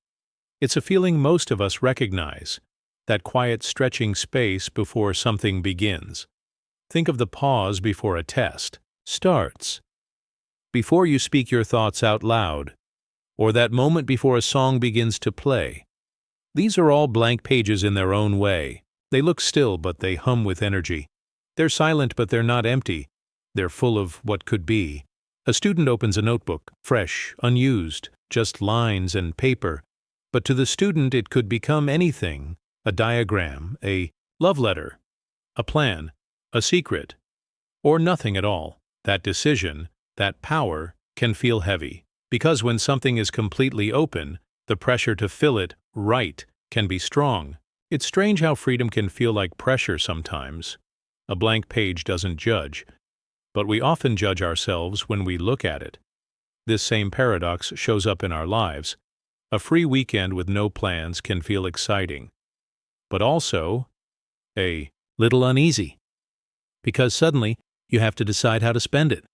It's a feeling most of us recognize, that quiet stretching space before something begins. Think of the pause before a test starts, before you speak your thoughts out loud, or that moment before a song begins to play. These are all blank pages in their own way. They look still, but they hum with energy. They're silent, but they're not empty. They're full of what could be. A student opens a notebook, fresh, unused, just lines and paper. But to the student it could become anything: a diagram, a love letter, a plan, a secret, or nothing at all. That decision, that power, can feel heavy, because when something is completely open, the pressure to fill it right can be strong. It's strange how freedom can feel like pressure sometimes. A blank page doesn't judge, but we often judge ourselves when we look at it. This same paradox shows up in our lives. A free weekend with no plans can feel exciting, but also a little uneasy, because suddenly you have to decide how to spend it.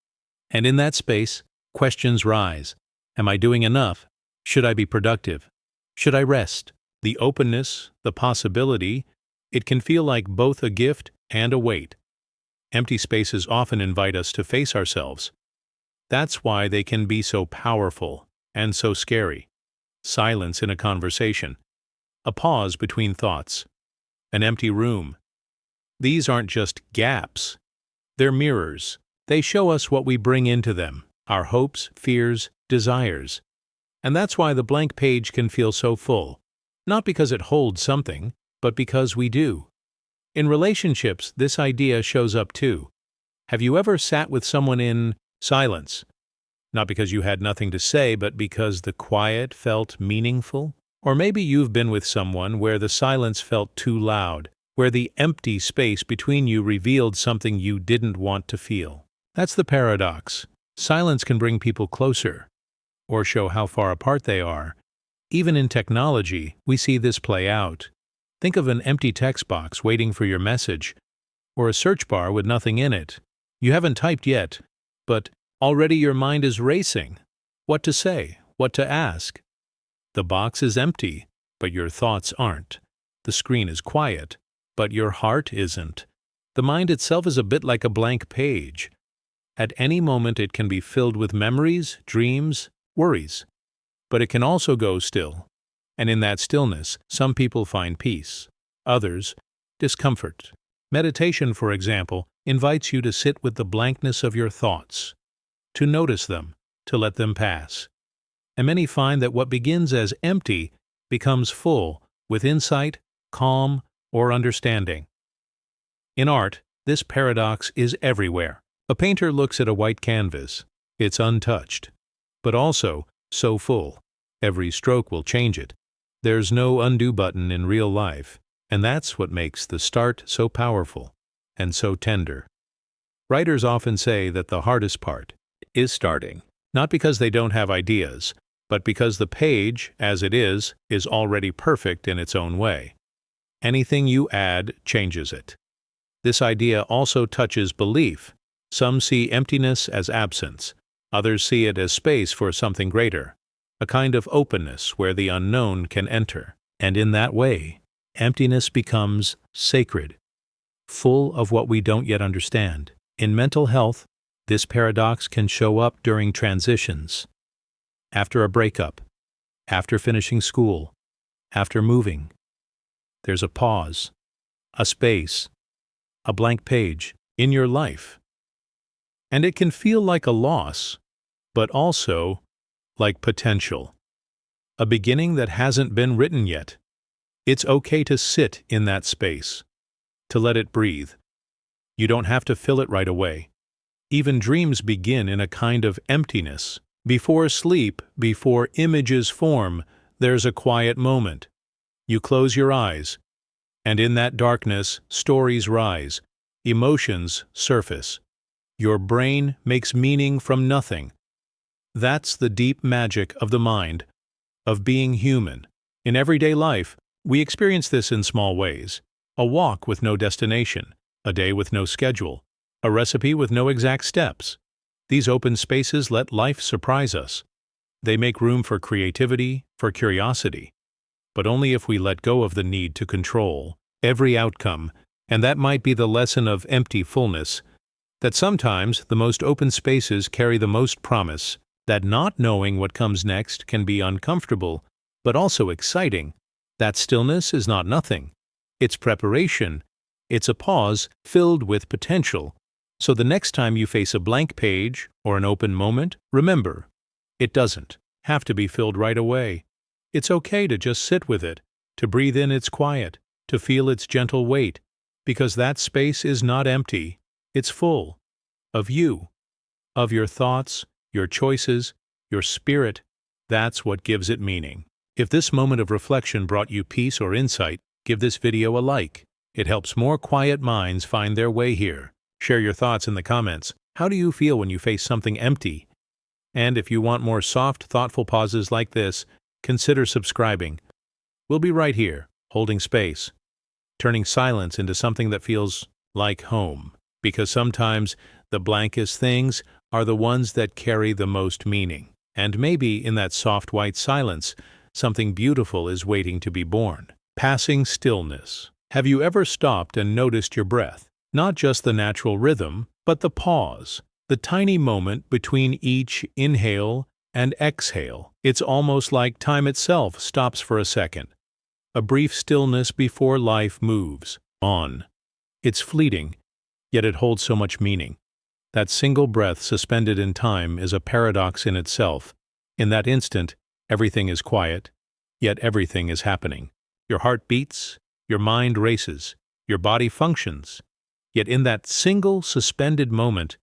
And in that space, questions rise. Am I doing enough? Should I be productive? Should I rest? The openness, the possibility, it can feel like both a gift and a weight. Empty spaces often invite us to face ourselves. That's why they can be so powerful and so scary. Silence in a conversation, a pause between thoughts, an empty room. These aren't just gaps. They're mirrors. They show us what we bring into them, our hopes, fears, desires. And that's why the blank page can feel so full, not because it holds something, but because we do. In relationships, this idea shows up too. Have you ever sat with someone in silence? Not because you had nothing to say, but because the quiet felt meaningful? Or maybe you've been with someone where the silence felt too loud, where the empty space between you revealed something you didn't want to feel. That's the paradox. Silence can bring people closer, or show how far apart they are. Even in technology, we see this play out. Think of an empty text box waiting for your message, or a search bar with nothing in it. You haven't typed yet, but already your mind is racing. What to say? What to ask? The box is empty, but your thoughts aren't. The screen is quiet, but your heart isn't. The mind itself is a bit like a blank page. At any moment it can be filled with memories, dreams, worries. But it can also go still. And in that stillness, some people find peace, others, discomfort. Meditation, for example, invites you to sit with the blankness of your thoughts, to notice them, to let them pass. And many find that what begins as empty becomes full with insight, calm, or understanding. In art, this paradox is everywhere. A painter looks at a white canvas. It's untouched, but also so full. Every stroke will change it. There's no undo button in real life, and that's what makes the start so powerful and so tender. Writers often say that the hardest part is starting, not because they don't have ideas, but because the page, as it is already perfect in its own way. Anything you add changes it. This idea also touches belief. Some see emptiness as absence. Others see it as space for something greater, a kind of openness where the unknown can enter. And in that way, emptiness becomes sacred, full of what we don't yet understand. In mental health, this paradox can show up during transitions. After a breakup, after finishing school, after moving. There's a pause, a space, a blank page in your life. And it can feel like a loss, but also like potential. A beginning that hasn't been written yet. It's okay to sit in that space, to let it breathe. You don't have to fill it right away. Even dreams begin in a kind of emptiness. Before sleep, before images form, there's a quiet moment. You close your eyes, and in that darkness, stories rise, emotions surface. Your brain makes meaning from nothing. That's the deep magic of the mind, of being human. In everyday life, we experience this in small ways. A walk with no destination, a day with no schedule, a recipe with no exact steps. These open spaces let life surprise us. They make room for creativity, for curiosity. But only if we let go of the need to control every outcome, and that might be the lesson of Empty Fullness, that sometimes the most open spaces carry the most promise, that not knowing what comes next can be uncomfortable, but also exciting. That stillness is not nothing. It's preparation. It's a pause filled with potential. So the next time you face a blank page or an open moment, remember, it doesn't have to be filled right away. It's okay to just sit with it, to breathe in its quiet, to feel its gentle weight, because that space is not empty. It's full of you, of your thoughts, your choices, your spirit. That's what gives it meaning. If this moment of reflection brought you peace or insight, give this video a like. It helps more quiet minds find their way here. Share your thoughts in the comments. How do you feel when you face something empty? And if you want more soft, thoughtful pauses like this, consider subscribing. We'll be right here, holding space, turning silence into something that feels like home. Because sometimes the blankest things are the ones that carry the most meaning. And maybe in that soft white silence, something beautiful is waiting to be born. Passing stillness. Have you ever stopped and noticed your breath? Not just the natural rhythm, but the pause, the tiny moment between each inhale and exhale. It's almost like time itself stops for a second. A brief stillness before life moves on. It's fleeting, yet it holds so much meaning. That single breath suspended in time is a paradox in itself. In that instant, everything is quiet, yet everything is happening. Your heart beats, your mind races, your body functions. Yet in that single suspended moment,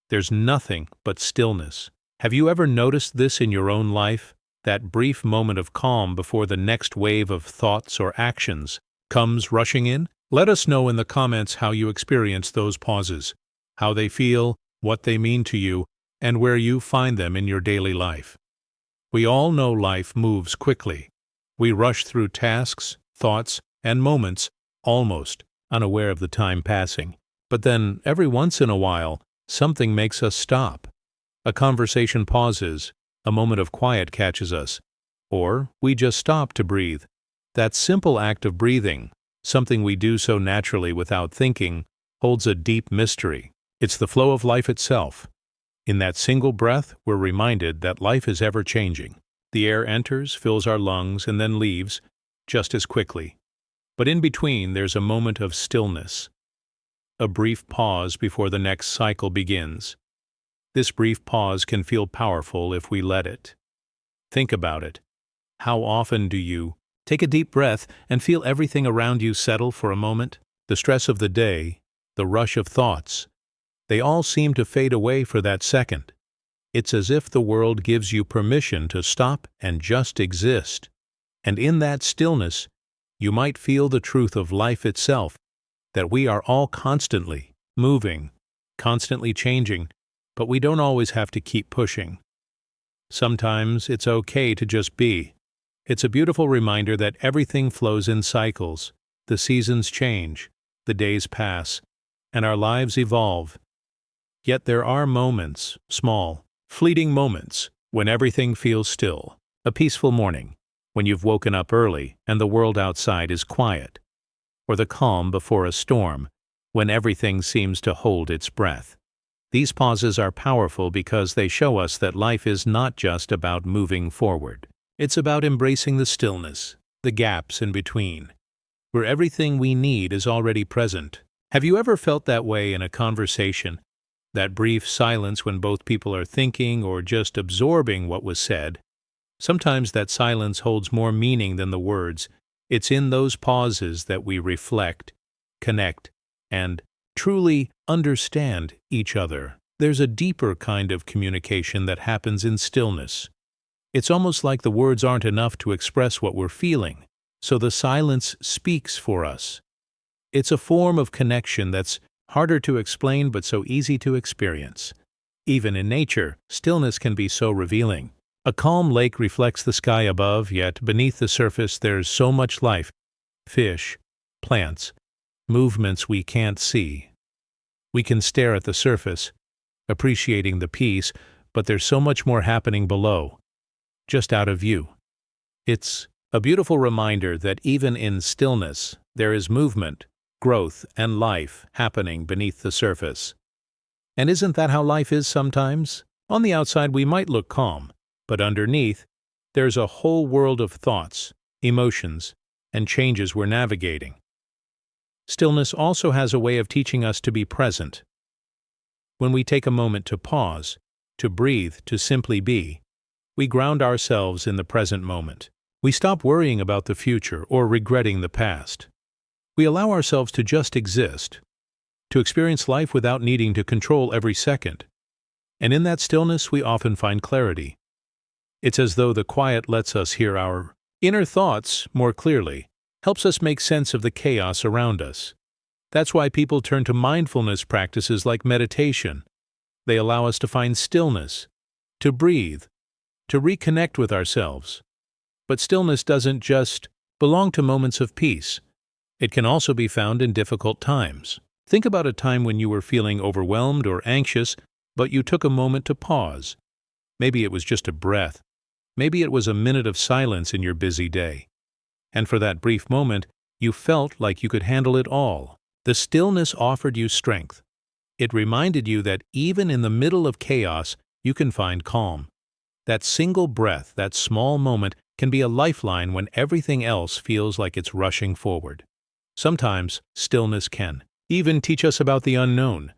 there's nothing but stillness. Have you ever noticed this in your own life? That brief moment of calm before the next wave of thoughts or actions comes rushing in? Let us know in the comments how you experience those pauses, how they feel, what they mean to you, and where you find them in your daily life. We all know life moves quickly. We rush through tasks, thoughts, and moments, almost unaware of the time passing. But then, every once in a while, something makes us stop. A conversation pauses, a moment of quiet catches us, or we just stop to breathe. That simple act of breathing, something we do so naturally without thinking, holds a deep mystery. It's the flow of life itself. In that single breath, we're reminded that life is ever-changing. The air enters, fills our lungs, and then leaves, just as quickly. But in between, there's a moment of stillness, a brief pause before the next cycle begins. This brief pause can feel powerful if we let it. Think about it. How often do you take a deep breath and feel everything around you settle for a moment? The stress of the day, the rush of thoughts, they all seem to fade away for that second. It's as if the world gives you permission to stop and just exist. And in that stillness, you might feel the truth of life itself, that we are all constantly moving, constantly changing, but we don't always have to keep pushing. Sometimes it's okay to just be. It's a beautiful reminder that everything flows in cycles, the seasons change, the days pass, and our lives evolve. Yet there are moments, small, fleeting moments, when everything feels still. A peaceful morning, when you've woken up early and the world outside is quiet. Or the calm before a storm, when everything seems to hold its breath. These pauses are powerful because they show us that life is not just about moving forward. It's about embracing the stillness, the gaps in between, where everything we need is already present. Have you ever felt that way in a conversation? That brief silence when both people are thinking or just absorbing what was said? Sometimes that silence holds more meaning than the words. It's in those pauses that we reflect, connect, and truly understand each other. There's a deeper kind of communication that happens in stillness. It's almost like the words aren't enough to express what we're feeling, so the silence speaks for us. It's a form of connection that's harder to explain but so easy to experience. Even in nature, stillness can be so revealing. A calm lake reflects the sky above, yet beneath the surface there's so much life. Fish, plants, movements we can't see. We can stare at the surface, appreciating the peace, but there's so much more happening below, just out of view. It's a beautiful reminder that even in stillness, there is movement, growth, and life happening beneath the surface. And isn't that how life is sometimes? On the outside we might look calm, but underneath, there's a whole world of thoughts, emotions, and changes we're navigating. Stillness also has a way of teaching us to be present. When we take a moment to pause, to breathe, to simply be, we ground ourselves in the present moment. We stop worrying about the future or regretting the past. We allow ourselves to just exist, to experience life without needing to control every second. And in that stillness, we often find clarity. It's as though the quiet lets us hear our inner thoughts more clearly, helps us make sense of the chaos around us. That's why people turn to mindfulness practices like meditation. They allow us to find stillness, to breathe, to reconnect with ourselves. But stillness doesn't just belong to moments of peace. It can also be found in difficult times. Think about a time when you were feeling overwhelmed or anxious, but you took a moment to pause. Maybe it was just a breath. Maybe it was a minute of silence in your busy day. And for that brief moment, you felt like you could handle it all. The stillness offered you strength. It reminded you that even in the middle of chaos, you can find calm. That single breath, that small moment, can be a lifeline when everything else feels like it's rushing forward. Sometimes, stillness can even teach us about the unknown,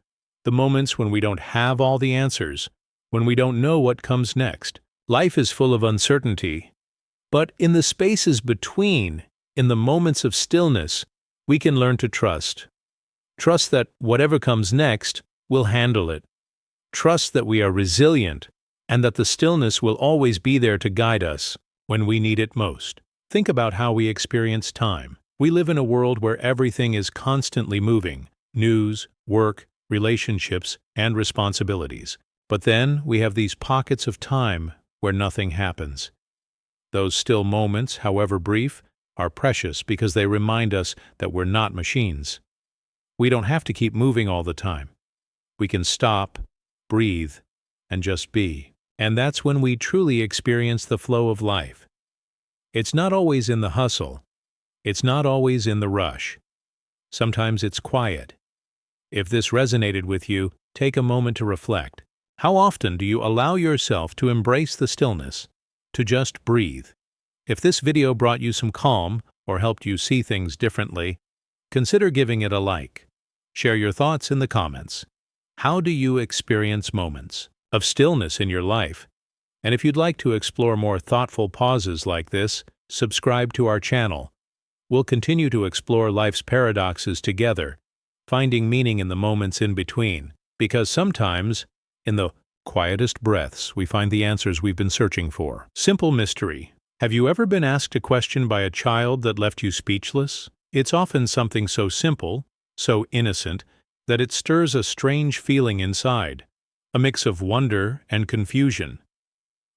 the moments when we don't have all the answers, when we don't know what comes next. Life is full of uncertainty. But in the spaces between, in the moments of stillness, we can learn to trust. Trust that whatever comes next, we'll handle it. Trust that we are resilient, and that the stillness will always be there to guide us when we need it most. Think about how we experience time. We live in a world where everything is constantly moving: news, work, relationships, and responsibilities. But then we have these pockets of time where nothing happens. Those still moments, however brief, are precious because they remind us that we're not machines. We don't have to keep moving all the time. We can stop, breathe, and just be. And that's when we truly experience the flow of life. It's not always in the hustle. It's not always in the rush. Sometimes it's quiet. If this resonated with you, take a moment to reflect. How often do you allow yourself to embrace the stillness, to just breathe. If this video brought you some calm or helped you see things differently, consider giving it a like. Share your thoughts in the comments. How do you experience moments of stillness in your life? And if you'd like to explore more thoughtful pauses like this, subscribe to our channel. We'll continue to explore life's paradoxes together, finding meaning in the moments in between, because sometimes, in the quietest breaths, we find the answers we've been searching for. Simple mystery. Have you ever been asked a question by a child that left you speechless? It's often something so simple, so innocent, that it stirs a strange feeling inside, a mix of wonder and confusion.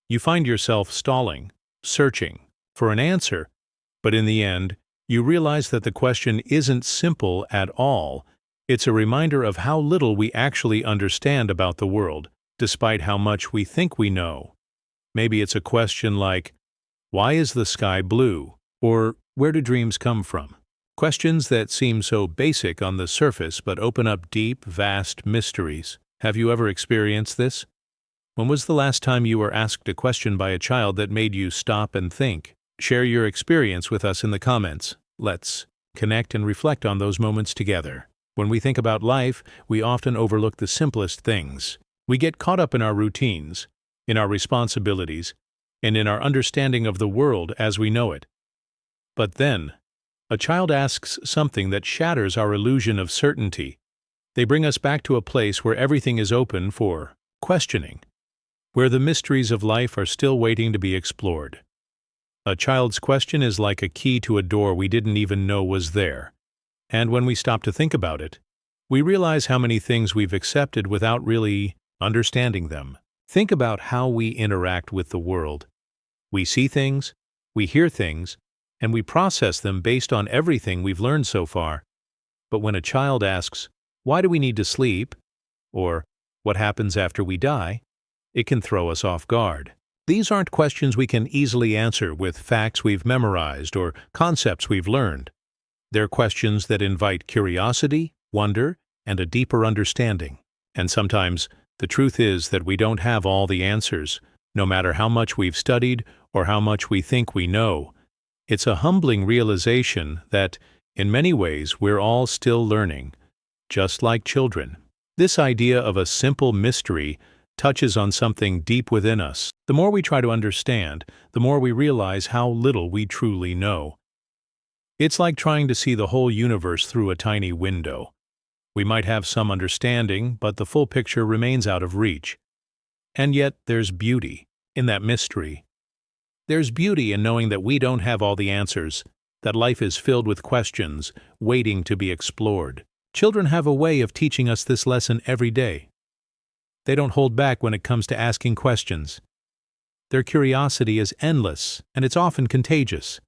You find yourself stalling, searching for an answer, but in the end, you realize that the question isn't simple at all. It's a reminder of how little we actually understand about the world, despite how much we think we know. Maybe it's a question like, why is the sky blue? Or where do dreams come from? Questions that seem so basic on the surface but open up deep, vast mysteries. Have you ever experienced this? When was the last time you were asked a question by a child that made you stop and think? Share your experience with us in the comments. Let's connect and reflect on those moments together. When we think about life, we often overlook the simplest things. We get caught up in our routines, in our responsibilities, and in our understanding of the world as we know it. But then, a child asks something that shatters our illusion of certainty. They bring us back to a place where everything is open for questioning, where the mysteries of life are still waiting to be explored. A child's question is like a key to a door we didn't even know was there. And when we stop to think about it, we realize how many things we've accepted without really understanding them. Think about how we interact with the world. We see things, we hear things, and we process them based on everything we've learned so far. But when a child asks, "Why do we need to sleep?" or "What happens after we die?" it can throw us off guard. These aren't questions we can easily answer with facts we've memorized or concepts we've learned. They're questions that invite curiosity, wonder, and a deeper understanding. And sometimes, the truth is that we don't have all the answers, no matter how much we've studied or how much we think we know. It's a humbling realization that, in many ways, we're all still learning, just like children. This idea of a simple mystery touches on something deep within us. The more we try to understand, the more we realize how little we truly know. It's like trying to see the whole universe through a tiny window. We might have some understanding, but the full picture remains out of reach. And yet, there's beauty in that mystery. There's beauty in knowing that we don't have all the answers, that life is filled with questions waiting to be explored. Children have a way of teaching us this lesson every day. They don't hold back when it comes to asking questions. Their curiosity is endless, and it's often contagious.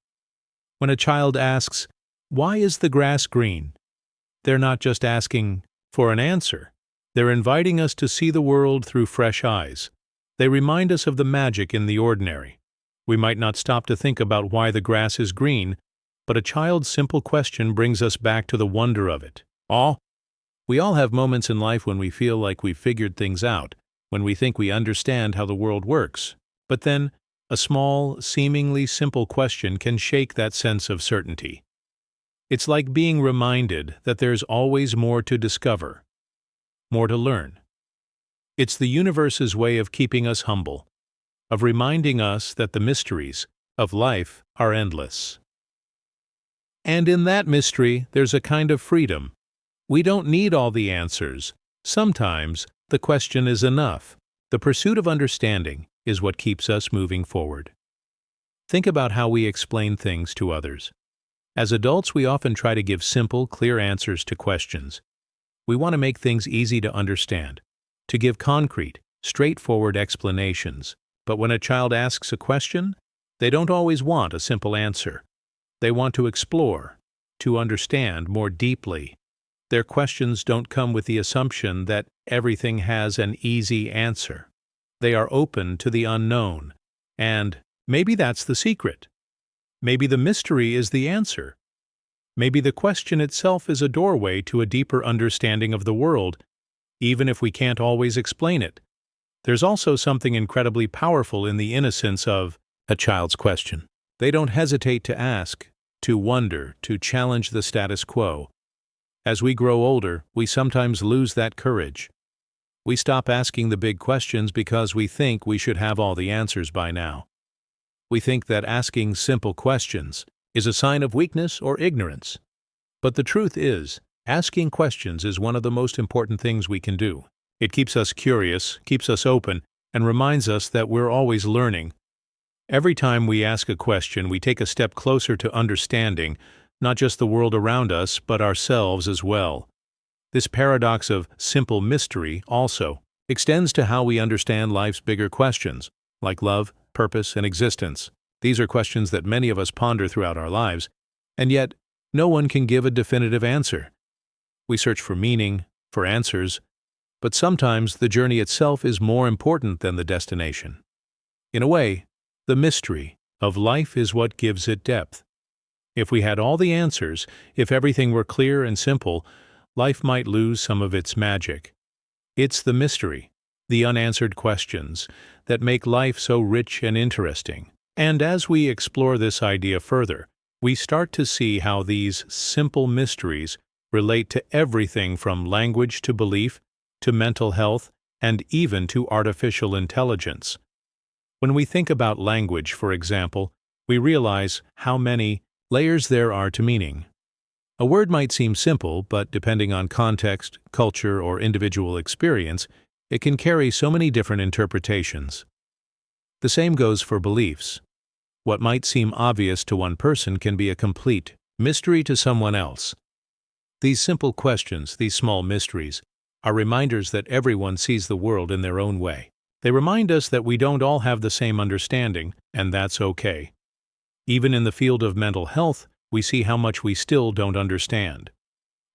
When a child asks, "Why is the grass green?" they're not just asking for an answer. They're inviting us to see the world through fresh eyes. They remind us of the magic in the ordinary. We might not stop to think about why the grass is green, but a child's simple question brings us back to the wonder of it. We all have moments in life when we feel like we've figured things out, when we think we understand how the world works. But then, a small, seemingly simple question can shake that sense of certainty. It's like being reminded that there's always more to discover, more to learn. It's the universe's way of keeping us humble, of reminding us that the mysteries of life are endless. And in that mystery, there's a kind of freedom. We don't need all the answers. Sometimes, the question is enough. The pursuit of understanding is what keeps us moving forward. Think about how we explain things to others. As adults, we often try to give simple, clear answers to questions. We want to make things easy to understand, to give concrete, straightforward explanations. But when a child asks a question, they don't always want a simple answer. They want to explore, to understand more deeply. Their questions don't come with the assumption that everything has an easy answer. They are open to the unknown, and maybe that's the secret. Maybe the mystery is the answer. Maybe the question itself is a doorway to a deeper understanding of the world, even if we can't always explain it. There's also something incredibly powerful in the innocence of a child's question. They don't hesitate to ask, to wonder, to challenge the status quo. As we grow older, we sometimes lose that courage. We stop asking the big questions because we think we should have all the answers by now. We think that asking simple questions is a sign of weakness or ignorance. But the truth is, asking questions is one of the most important things we can do. It keeps us curious, keeps us open, and reminds us that we're always learning. Every time we ask a question, we take a step closer to understanding not just the world around us, but ourselves as well. This paradox of simple mystery also extends to how we understand life's bigger questions, like love, purpose, and existence. These are questions that many of us ponder throughout our lives, and yet no one can give a definitive answer. We search for meaning, for answers, but sometimes the journey itself is more important than the destination. In a way, the mystery of life is what gives it depth. If we had all the answers, if everything were clear and simple, life might lose some of its magic. It's the mystery, the unanswered questions, that make life so rich and interesting. And as we explore this idea further, we start to see how these simple mysteries relate to everything from language to belief, to mental health, and even to artificial intelligence. When we think about language, for example, we realize how many layers there are to meaning. A word might seem simple, but depending on context, culture, or individual experience, it can carry so many different interpretations. The same goes for beliefs. What might seem obvious to one person can be a complete mystery to someone else. These simple questions, these small mysteries, are reminders that everyone sees the world in their own way. They remind us that we don't all have the same understanding, and that's okay. Even in the field of mental health, we see how much we still don't understand.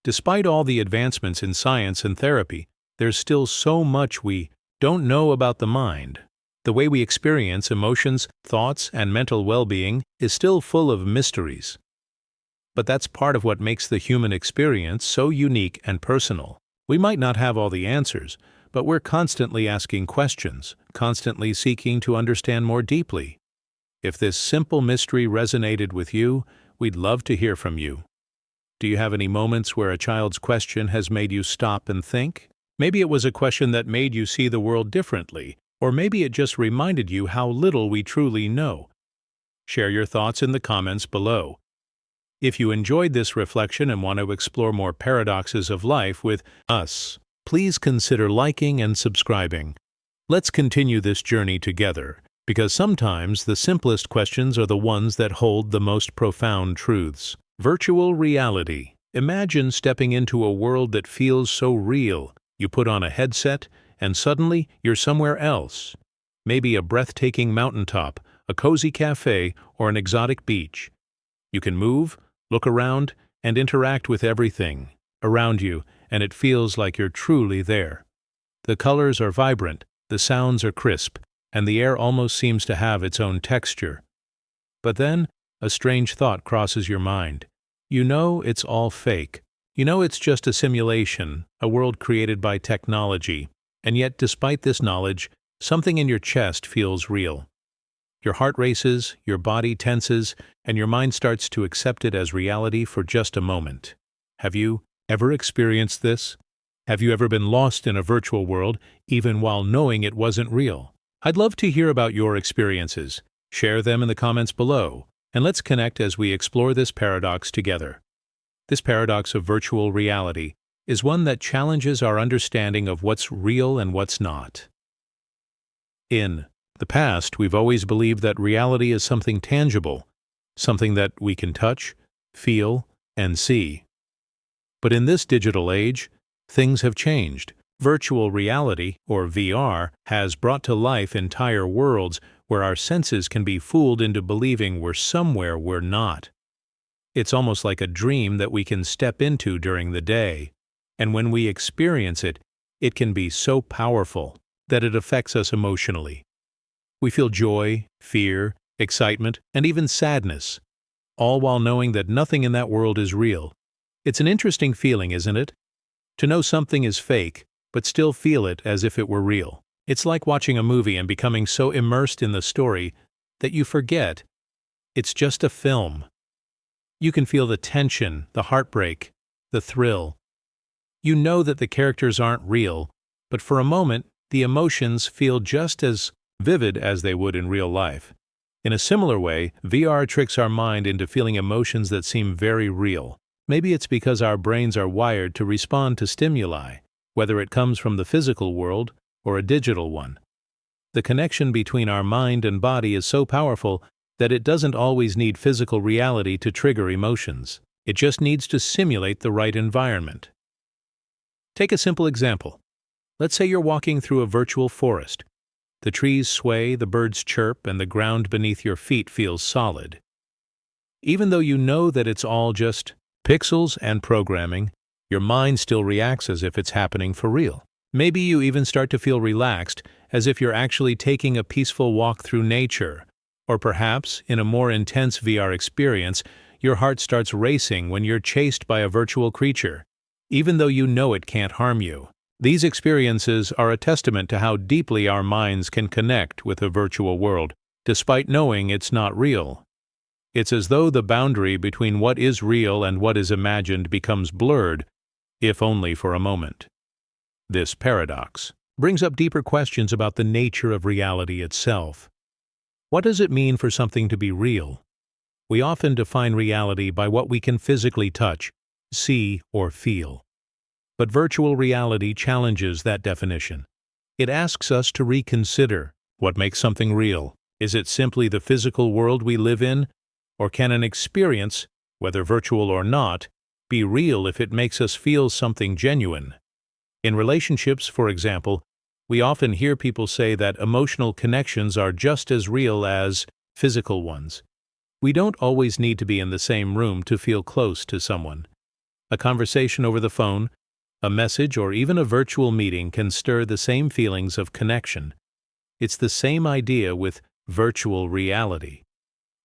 Despite all the advancements in science and therapy, there's still so much we don't know about the mind. The way we experience emotions, thoughts, and mental well-being is still full of mysteries. But that's part of what makes the human experience so unique and personal. We might not have all the answers, but we're constantly asking questions, constantly seeking to understand more deeply. If this simple mystery resonated with you, we'd love to hear from you. Do you have any moments where a child's question has made you stop and think? Maybe it was a question that made you see the world differently, or maybe it just reminded you how little we truly know. Share your thoughts in the comments below. If you enjoyed this reflection and want to explore more paradoxes of life with us, please consider liking and subscribing. Let's continue this journey together, because sometimes the simplest questions are the ones that hold the most profound truths. Virtual reality. Imagine stepping into a world that feels so real. You put on a headset, and suddenly you're somewhere else. Maybe a breathtaking mountaintop, a cozy cafe, or an exotic beach. You can move, look around, and interact with everything around you, and it feels like you're truly there. The colors are vibrant, the sounds are crisp, and the air almost seems to have its own texture. But then, a strange thought crosses your mind. You know it's all fake. You know it's just a simulation, a world created by technology. And yet, despite this knowledge, something in your chest feels real. Your heart races, your body tenses, and your mind starts to accept it as reality for just a moment. Have you ever experienced this? Have you ever been lost in a virtual world, even while knowing it wasn't real? I'd love to hear about your experiences. Share them in the comments below, and let's connect as we explore this paradox together. This paradox of virtual reality is one that challenges our understanding of what's real and what's not. In the past, we've always believed that reality is something tangible, something that we can touch, feel, and see. But in this digital age, things have changed. Virtual reality, or VR, has brought to life entire worlds where our senses can be fooled into believing we're somewhere we're not. It's almost like a dream that we can step into during the day, and when we experience it, it can be so powerful that it affects us emotionally. We feel joy, fear, excitement, and even sadness, all while knowing that nothing in that world is real. It's an interesting feeling, isn't it? To know something is fake, but still feel it as if it were real. It's like watching a movie and becoming so immersed in the story that you forget it's just a film. You can feel the tension, the heartbreak, the thrill. You know that the characters aren't real, but for a moment, the emotions feel just as vivid as they would in real life. In a similar way, VR tricks our mind into feeling emotions that seem very real. Maybe it's because our brains are wired to respond to stimuli, whether it comes from the physical world or a digital one. The connection between our mind and body is so powerful that it doesn't always need physical reality to trigger emotions. It just needs to simulate the right environment. Take a simple example. Let's say you're walking through a virtual forest. The trees sway, the birds chirp, and the ground beneath your feet feels solid. Even though you know that it's all just pixels and programming, your mind still reacts as if it's happening for real. Maybe you even start to feel relaxed, as if you're actually taking a peaceful walk through nature. Or perhaps, in a more intense VR experience, your heart starts racing when you're chased by a virtual creature, even though you know it can't harm you. These experiences are a testament to how deeply our minds can connect with a virtual world, despite knowing it's not real. It's as though the boundary between what is real and what is imagined becomes blurred, if only for a moment. This paradox brings up deeper questions about the nature of reality itself. What does it mean for something to be real? We often define reality by what we can physically touch, see, or feel. But virtual reality challenges that definition. It asks us to reconsider what makes something real. Is it simply the physical world we live in? Or can an experience, whether virtual or not, be real if it makes us feel something genuine? In relationships, for example, we often hear people say that emotional connections are just as real as physical ones. We don't always need to be in the same room to feel close to someone. A conversation over the phone, a message, or even a virtual meeting can stir the same feelings of connection. It's the same idea with virtual reality.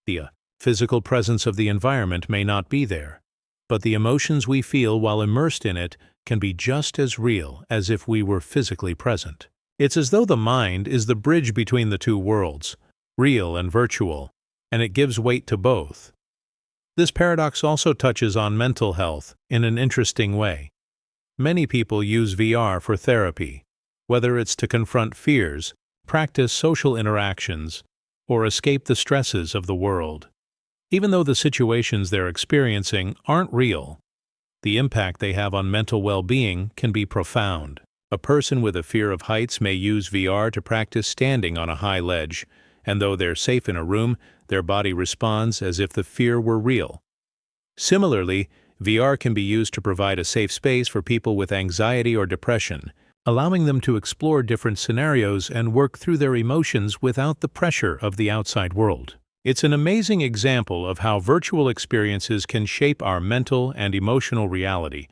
The physical presence of the environment may not be there, but the emotions we feel while immersed in it can be just as real as if we were physically present. It's as though the mind is the bridge between the two worlds, real and virtual, and it gives weight to both. This paradox also touches on mental health in an interesting way. Many people use VR for therapy, whether it's to confront fears, practice social interactions, or escape the stresses of the world. Even though the situations they're experiencing aren't real, the impact they have on mental well-being can be profound. A person with a fear of heights may use VR to practice standing on a high ledge, and though they're safe in a room, their body responds as if the fear were real. Similarly, VR can be used to provide a safe space for people with anxiety or depression, allowing them to explore different scenarios and work through their emotions without the pressure of the outside world. It's an amazing example of how virtual experiences can shape our mental and emotional reality.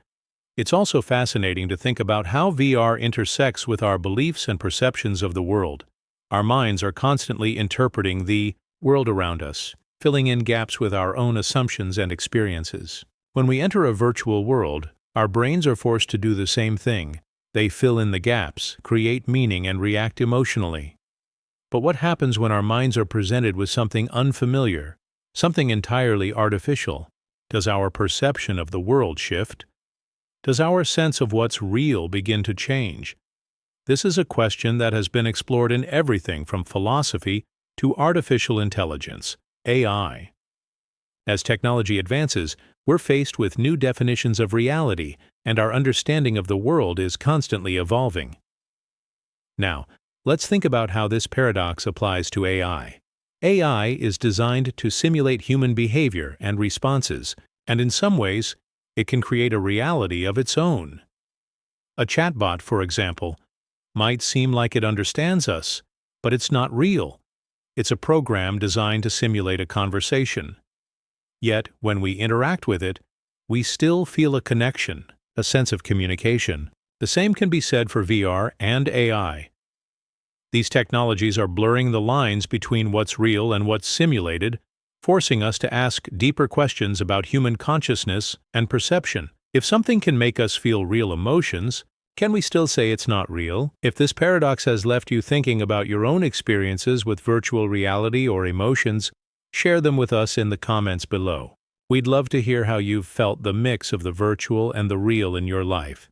It's also fascinating to think about how VR intersects with our beliefs and perceptions of the world. Our minds are constantly interpreting the world around us, filling in gaps with our own assumptions and experiences. When we enter a virtual world, our brains are forced to do the same thing. They fill in the gaps, create meaning, and react emotionally. But what happens when our minds are presented with something unfamiliar, something entirely artificial? Does our perception of the world shift? Does our sense of what's real begin to change? This is a question that has been explored in everything from philosophy to artificial intelligence, AI. As technology advances, we're faced with new definitions of reality, and our understanding of the world is constantly evolving. Now, let's think about how this paradox applies to AI. AI is designed to simulate human behavior and responses, and in some ways, it can create a reality of its own. A chatbot, for example, might seem like it understands us, but it's not real. It's a program designed to simulate a conversation. Yet, when we interact with it, we still feel a connection, a sense of communication. The same can be said for VR and AI. These technologies are blurring the lines between what's real and what's simulated, forcing us to ask deeper questions about human consciousness and perception. If something can make us feel real emotions, Can we still say it's not real? If this paradox has left you thinking about your own experiences with virtual reality or emotions, share them with us in the comments below. We'd love to hear how you've felt the mix of the virtual and the real in your life.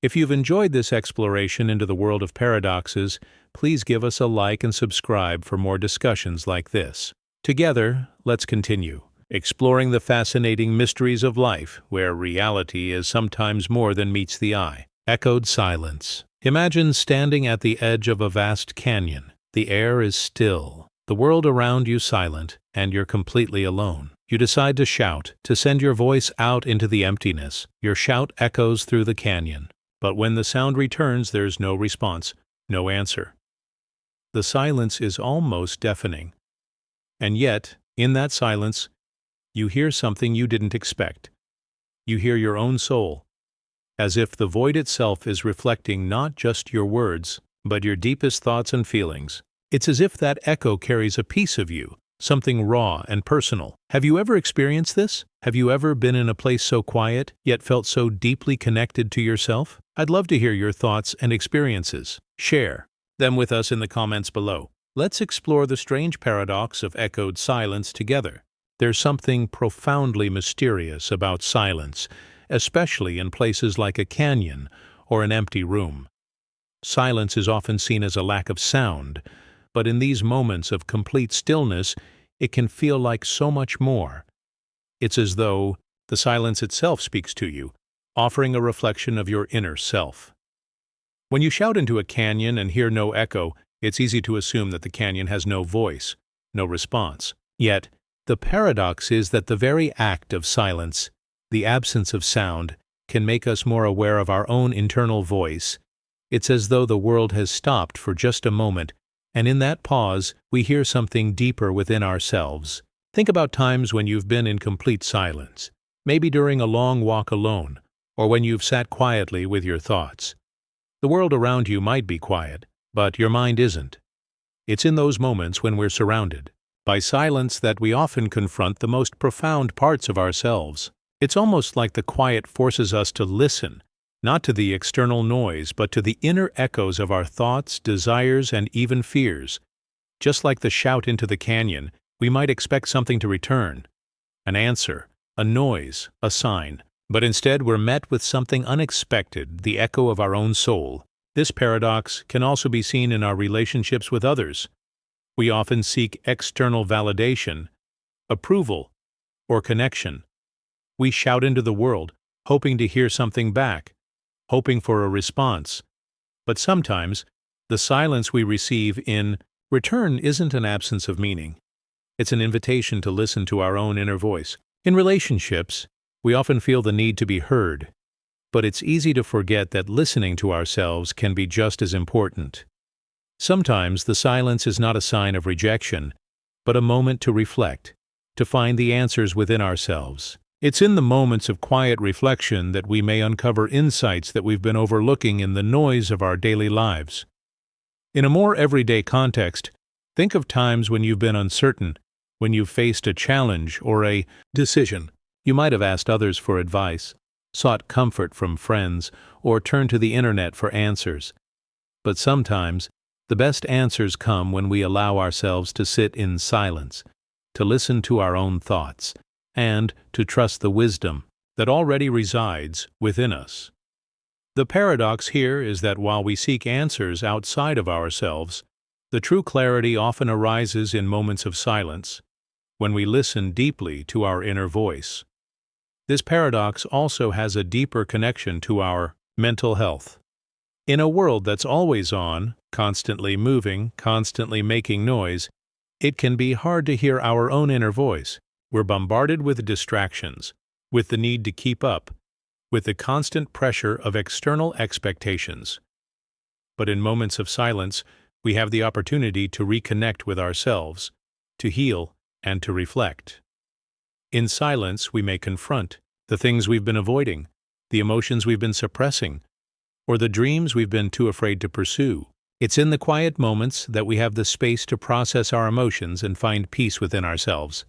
If you've enjoyed this exploration into the world of paradoxes, please give us a like and subscribe for more discussions like this. Together, let's continue, exploring the fascinating mysteries of life, where reality is sometimes more than meets the eye. Echoed silence. Imagine standing at the edge of a vast canyon. The air is still, the world around you silent, and you're completely alone. You decide to shout, to send your voice out into the emptiness. Your shout echoes through the canyon. But when the sound returns, there's no response, no answer. The silence is almost deafening. And yet, in that silence, you hear something you didn't expect. You hear your own soul, as if the void itself is reflecting not just your words, but your deepest thoughts and feelings. It's as if that echo carries a piece of you, something raw and personal. Have you ever experienced this? Have you ever been in a place so quiet, yet felt so deeply connected to yourself? I'd love to hear your thoughts and experiences. Share them with us in the comments below. Let's explore the strange paradox of echoed silence together. There's something profoundly mysterious about silence, especially in places like a canyon or an empty room. Silence is often seen as a lack of sound, but in these moments of complete stillness, it can feel like so much more. It's as though the silence itself speaks to you, offering a reflection of your inner self. When you shout into a canyon and hear no echo, it's easy to assume that the canyon has no voice, no response. Yet, the paradox is that the very act of silence, the absence of sound, can make us more aware of our own internal voice. It's as though the world has stopped for just a moment, and in that pause, we hear something deeper within ourselves. Think about times when you've been in complete silence, maybe during a long walk alone, or when you've sat quietly with your thoughts. The world around you might be quiet, but your mind isn't. It's in those moments when we're surrounded by silence that we often confront the most profound parts of ourselves. It's almost like the quiet forces us to listen, not to the external noise, but to the inner echoes of our thoughts, desires, and even fears. Just like the shout into the canyon, we might expect something to return, an answer, a noise, a sign. But instead we're met with something unexpected, the echo of our own soul. This paradox can also be seen in our relationships with others. We often seek external validation, approval, or connection. We shout into the world, hoping to hear something back, hoping for a response. But sometimes, the silence we receive in return isn't an absence of meaning. It's an invitation to listen to our own inner voice. In relationships, we often feel the need to be heard, but it's easy to forget that listening to ourselves can be just as important. Sometimes the silence is not a sign of rejection, but a moment to reflect, to find the answers within ourselves. It's in the moments of quiet reflection that we may uncover insights that we've been overlooking in the noise of our daily lives. In a more everyday context, think of times when you've been uncertain, when you've faced a challenge or a decision. You might have asked others for advice, sought comfort from friends, or turned to the internet for answers. But sometimes, the best answers come when we allow ourselves to sit in silence, to listen to our own thoughts, and to trust the wisdom that already resides within us. The paradox here is that while we seek answers outside of ourselves, the true clarity often arises in moments of silence, when we listen deeply to our inner voice. This paradox also has a deeper connection to our mental health. In a world that's always on, constantly moving, constantly making noise, it can be hard to hear our own inner voice. We're bombarded with distractions, with the need to keep up, with the constant pressure of external expectations. But in moments of silence, we have the opportunity to reconnect with ourselves, to heal, and to reflect. In silence, we may confront the things we've been avoiding, the emotions we've been suppressing, or the dreams we've been too afraid to pursue. It's in the quiet moments that we have the space to process our emotions and find peace within ourselves.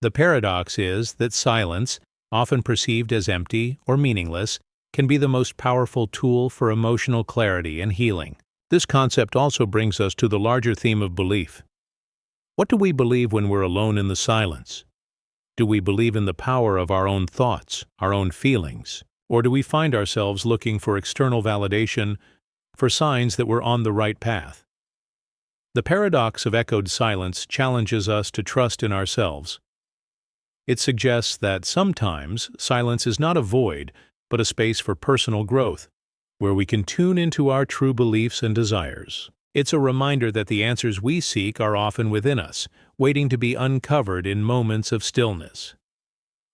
The paradox is that silence, often perceived as empty or meaningless, can be the most powerful tool for emotional clarity and healing. This concept also brings us to the larger theme of belief. What do we believe when we're alone in the silence? Do we believe in the power of our own thoughts, our own feelings? Or do we find ourselves looking for external validation, for signs that we're on the right path? The paradox of echoed silence challenges us to trust in ourselves. It suggests that sometimes silence is not a void, but a space for personal growth, where we can tune into our true beliefs and desires. It's a reminder that the answers we seek are often within us, waiting to be uncovered in moments of stillness.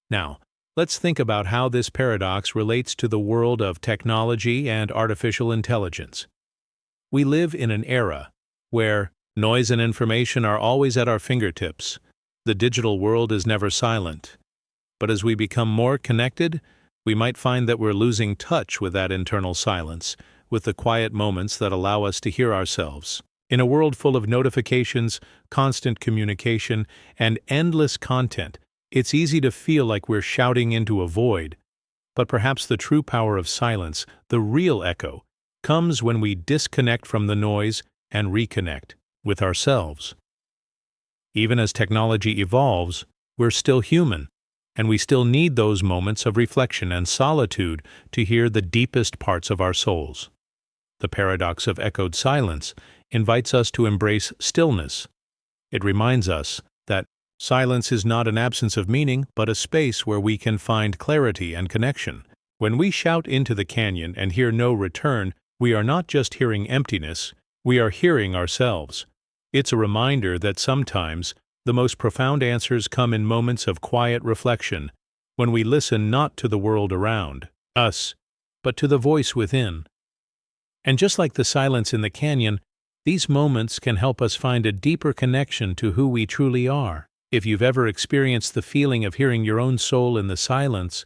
Now, let's think about how this paradox relates to the world of technology and artificial intelligence. We live in an era where noise and information are always at our fingertips. The digital world is never silent. But as we become more connected, we might find that we're losing touch with that internal silence, with the quiet moments that allow us to hear ourselves. In a world full of notifications, constant communication, and endless content, it's easy to feel like we're shouting into a void. But perhaps the true power of silence, the real echo, comes when we disconnect from the noise and reconnect with ourselves. Even as technology evolves, we're still human, and we still need those moments of reflection and solitude to hear the deepest parts of our souls. The paradox of echoed silence invites us to embrace stillness. It reminds us that silence is not an absence of meaning, but a space where we can find clarity and connection. When we shout into the canyon and hear no return, we are not just hearing emptiness, we are hearing ourselves. It's a reminder that sometimes the most profound answers come in moments of quiet reflection, when we listen not to the world around us, but to the voice within. And just like the silence in the canyon, these moments can help us find a deeper connection to who we truly are. If you've ever experienced the feeling of hearing your own soul in the silence,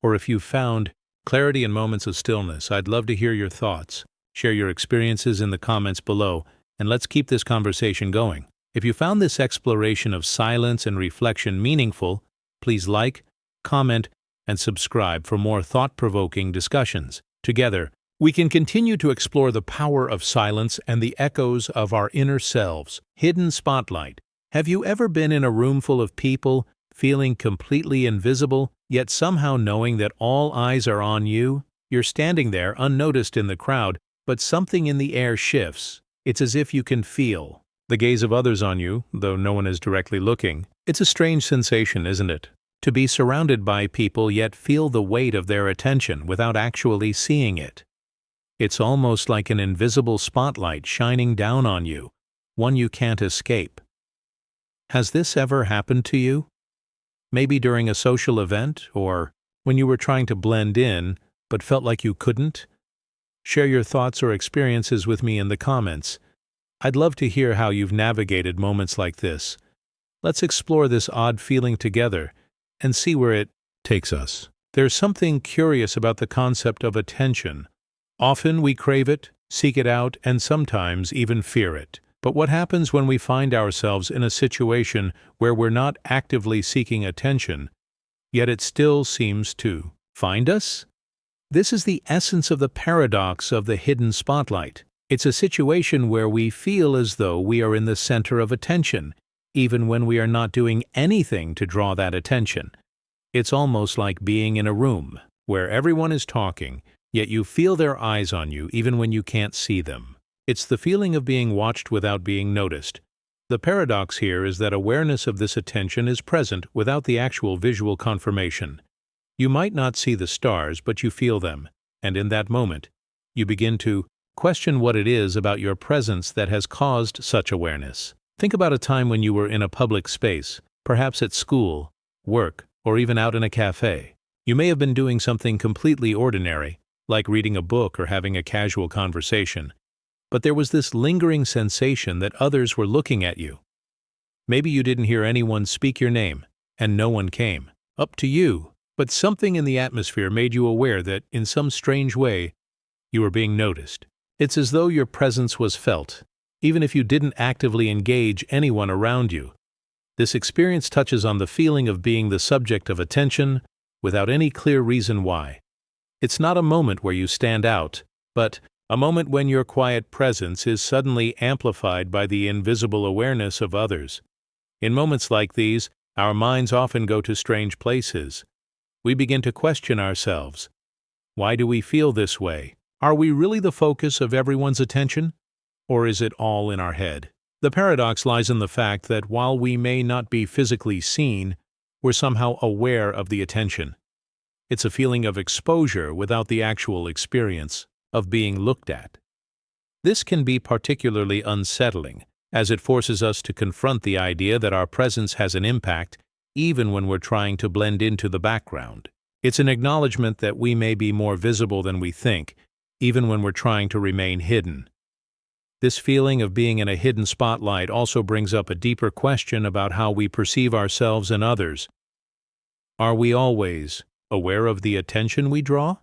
or if you've found clarity in moments of stillness, I'd love to hear your thoughts. Share your experiences in the comments below, and let's keep this conversation going. If you found this exploration of silence and reflection meaningful, please like, comment, and subscribe for more thought-provoking discussions. Together, we can continue to explore the power of silence and the echoes of our inner selves. Hidden spotlight. Have you ever been in a room full of people, feeling completely invisible, yet somehow knowing that all eyes are on you? You're standing there unnoticed in the crowd, but something in the air shifts. It's as if you can feel the gaze of others on you, though no one is directly looking. It's a strange sensation, isn't it? To be surrounded by people yet feel the weight of their attention without actually seeing it. It's almost like an invisible spotlight shining down on you, one you can't escape. Has this ever happened to you? Maybe during a social event, or when you were trying to blend in but felt like you couldn't? Share your thoughts or experiences with me in the comments. I'd love to hear how you've navigated moments like this. Let's explore this odd feeling together and see where it takes us. There's something curious about the concept of attention. Often we crave it, seek it out, and sometimes even fear it. But what happens when we find ourselves in a situation where we're not actively seeking attention, yet it still seems to find us? This is the essence of the paradox of the hidden spotlight. It's a situation where we feel as though we are in the center of attention, even when we are not doing anything to draw that attention. It's almost like being in a room where everyone is talking, yet you feel their eyes on you even when you can't see them. It's the feeling of being watched without being noticed. The paradox here is that awareness of this attention is present without the actual visual confirmation. You might not see the stars, but you feel them, and in that moment, you begin to question what it is about your presence that has caused such awareness. Think about a time when you were in a public space, perhaps at school, work, or even out in a cafe. You may have been doing something completely ordinary, like reading a book or having a casual conversation, but there was this lingering sensation that others were looking at you. Maybe you didn't hear anyone speak your name, and no one came up to you, but something in the atmosphere made you aware that, in some strange way, you were being noticed. It's as though your presence was felt, even if you didn't actively engage anyone around you. This experience touches on the feeling of being the subject of attention without any clear reason why. It's not a moment where you stand out, but a moment when your quiet presence is suddenly amplified by the invisible awareness of others. In moments like these, our minds often go to strange places. We begin to question ourselves. Why do we feel this way? Are we really the focus of everyone's attention? Or is it all in our head? The paradox lies in the fact that while we may not be physically seen, we're somehow aware of the attention. It's a feeling of exposure without the actual experience of being looked at. This can be particularly unsettling, as it forces us to confront the idea that our presence has an impact even when we're trying to blend into the background. It's an acknowledgement that we may be more visible than we think, even when we're trying to remain hidden. This feeling of being in a hidden spotlight also brings up a deeper question about how we perceive ourselves and others. Are we always aware of the attention we draw?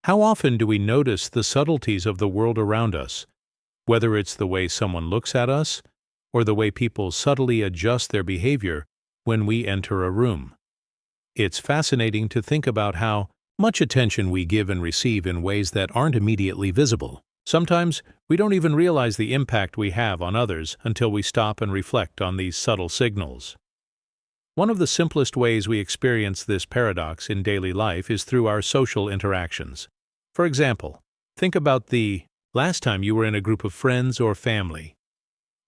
How often do we notice the subtleties of the world around us, whether it's the way someone looks at us or the way people subtly adjust their behavior when we enter a room? It's fascinating to think about how much attention we give and receive in ways that aren't immediately visible. Sometimes we don't even realize the impact we have on others until we stop and reflect on these subtle signals. One of the simplest ways we experience this paradox in daily life is through our social interactions. For example, think about the last time you were in a group of friends or family.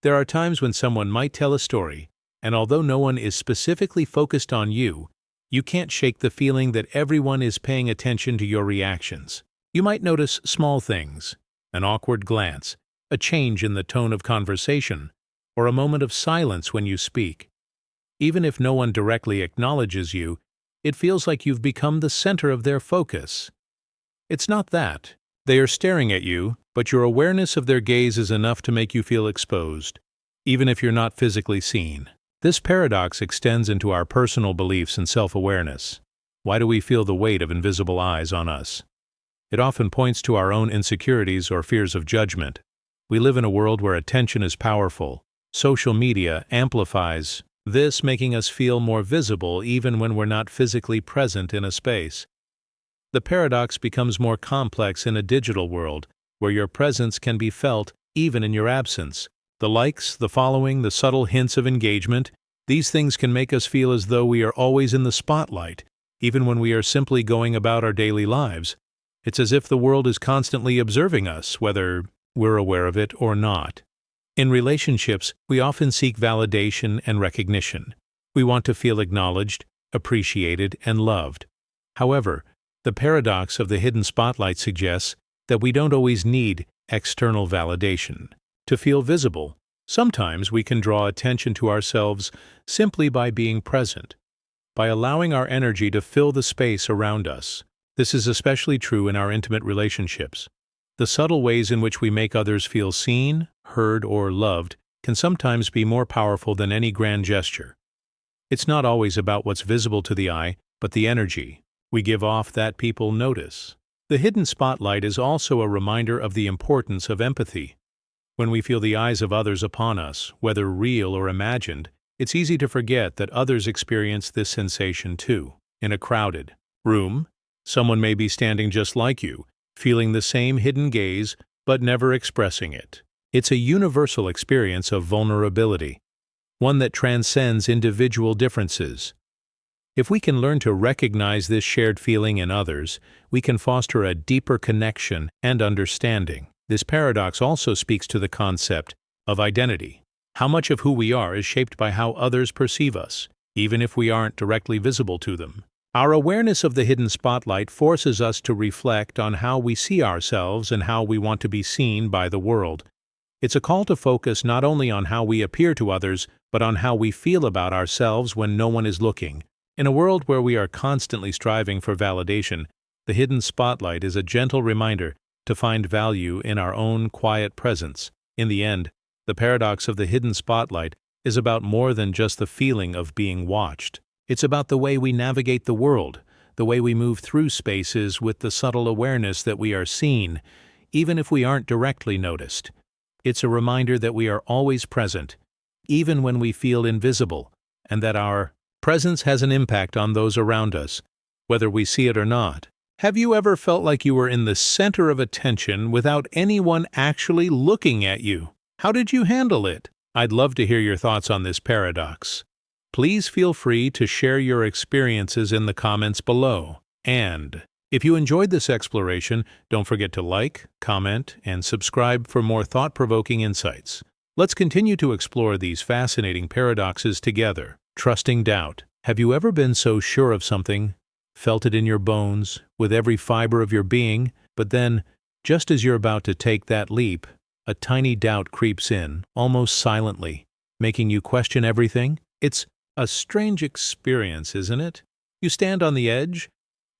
There are times when someone might tell a story, and although no one is specifically focused on you, you can't shake the feeling that everyone is paying attention to your reactions. You might notice small things, an awkward glance, a change in the tone of conversation, or a moment of silence when you speak. Even if no one directly acknowledges you, it feels like you've become the center of their focus. It's not that. They are staring at you, but your awareness of their gaze is enough to make you feel exposed, even if you're not physically seen. This paradox extends into our personal beliefs and self-awareness. Why do we feel the weight of invisible eyes on us? It often points to our own insecurities or fears of judgment. We live in a world where attention is powerful. Social media amplifies this, making us feel more visible even when we're not physically present in a space. The paradox becomes more complex in a digital world, where your presence can be felt even in your absence. The likes, the following, the subtle hints of engagement, these things can make us feel as though we are always in the spotlight, even when we are simply going about our daily lives. It's as if the world is constantly observing us, whether we're aware of it or not. In relationships, we often seek validation and recognition. We want to feel acknowledged, appreciated, and loved. However, the paradox of the hidden spotlight suggests that we don't always need external validation to feel visible. Sometimes we can draw attention to ourselves simply by being present, by allowing our energy to fill the space around us. This is especially true in our intimate relationships. The subtle ways in which we make others feel seen, heard, or loved can sometimes be more powerful than any grand gesture. It's not always about what's visible to the eye, but the energy we give off that people notice. The hidden spotlight is also a reminder of the importance of empathy. When we feel the eyes of others upon us, whether real or imagined, it's easy to forget that others experience this sensation too. In a crowded room, someone may be standing just like you, feeling the same hidden gaze, but never expressing it. It's a universal experience of vulnerability, one that transcends individual differences. If we can learn to recognize this shared feeling in others, we can foster a deeper connection and understanding. This paradox also speaks to the concept of identity. How much of who we are is shaped by how others perceive us, even if we aren't directly visible to them. Our awareness of the hidden spotlight forces us to reflect on how we see ourselves and how we want to be seen by the world. It's a call to focus not only on how we appear to others, but on how we feel about ourselves when no one is looking. In a world where we are constantly striving for validation, the hidden spotlight is a gentle reminder to find value in our own quiet presence. In the end, the paradox of the hidden spotlight is about more than just the feeling of being watched. It's about the way we navigate the world, the way we move through spaces with the subtle awareness that we are seen, even if we aren't directly noticed. It's a reminder that we are always present, even when we feel invisible, and that our presence has an impact on those around us, whether we see it or not. Have you ever felt like you were in the center of attention without anyone actually looking at you? How did you handle it? I'd love to hear your thoughts on this paradox. Please feel free to share your experiences in the comments below. And if you enjoyed this exploration, don't forget to like, comment, and subscribe for more thought-provoking insights. Let's continue to explore these fascinating paradoxes together. Trusting doubt. Have you ever been so sure of something, felt it in your bones, with every fiber of your being, but then, just as you're about to take that leap, a tiny doubt creeps in, almost silently, making you question everything? It's a strange experience, isn't it? You stand on the edge,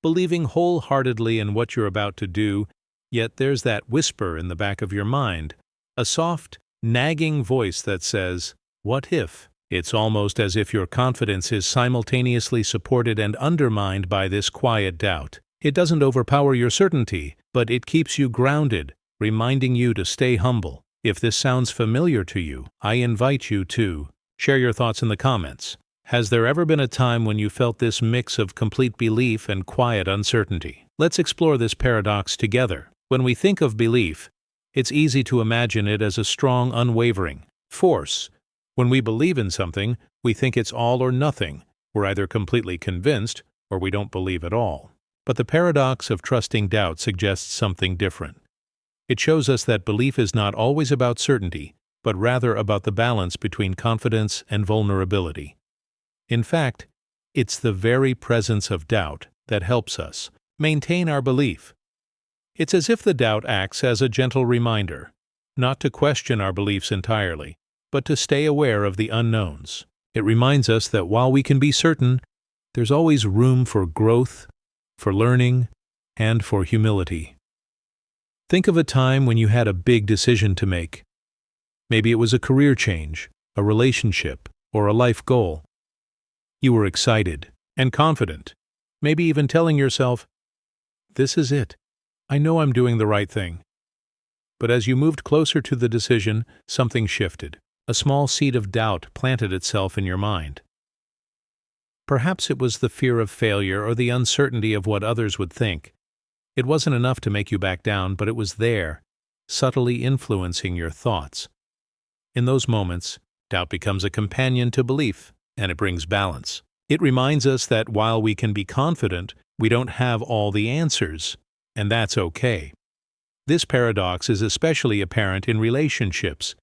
believing wholeheartedly in what you're about to do, yet there's that whisper in the back of your mind, a soft, nagging voice that says, "What if?" It's almost as if your confidence is simultaneously supported and undermined by this quiet doubt. It doesn't overpower your certainty, but it keeps you grounded, reminding you to stay humble. If this sounds familiar to you, I invite you to share your thoughts in the comments. Has there ever been a time when you felt this mix of complete belief and quiet uncertainty? Let's explore this paradox together. When we think of belief, it's easy to imagine it as a strong, unwavering force. When we believe in something, we think it's all or nothing. We're either completely convinced or we don't believe at all. But the paradox of trusting doubt suggests something different. It shows us that belief is not always about certainty, but rather about the balance between confidence and vulnerability. In fact, it's the very presence of doubt that helps us maintain our belief. It's as if the doubt acts as a gentle reminder, not to question our beliefs entirely, but to stay aware of the unknowns. It reminds us that while we can be certain, there's always room for growth, for learning, and for humility. Think of a time when you had a big decision to make. Maybe it was a career change, a relationship, or a life goal. You were excited and confident, maybe even telling yourself, "This is it. I know I'm doing the right thing." But as you moved closer to the decision, something shifted. A small seed of doubt planted itself in your mind. Perhaps it was the fear of failure or the uncertainty of what others would think. It wasn't enough to make you back down, but it was there, subtly influencing your thoughts. In those moments, doubt becomes a companion to belief, and it brings balance. It reminds us that while we can be confident, we don't have all the answers, and that's okay. This paradox is especially apparent in relationships.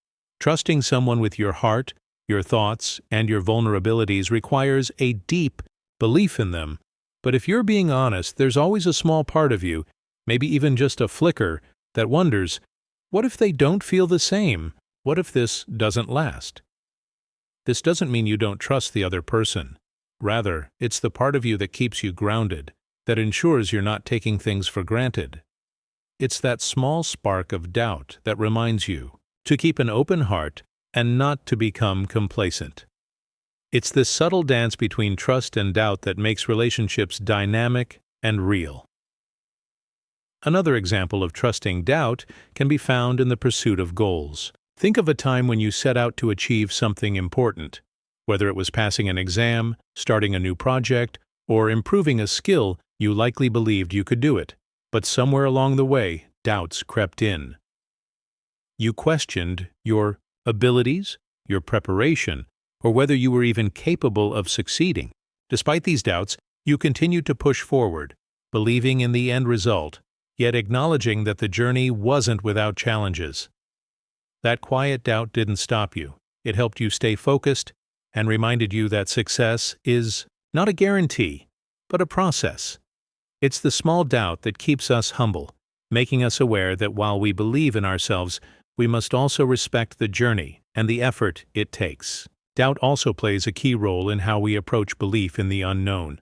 Trusting someone with your heart, your thoughts, and your vulnerabilities requires a deep belief in them. But if you're being honest, there's always a small part of you, maybe even just a flicker, that wonders, what if they don't feel the same? What if this doesn't last? This doesn't mean you don't trust the other person. Rather, it's the part of you that keeps you grounded, that ensures you're not taking things for granted. It's that small spark of doubt that reminds you to keep an open heart and not to become complacent. It's this subtle dance between trust and doubt that makes relationships dynamic and real. Another example of trusting doubt can be found in the pursuit of goals. Think of a time when you set out to achieve something important. Whether it was passing an exam, starting a new project, or improving a skill, you likely believed you could do it. But somewhere along the way, doubts crept in. You questioned your abilities, your preparation, or whether you were even capable of succeeding. Despite these doubts, you continued to push forward, believing in the end result, yet acknowledging that the journey wasn't without challenges. That quiet doubt didn't stop you. It helped you stay focused and reminded you that success is not a guarantee, but a process. It's the small doubt that keeps us humble, making us aware that while we believe in ourselves, we must also respect the journey and the effort it takes. Doubt also plays a key role in how we approach belief in the unknown.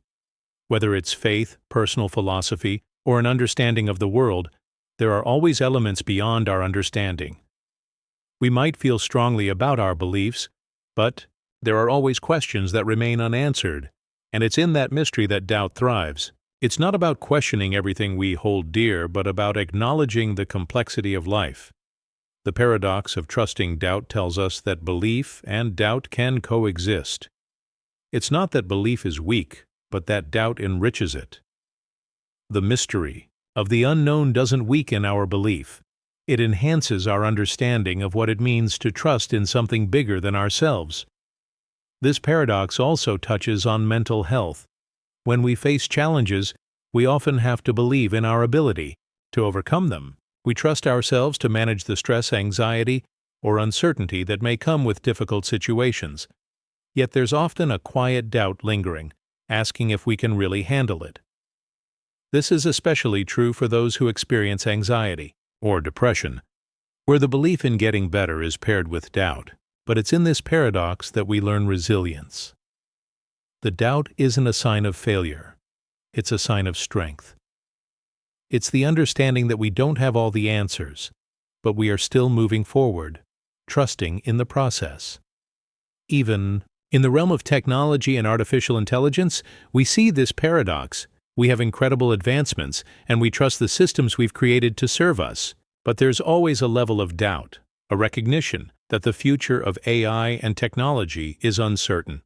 Whether it's faith, personal philosophy, or an understanding of the world, there are always elements beyond our understanding. We might feel strongly about our beliefs, but there are always questions that remain unanswered, and it's in that mystery that doubt thrives. It's not about questioning everything we hold dear, but about acknowledging the complexity of life. The paradox of trusting doubt tells us that belief and doubt can coexist. It's not that belief is weak, but that doubt enriches it. The mystery of the unknown doesn't weaken our belief. It enhances our understanding of what it means to trust in something bigger than ourselves. This paradox also touches on mental health. When we face challenges, we often have to believe in our ability to overcome them. We trust ourselves to manage the stress, anxiety, or uncertainty that may come with difficult situations. Yet there's often a quiet doubt lingering, asking if we can really handle it. This is especially true for those who experience anxiety or depression, where the belief in getting better is paired with doubt. But it's in this paradox that we learn resilience. The doubt isn't a sign of failure. It's a sign of strength. It's the understanding that we don't have all the answers, but we are still moving forward, trusting in the process. Even in the realm of technology and artificial intelligence, we see this paradox. We have incredible advancements, and we trust the systems we've created to serve us. But there's always a level of doubt, a recognition that the future of AI and technology is uncertain.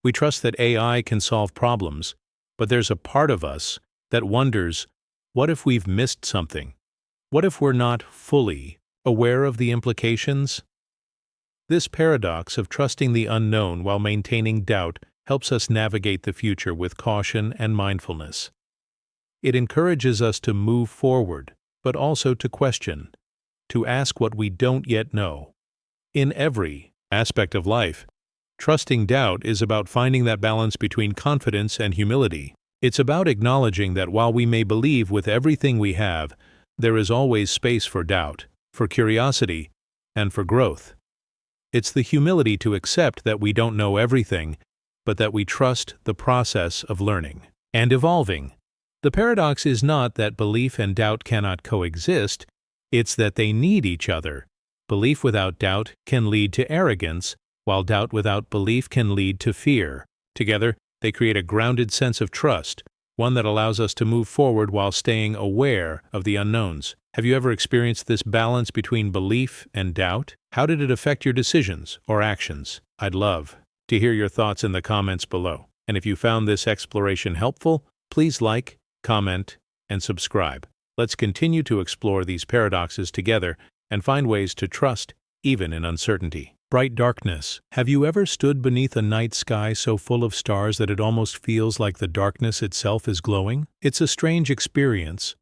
We trust that AI can solve problems, but there's a part of us that wonders, what if we've missed something? What if we're not fully aware of the implications? This paradox of trusting the unknown while maintaining doubt helps us navigate the future with caution and mindfulness. It encourages us to move forward, but also to question, to ask what we don't yet know. In every aspect of life, trusting doubt is about finding that balance between confidence and humility. It's about acknowledging that while we may believe with everything we have, there is always space for doubt, for curiosity, and for growth. It's the humility to accept that we don't know everything, but that we trust the process of learning and evolving. The paradox is not that belief and doubt cannot coexist, it's that they need each other. Belief without doubt can lead to arrogance, while doubt without belief can lead to fear. Together, they create a grounded sense of trust, one that allows us to move forward while staying aware of the unknowns. Have you ever experienced this balance between belief and doubt? How did it affect your decisions or actions? I'd love to hear your thoughts in the comments below. And if you found this exploration helpful, please like, comment, and subscribe. Let's continue to explore these paradoxes together and find ways to trust even in uncertainty. Bright darkness. Have you ever stood beneath a night sky so full of stars that it almost feels like the darkness itself is glowing? It's a strange experience.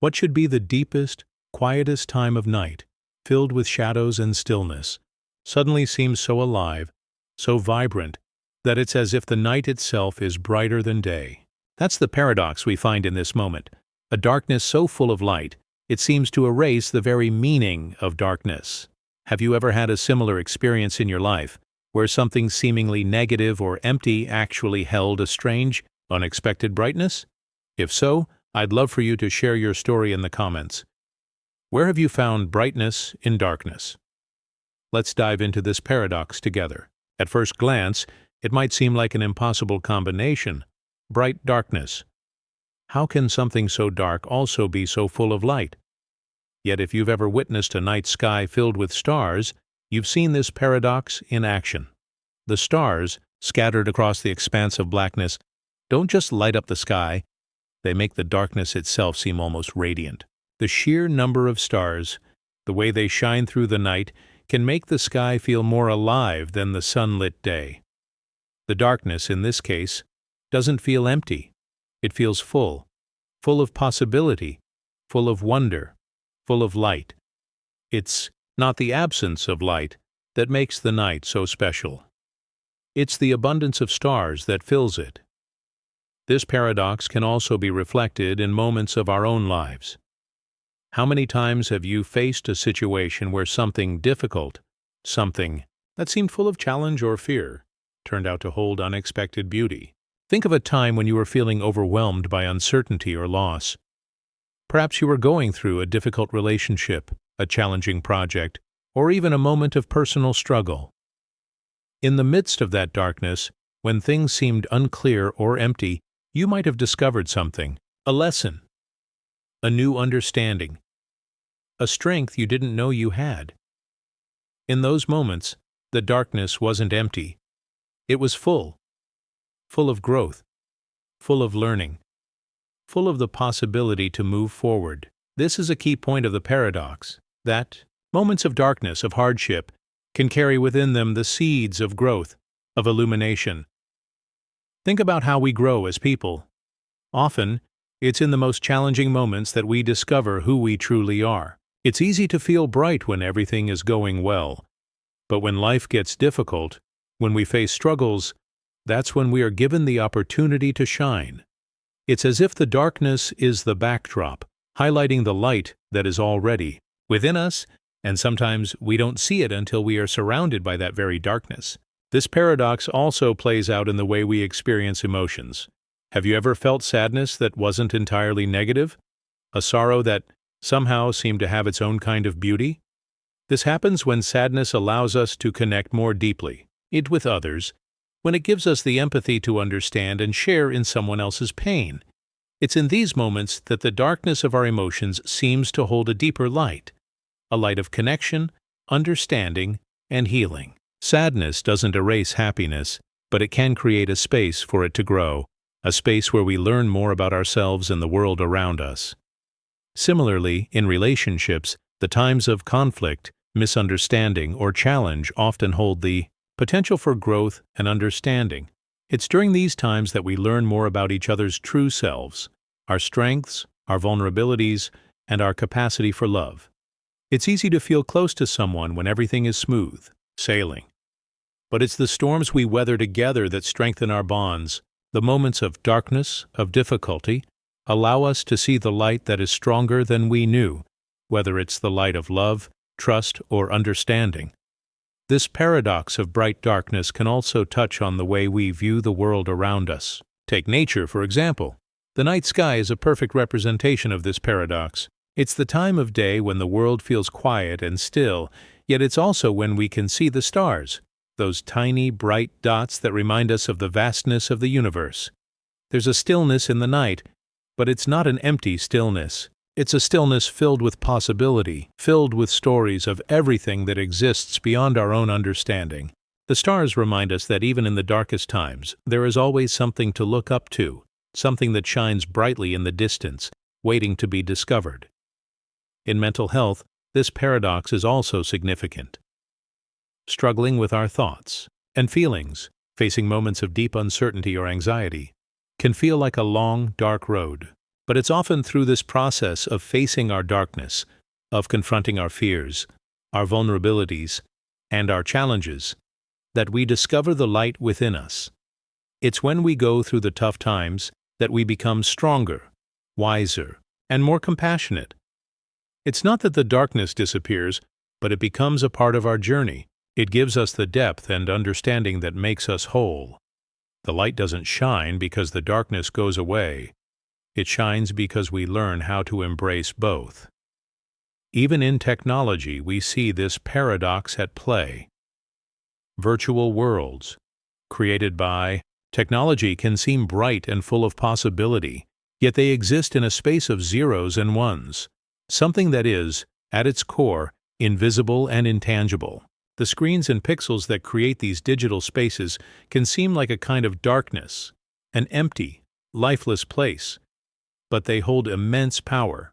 What should be the deepest, quietest time of night, filled with shadows and stillness, suddenly seems so alive, so vibrant, that it's as if the night itself is brighter than day. That's the paradox we find in this moment. A darkness so full of light, it seems to erase the very meaning of darkness. Have you ever had a similar experience in your life, where something seemingly negative or empty actually held a strange, unexpected brightness? If so, I'd love for you to share your story in the comments. Where have you found brightness in darkness? Let's dive into this paradox together. At first glance, it might seem like an impossible combination. Bright darkness. How can something so dark also be so full of light? Yet if you've ever witnessed a night sky filled with stars, you've seen this paradox in action. The stars, scattered across the expanse of blackness, don't just light up the sky, they make the darkness itself seem almost radiant. The sheer number of stars, the way they shine through the night, can make the sky feel more alive than the sunlit day. The darkness, in this case, doesn't feel empty. It feels full, full of possibility, full of wonder, full of light. It's not the absence of light that makes the night so special. It's the abundance of stars that fills it. This paradox can also be reflected in moments of our own lives. How many times have you faced a situation where something difficult, something that seemed full of challenge or fear, turned out to hold unexpected beauty? Think of a time when you were feeling overwhelmed by uncertainty or loss. Perhaps you were going through a difficult relationship, a challenging project, or even a moment of personal struggle. In the midst of that darkness, when things seemed unclear or empty, you might have discovered something, a lesson, a new understanding, a strength you didn't know you had. In those moments, the darkness wasn't empty. It was full of growth, full of learning, full of the possibility to move forward. This is a key point of the paradox, that moments of darkness, of hardship, can carry within them the seeds of growth, of illumination. Think about how we grow as people. Often, it's in the most challenging moments that we discover who we truly are. It's easy to feel bright when everything is going well, but when life gets difficult, when we face struggles, that's when we are given the opportunity to shine. It's as if the darkness is the backdrop, highlighting the light that is already within us, and sometimes we don't see it until we are surrounded by that very darkness. This paradox also plays out in the way we experience emotions. Have you ever felt sadness that wasn't entirely negative? A sorrow that somehow seemed to have its own kind of beauty? This happens when sadness allows us to connect more deeply with others, when it gives us the empathy to understand and share in someone else's pain. It's in these moments that the darkness of our emotions seems to hold a deeper light, a light of connection, understanding, and healing. Sadness doesn't erase happiness, but it can create a space for it to grow, a space where we learn more about ourselves and the world around us. Similarly, in relationships, the times of conflict, misunderstanding, or challenge often hold the potential for growth and understanding. It's during these times that we learn more about each other's true selves, our strengths, our vulnerabilities, and our capacity for love. It's easy to feel close to someone when everything is smooth sailing. But it's the storms we weather together that strengthen our bonds. The moments of darkness, of difficulty, allow us to see the light that is stronger than we knew, whether it's the light of love, trust, or understanding. This paradox of bright darkness can also touch on the way we view the world around us. Take nature, for example. The night sky is a perfect representation of this paradox. It's the time of day when the world feels quiet and still, yet it's also when we can see the stars, those tiny, bright dots that remind us of the vastness of the universe. There's a stillness in the night, but it's not an empty stillness. It's a stillness filled with possibility, filled with stories of everything that exists beyond our own understanding. The stars remind us that even in the darkest times, there is always something to look up to, something that shines brightly in the distance, waiting to be discovered. In mental health, this paradox is also significant. Struggling with our thoughts and feelings, facing moments of deep uncertainty or anxiety, can feel like a long, dark road. But it's often through this process of facing our darkness, of confronting our fears, our vulnerabilities, and our challenges, that we discover the light within us. It's when we go through the tough times that we become stronger, wiser, and more compassionate. It's not that the darkness disappears, but it becomes a part of our journey. It gives us the depth and understanding that makes us whole. The light doesn't shine because the darkness goes away. It shines because we learn how to embrace both. Even in technology, we see this paradox at play. Virtual worlds, created by technology, can seem bright and full of possibility, yet they exist in a space of zeros and ones, something that is, at its core, invisible and intangible. The screens and pixels that create these digital spaces can seem like a kind of darkness, an empty, lifeless place, but they hold immense power,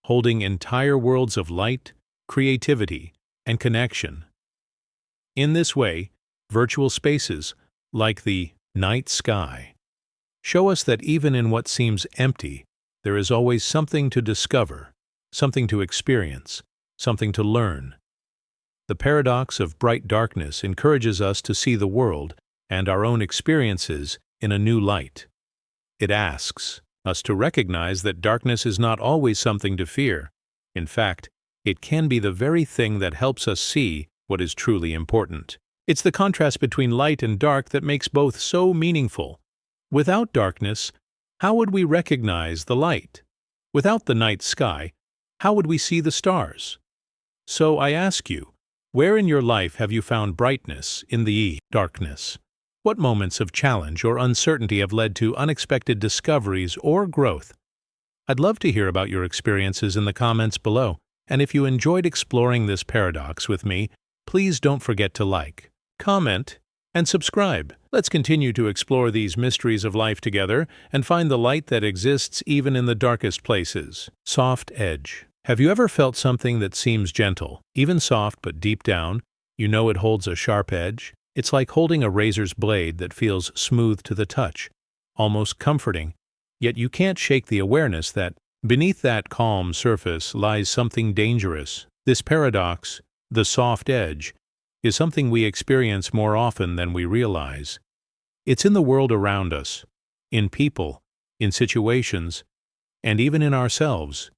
holding entire worlds of light, creativity, and connection. In this way, virtual spaces, like the night sky, show us that even in what seems empty, there is always something to discover, something to experience, something to learn. The paradox of bright darkness encourages us to see the world and our own experiences in a new light. It asks us to recognize that darkness is not always something to fear. In fact, it can be the very thing that helps us see what is truly important. It's the contrast between light and dark that makes both so meaningful. Without darkness, how would we recognize the light? Without the night sky, how would we see the stars? So I ask you, where in your life have you found brightness in the darkness? What moments of challenge or uncertainty have led to unexpected discoveries or growth? I'd love to hear about your experiences in the comments below, and if you enjoyed exploring this paradox with me, please don't forget to like, comment, and subscribe. Let's continue to explore these mysteries of life together and find the light that exists even in the darkest places. Soft edge. Have you ever felt something that seems gentle, even soft, but deep down, you know it holds a sharp edge? It's like holding a razor's blade that feels smooth to the touch, almost comforting, yet you can't shake the awareness that beneath that calm surface lies something dangerous. This paradox, the soft edge, is something we experience more often than we realize. It's in the world around us, in people, in situations, and even in ourselves.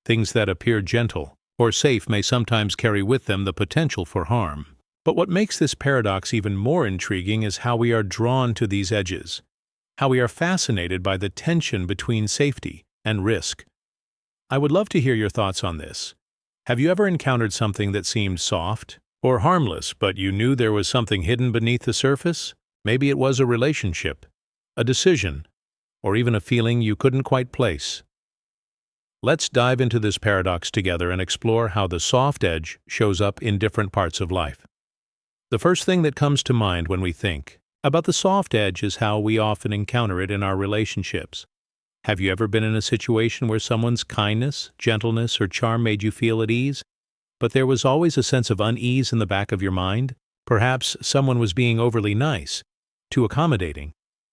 Things that appear gentle or safe may sometimes carry with them the potential for harm. But what makes this paradox even more intriguing is how we are drawn to these edges, how we are fascinated by the tension between safety and risk. I would love to hear your thoughts on this. Have you ever encountered something that seemed soft or harmless, but you knew there was something hidden beneath the surface? Maybe it was a relationship, a decision, or even a feeling you couldn't quite place. Let's dive into this paradox together and explore how the soft edge shows up in different parts of life. The first thing that comes to mind when we think about the soft edge is how we often encounter it in our relationships. Have you ever been in a situation where someone's kindness, gentleness, or charm made you feel at ease, but there was always a sense of unease in the back of your mind? Perhaps someone was being overly nice, too accommodating,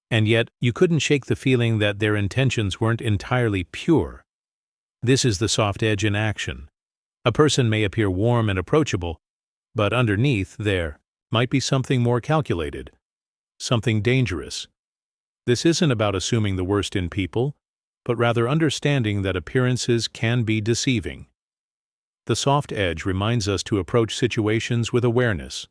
and yet you couldn't shake the feeling that their intentions weren't entirely pure. This is the soft edge in action. A person may appear warm and approachable, but underneath there might be something more calculated, something dangerous. This isn't about assuming the worst in people, but rather understanding that appearances can be deceiving. The soft edge reminds us to approach situations with awareness,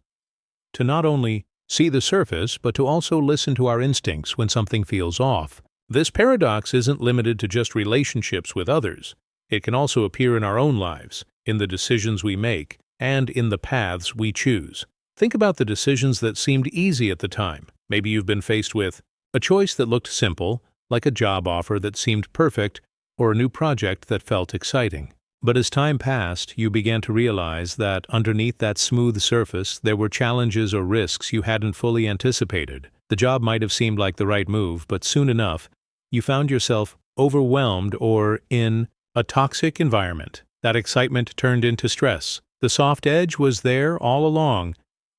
to not only see the surface, but to also listen to our instincts when something feels off. This paradox isn't limited to just relationships with others. It can also appear in our own lives, in the decisions we make, and in the paths we choose. Think about the decisions that seemed easy at the time. Maybe you've been faced with a choice that looked simple, like a job offer that seemed perfect, or a new project that felt exciting. But as time passed, you began to realize that underneath that smooth surface there were challenges or risks you hadn't fully anticipated. The job might have seemed like the right move, but soon enough, you found yourself overwhelmed or in a toxic environment. That excitement turned into stress. The soft edge was there all along,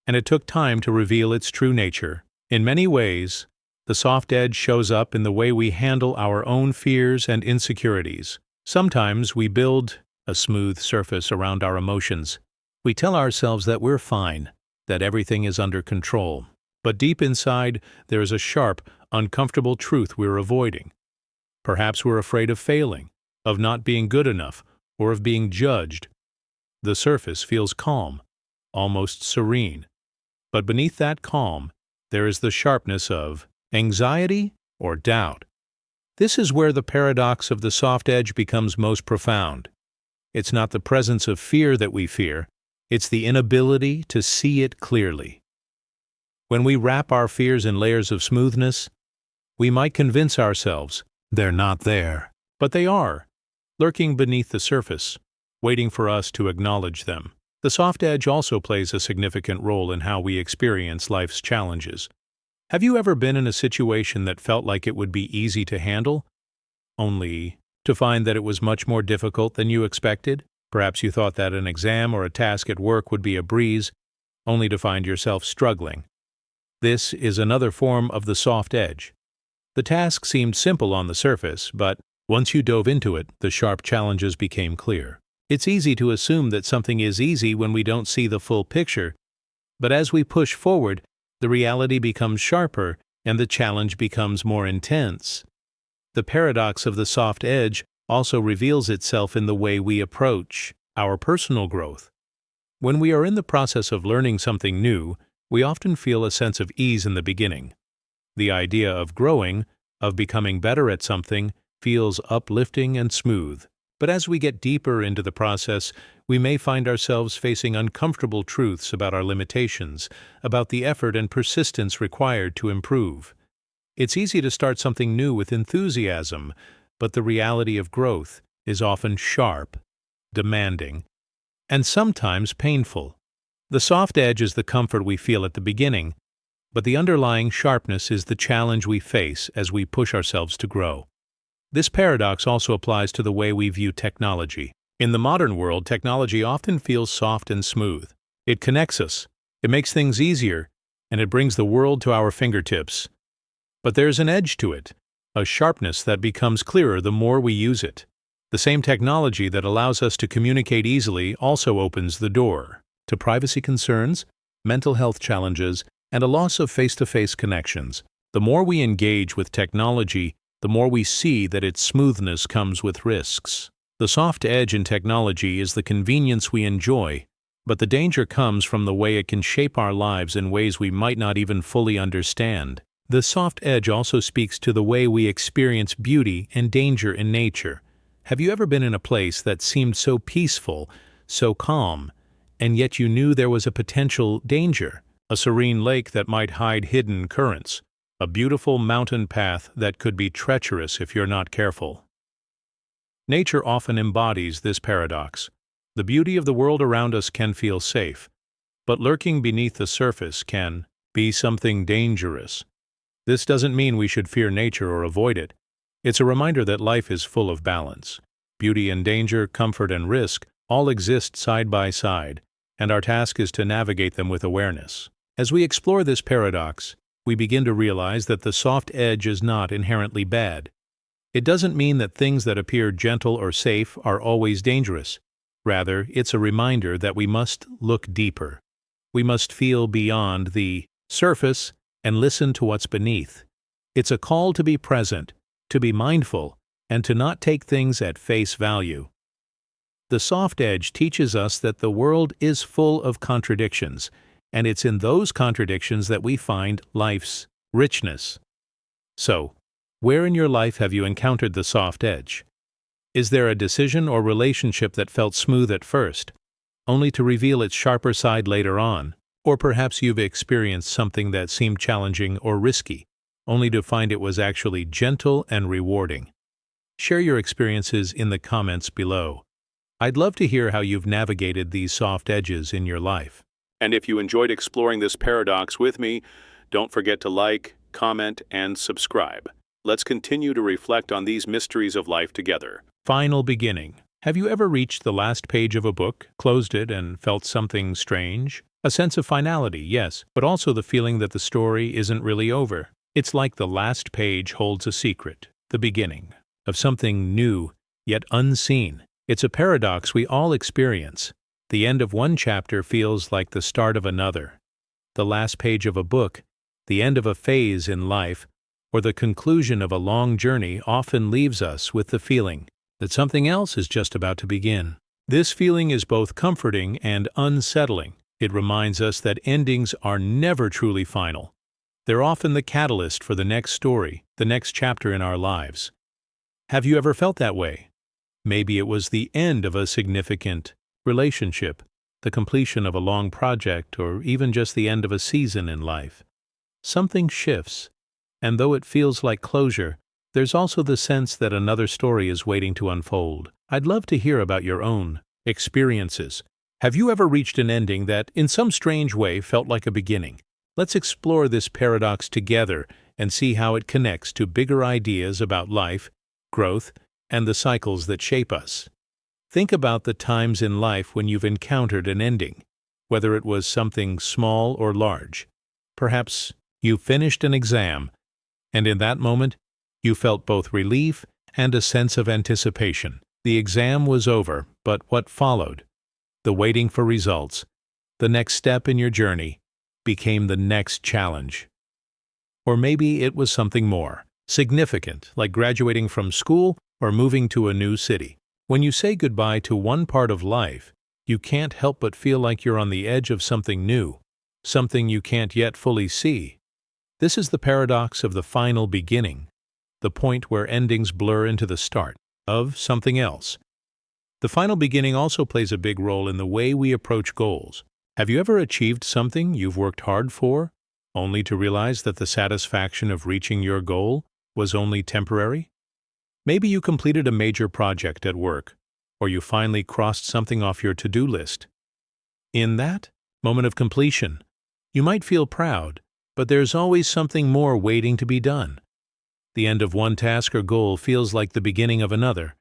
and it took time to reveal its true nature. In many ways, the soft edge shows up in the way we handle our own fears and insecurities. Sometimes we build a smooth surface around our emotions. We tell ourselves that we're fine, that everything is under control. But deep inside, there is a sharp, uncomfortable truth we're avoiding. Perhaps we're afraid of failing, of not being good enough, or of being judged. The surface feels calm, almost serene. But beneath that calm, there is the sharpness of anxiety or doubt. This is where the paradox of the soft edge becomes most profound. It's not the presence of fear that we fear, it's the inability to see it clearly. When we wrap our fears in layers of smoothness, we might convince ourselves they're not there. But they are, lurking beneath the surface, waiting for us to acknowledge them. The soft edge also plays a significant role in how we experience life's challenges. Have you ever been in a situation that felt like it would be easy to handle, only to find that it was much more difficult than you expected? Perhaps you thought that an exam or a task at work would be a breeze, only to find yourself struggling. This is another form of the soft edge. The task seemed simple on the surface, but once you dove into it, the sharp challenges became clear. It's easy to assume that something is easy when we don't see the full picture, but as we push forward, the reality becomes sharper and the challenge becomes more intense. The paradox of the soft edge also reveals itself in the way we approach our personal growth. When we are in the process of learning something new, we often feel a sense of ease in the beginning. The idea of growing, of becoming better at something, feels uplifting and smooth. But as we get deeper into the process, we may find ourselves facing uncomfortable truths about our limitations, about the effort and persistence required to improve. It's easy to start something new with enthusiasm, but the reality of growth is often sharp, demanding, and sometimes painful. The soft edge is the comfort we feel at the beginning, but the underlying sharpness is the challenge we face as we push ourselves to grow. This paradox also applies to the way we view technology. In the modern world, technology often feels soft and smooth. It connects us, it makes things easier, and it brings the world to our fingertips. But there's an edge to it, a sharpness that becomes clearer the more we use it. The same technology that allows us to communicate easily also opens the door to privacy concerns, mental health challenges, and a loss of face-to-face connections. The more we engage with technology, the more we see that its smoothness comes with risks. The soft edge in technology is the convenience we enjoy, but the danger comes from the way it can shape our lives in ways we might not even fully understand. The soft edge also speaks to the way we experience beauty and danger in nature. Have you ever been in a place that seemed so peaceful, so calm, and yet you knew there was a potential danger? A serene lake that might hide hidden currents, a beautiful mountain path that could be treacherous if you're not careful. Nature often embodies this paradox. The beauty of the world around us can feel safe, but lurking beneath the surface can be something dangerous. This doesn't mean we should fear nature or avoid it. It's a reminder that life is full of balance. Beauty and danger, comfort and risk all exist side by side, and our task is to navigate them with awareness. As we explore this paradox, we begin to realize that the soft edge is not inherently bad. It doesn't mean that things that appear gentle or safe are always dangerous. Rather, it's a reminder that we must look deeper. We must feel beyond the surface and listen to what's beneath. It's a call to be present, to be mindful, and to not take things at face value. The soft edge teaches us that the world is full of contradictions, and it's in those contradictions that we find life's richness. So, where in your life have you encountered the soft edge? Is there a decision or relationship that felt smooth at first, only to reveal its sharper side later on? Or perhaps you've experienced something that seemed challenging or risky, only to find it was actually gentle and rewarding. Share your experiences in the comments below. I'd love to hear how you've navigated these soft edges in your life. And if you enjoyed exploring this paradox with me, don't forget to like, comment, and subscribe. Let's continue to reflect on these mysteries of life together. Final beginning. Have you ever reached the last page of a book, closed it, and felt something strange? A sense of finality, yes, but also the feeling that the story isn't really over. It's like the last page holds a secret, the beginning of something new, yet unseen. It's a paradox we all experience. The end of one chapter feels like the start of another. The last page of a book, the end of a phase in life, or the conclusion of a long journey often leaves us with the feeling that something else is just about to begin. This feeling is both comforting and unsettling. It reminds us that endings are never truly final. They're often the catalyst for the next story, the next chapter in our lives. Have you ever felt that way? Maybe it was the end of a significant relationship, the completion of a long project, or even just the end of a season in life. Something shifts, and though it feels like closure, there's also the sense that another story is waiting to unfold. I'd love to hear about your own experiences. Have you ever reached an ending that, in some strange way, felt like a beginning? Let's explore this paradox together and see how it connects to bigger ideas about life, growth, and the cycles that shape us. Think about the times in life when you've encountered an ending, whether it was something small or large. Perhaps you finished an exam, and in that moment, you felt both relief and a sense of anticipation. The exam was over, but what followed? The waiting for results, the next step in your journey, became the next challenge. Or maybe it was something more significant, like graduating from school or moving to a new city. When you say goodbye to one part of life, you can't help but feel like you're on the edge of something new, something you can't yet fully see. This is the paradox of the final beginning, the point where endings blur into the start of something else. The final beginning also plays a big role in the way we approach goals. Have you ever achieved something you've worked hard for, only to realize that the satisfaction of reaching your goal was only temporary? Maybe you completed a major project at work, or you finally crossed something off your to-do list. In that moment of completion, you might feel proud, but there's always something more waiting to be done. The end of one task or goal feels like the beginning of another.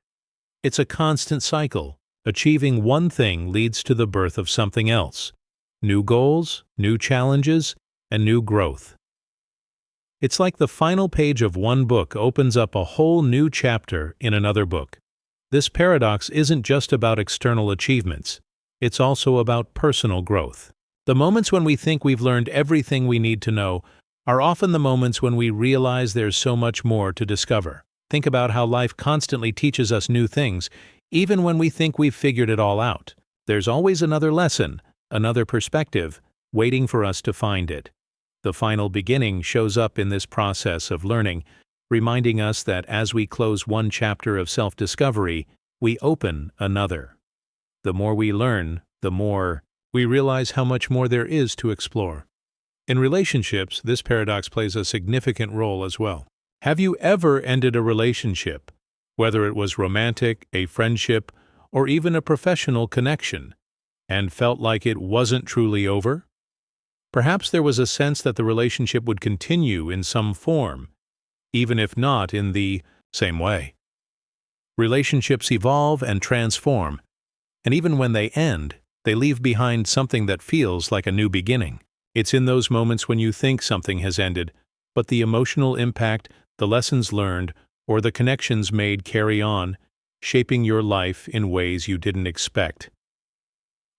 It's a constant cycle. Achieving one thing leads to the birth of something else. New goals, new challenges, and new growth. It's like the final page of one book opens up a whole new chapter in another book. This paradox isn't just about external achievements. It's also about personal growth. The moments when we think we've learned everything we need to know are often the moments when we realize there's so much more to discover. Think about how life constantly teaches us new things, even when we think we've figured it all out. There's always another lesson, another perspective, waiting for us to find it. The final beginning shows up in this process of learning, reminding us that as we close one chapter of self-discovery, we open another. The more we learn, the more we realize how much more there is to explore. In relationships, this paradox plays a significant role as well. Have you ever ended a relationship, whether it was romantic, a friendship, or even a professional connection, and felt like it wasn't truly over? Perhaps there was a sense that the relationship would continue in some form, even if not in the same way. Relationships evolve and transform, and even when they end, they leave behind something that feels like a new beginning. It's in those moments when you think something has ended, but the emotional impact, the lessons learned, or the connections made carry on, shaping your life in ways you didn't expect.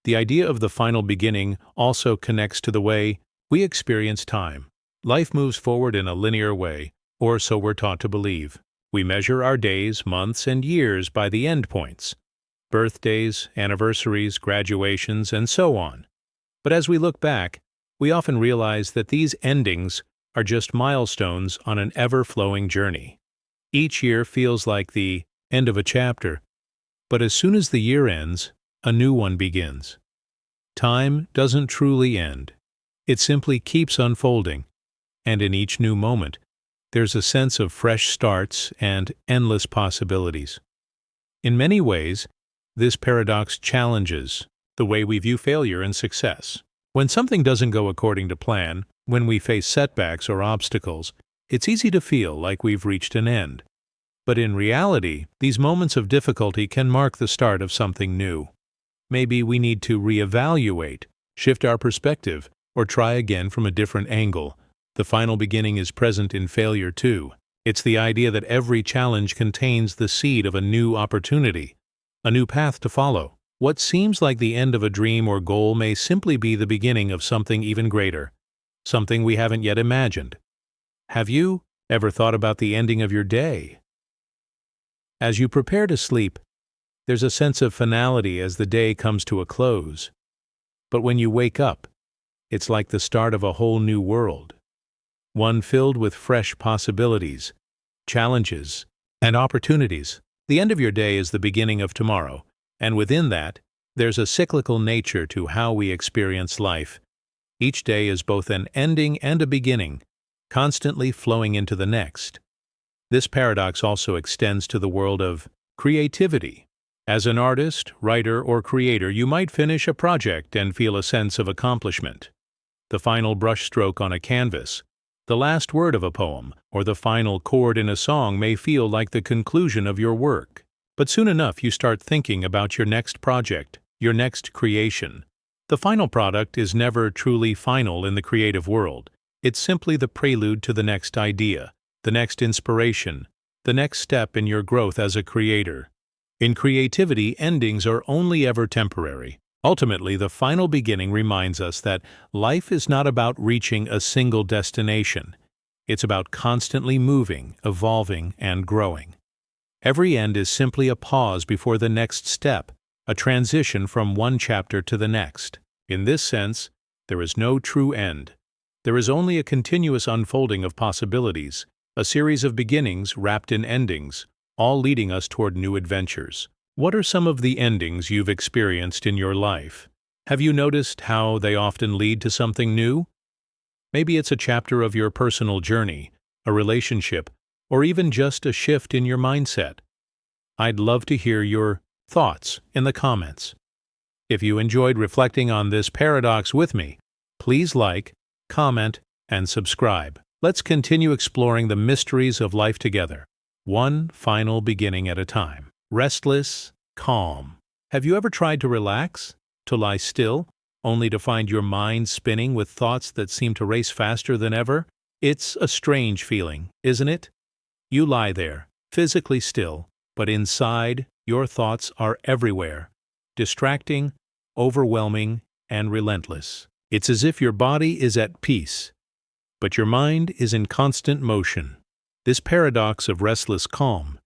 The idea of the final beginning also connects to the way we experience time. Life moves forward in a linear way, or so we're taught to believe. We measure our days, months, and years by the endpoints: birthdays, anniversaries, graduations, and so on. But as we look back, we often realize that these endings are just milestones on an ever-flowing journey. Each year feels like the end of a chapter, but as soon as the year ends, a new one begins. Time doesn't truly end. It simply keeps unfolding, and in each new moment, there's a sense of fresh starts and endless possibilities. In many ways, this paradox challenges the way we view failure and success. When something doesn't go according to plan, when we face setbacks or obstacles, it's easy to feel like we've reached an end. But in reality, these moments of difficulty can mark the start of something new. Maybe we need to reevaluate, shift our perspective, or try again from a different angle. The final beginning is present in failure too. It's the idea that every challenge contains the seed of a new opportunity, a new path to follow. What seems like the end of a dream or goal may simply be the beginning of something even greater, something we haven't yet imagined. Have you ever thought about the ending of your day? As you prepare to sleep, there's a sense of finality as the day comes to a close. But when you wake up, it's like the start of a whole new world, one filled with fresh possibilities, challenges, and opportunities. The end of your day is the beginning of tomorrow, and within that, there's a cyclical nature to how we experience life. Each day is both an ending and a beginning, constantly flowing into the next. This paradox also extends to the world of creativity. As an artist, writer, or creator, you might finish a project and feel a sense of accomplishment. The final brushstroke on a canvas, the last word of a poem, or the final chord in a song may feel like the conclusion of your work. But soon enough you start thinking about your next project, your next creation. The final product is never truly final in the creative world. It's simply the prelude to the next idea, the next inspiration, the next step in your growth as a creator. In creativity, endings are only ever temporary. Ultimately, the final beginning reminds us that life is not about reaching a single destination. It's about constantly moving, evolving, and growing. Every end is simply a pause before the next step, a transition from one chapter to the next. In this sense, there is no true end. There is only a continuous unfolding of possibilities, a series of beginnings wrapped in endings, all leading us toward new adventures. What are some of the endings you've experienced in your life? Have you noticed how they often lead to something new? Maybe it's a chapter of your personal journey, a relationship, or even just a shift in your mindset. I'd love to hear your thoughts in the comments. If you enjoyed reflecting on this paradox with me, please like, comment, and subscribe. Let's continue exploring the mysteries of life together, one final beginning at a time. Restless Calm. Have you ever tried to relax, to lie still, only to find your mind spinning with thoughts that seem to race faster than ever? It's a strange feeling, isn't it? You lie there, physically still, but inside, your thoughts are everywhere, distracting, overwhelming, and relentless. It's as if your body is at peace, but your mind is in constant motion. This paradox of restless calm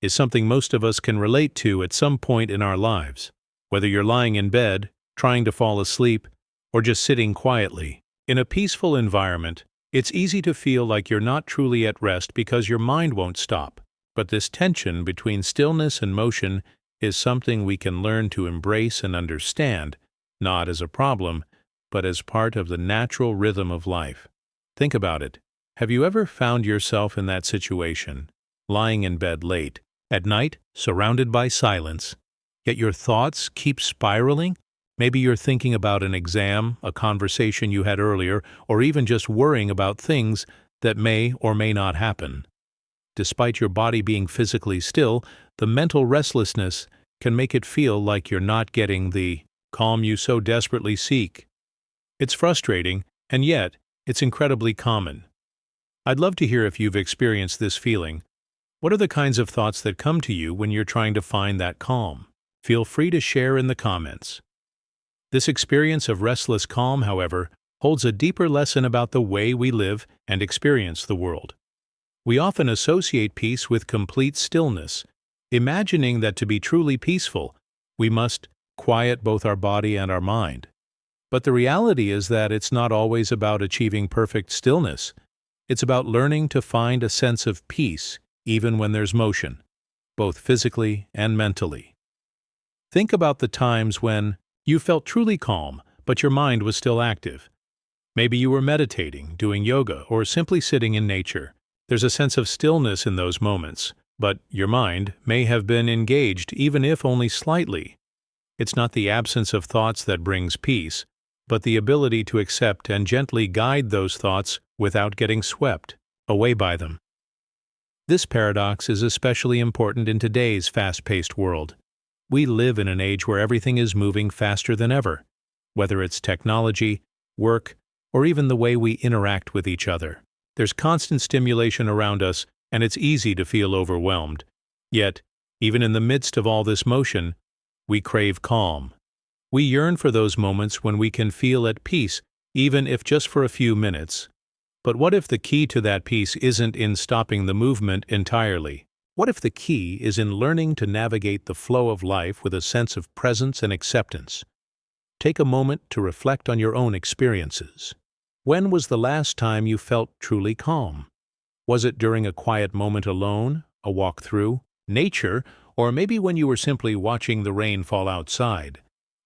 is something most of us can relate to at some point in our lives, whether you're lying in bed, trying to fall asleep, or just sitting quietly. In a peaceful environment, it's easy to feel like you're not truly at rest because your mind won't stop. But this tension between stillness and motion is something we can learn to embrace and understand, not as a problem, but as part of the natural rhythm of life. Think about it. Have you ever found yourself in that situation, lying in bed late, at night, surrounded by silence, yet your thoughts keep spiraling? Maybe you're thinking about an exam, a conversation you had earlier, or even just worrying about things that may or may not happen. Despite your body being physically still, the mental restlessness can make it feel like you're not getting the calm you so desperately seek. It's frustrating, and yet it's incredibly common. I'd love to hear if you've experienced this feeling. What are the kinds of thoughts that come to you when you're trying to find that calm? Feel free to share in the comments. This experience of restless calm, however, holds a deeper lesson about the way we live and experience the world. We often associate peace with complete stillness, imagining that to be truly peaceful, we must quiet both our body and our mind. But the reality is that it's not always about achieving perfect stillness. It's about learning to find a sense of peace even when there's motion, both physically and mentally. Think about the times when you felt truly calm, but your mind was still active. Maybe you were meditating, doing yoga, or simply sitting in nature. There's a sense of stillness in those moments, but your mind may have been engaged even if only slightly. It's not the absence of thoughts that brings peace, but the ability to accept and gently guide those thoughts without getting swept away by them. This paradox is especially important in today's fast-paced world. We live in an age where everything is moving faster than ever, whether it's technology, work, or even the way we interact with each other. There's constant stimulation around us, and it's easy to feel overwhelmed. Yet, even in the midst of all this motion, we crave calm. We yearn for those moments when we can feel at peace, even if just for a few minutes. But what if the key to that peace isn't in stopping the movement entirely? What if the key is in learning to navigate the flow of life with a sense of presence and acceptance? Take a moment to reflect on your own experiences. When was the last time you felt truly calm? Was it during a quiet moment alone, a walk through nature, or maybe when you were simply watching the rain fall outside?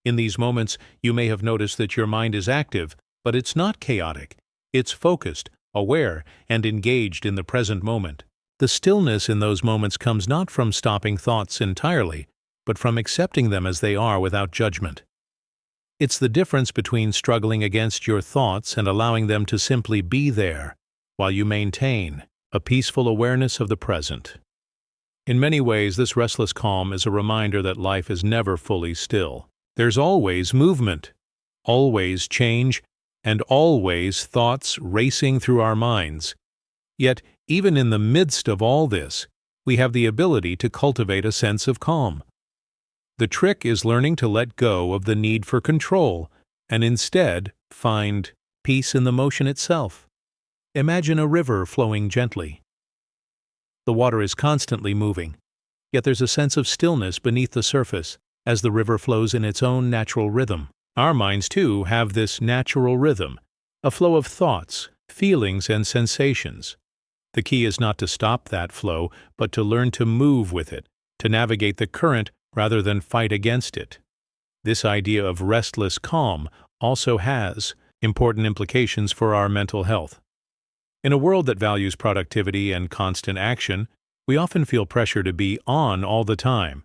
In these moments, you may have noticed that your mind is active, but it's not chaotic. It's focused, aware, and engaged in the present moment. The stillness in those moments comes not from stopping thoughts entirely, but from accepting them as they are without judgment. It's the difference between struggling against your thoughts and allowing them to simply be there, while you maintain a peaceful awareness of the present. In many ways, this restless calm is a reminder that life is never fully still. There's always movement, always change, and always thoughts racing through our minds. Yet, even in the midst of all this, we have the ability to cultivate a sense of calm. The trick is learning to let go of the need for control and instead find peace in the motion itself. Imagine a river flowing gently. The water is constantly moving, yet there's a sense of stillness beneath the surface as the river flows in its own natural rhythm. Our minds, too, have this natural rhythm, a flow of thoughts, feelings, and sensations. The key is not to stop that flow, but to learn to move with it, to navigate the current rather than fight against it. This idea of restless calm also has important implications for our mental health. In a world that values productivity and constant action, we often feel pressure to be on all the time.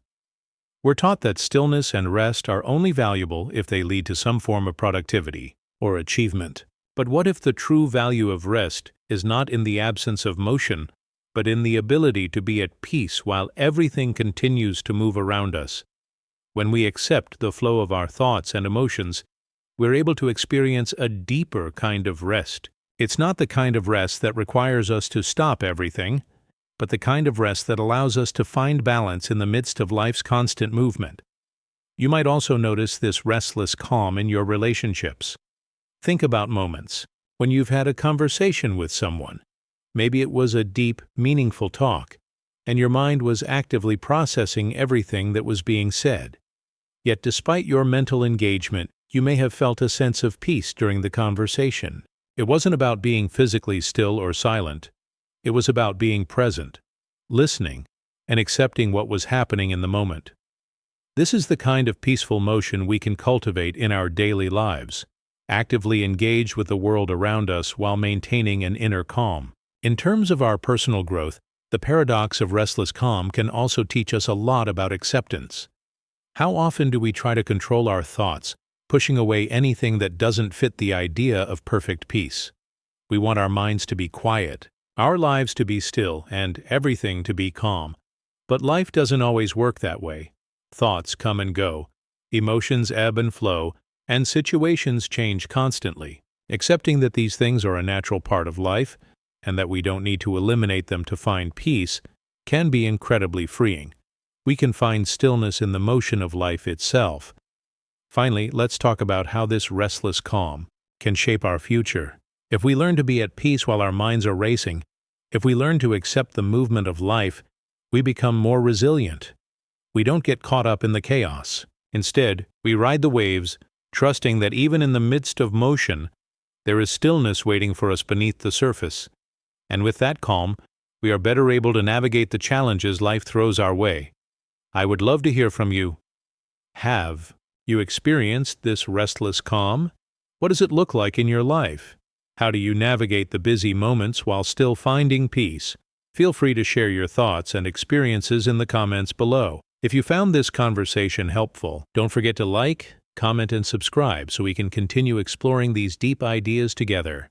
We're taught that stillness and rest are only valuable if they lead to some form of productivity or achievement. But what if the true value of rest is not in the absence of motion, but in the ability to be at peace while everything continues to move around us? When we accept the flow of our thoughts and emotions, we're able to experience a deeper kind of rest. It's not the kind of rest that requires us to stop everything, but the kind of rest that allows us to find balance in the midst of life's constant movement. You might also notice this restless calm in your relationships. Think about moments when you've had a conversation with someone. Maybe it was a deep, meaningful talk, and your mind was actively processing everything that was being said. Yet despite your mental engagement, you may have felt a sense of peace during the conversation. It wasn't about being physically still or silent. It was about being present, listening, and accepting what was happening in the moment. This is the kind of peaceful motion we can cultivate in our daily lives, actively engage with the world around us while maintaining an inner calm. In terms of our personal growth, the paradox of restless calm can also teach us a lot about acceptance. How often do we try to control our thoughts, pushing away anything that doesn't fit the idea of perfect peace? We want our minds to be quiet, our lives to be still, and everything to be calm. But life doesn't always work that way. Thoughts come and go, emotions ebb and flow, and situations change constantly. Accepting that these things are a natural part of life, and that we don't need to eliminate them to find peace, can be incredibly freeing. We can find stillness in the motion of life itself. Finally, let's talk about how this restless calm can shape our future. If we learn to be at peace while our minds are racing, if we learn to accept the movement of life, we become more resilient. We don't get caught up in the chaos. Instead, we ride the waves, trusting that even in the midst of motion, there is stillness waiting for us beneath the surface. And with that calm, we are better able to navigate the challenges life throws our way. I would love to hear from you. Have you experienced this restless calm? What does it look like in your life? How do you navigate the busy moments while still finding peace? Feel free to share your thoughts and experiences in the comments below. If you found this conversation helpful, don't forget to like, comment, and subscribe so we can continue exploring these deep ideas together.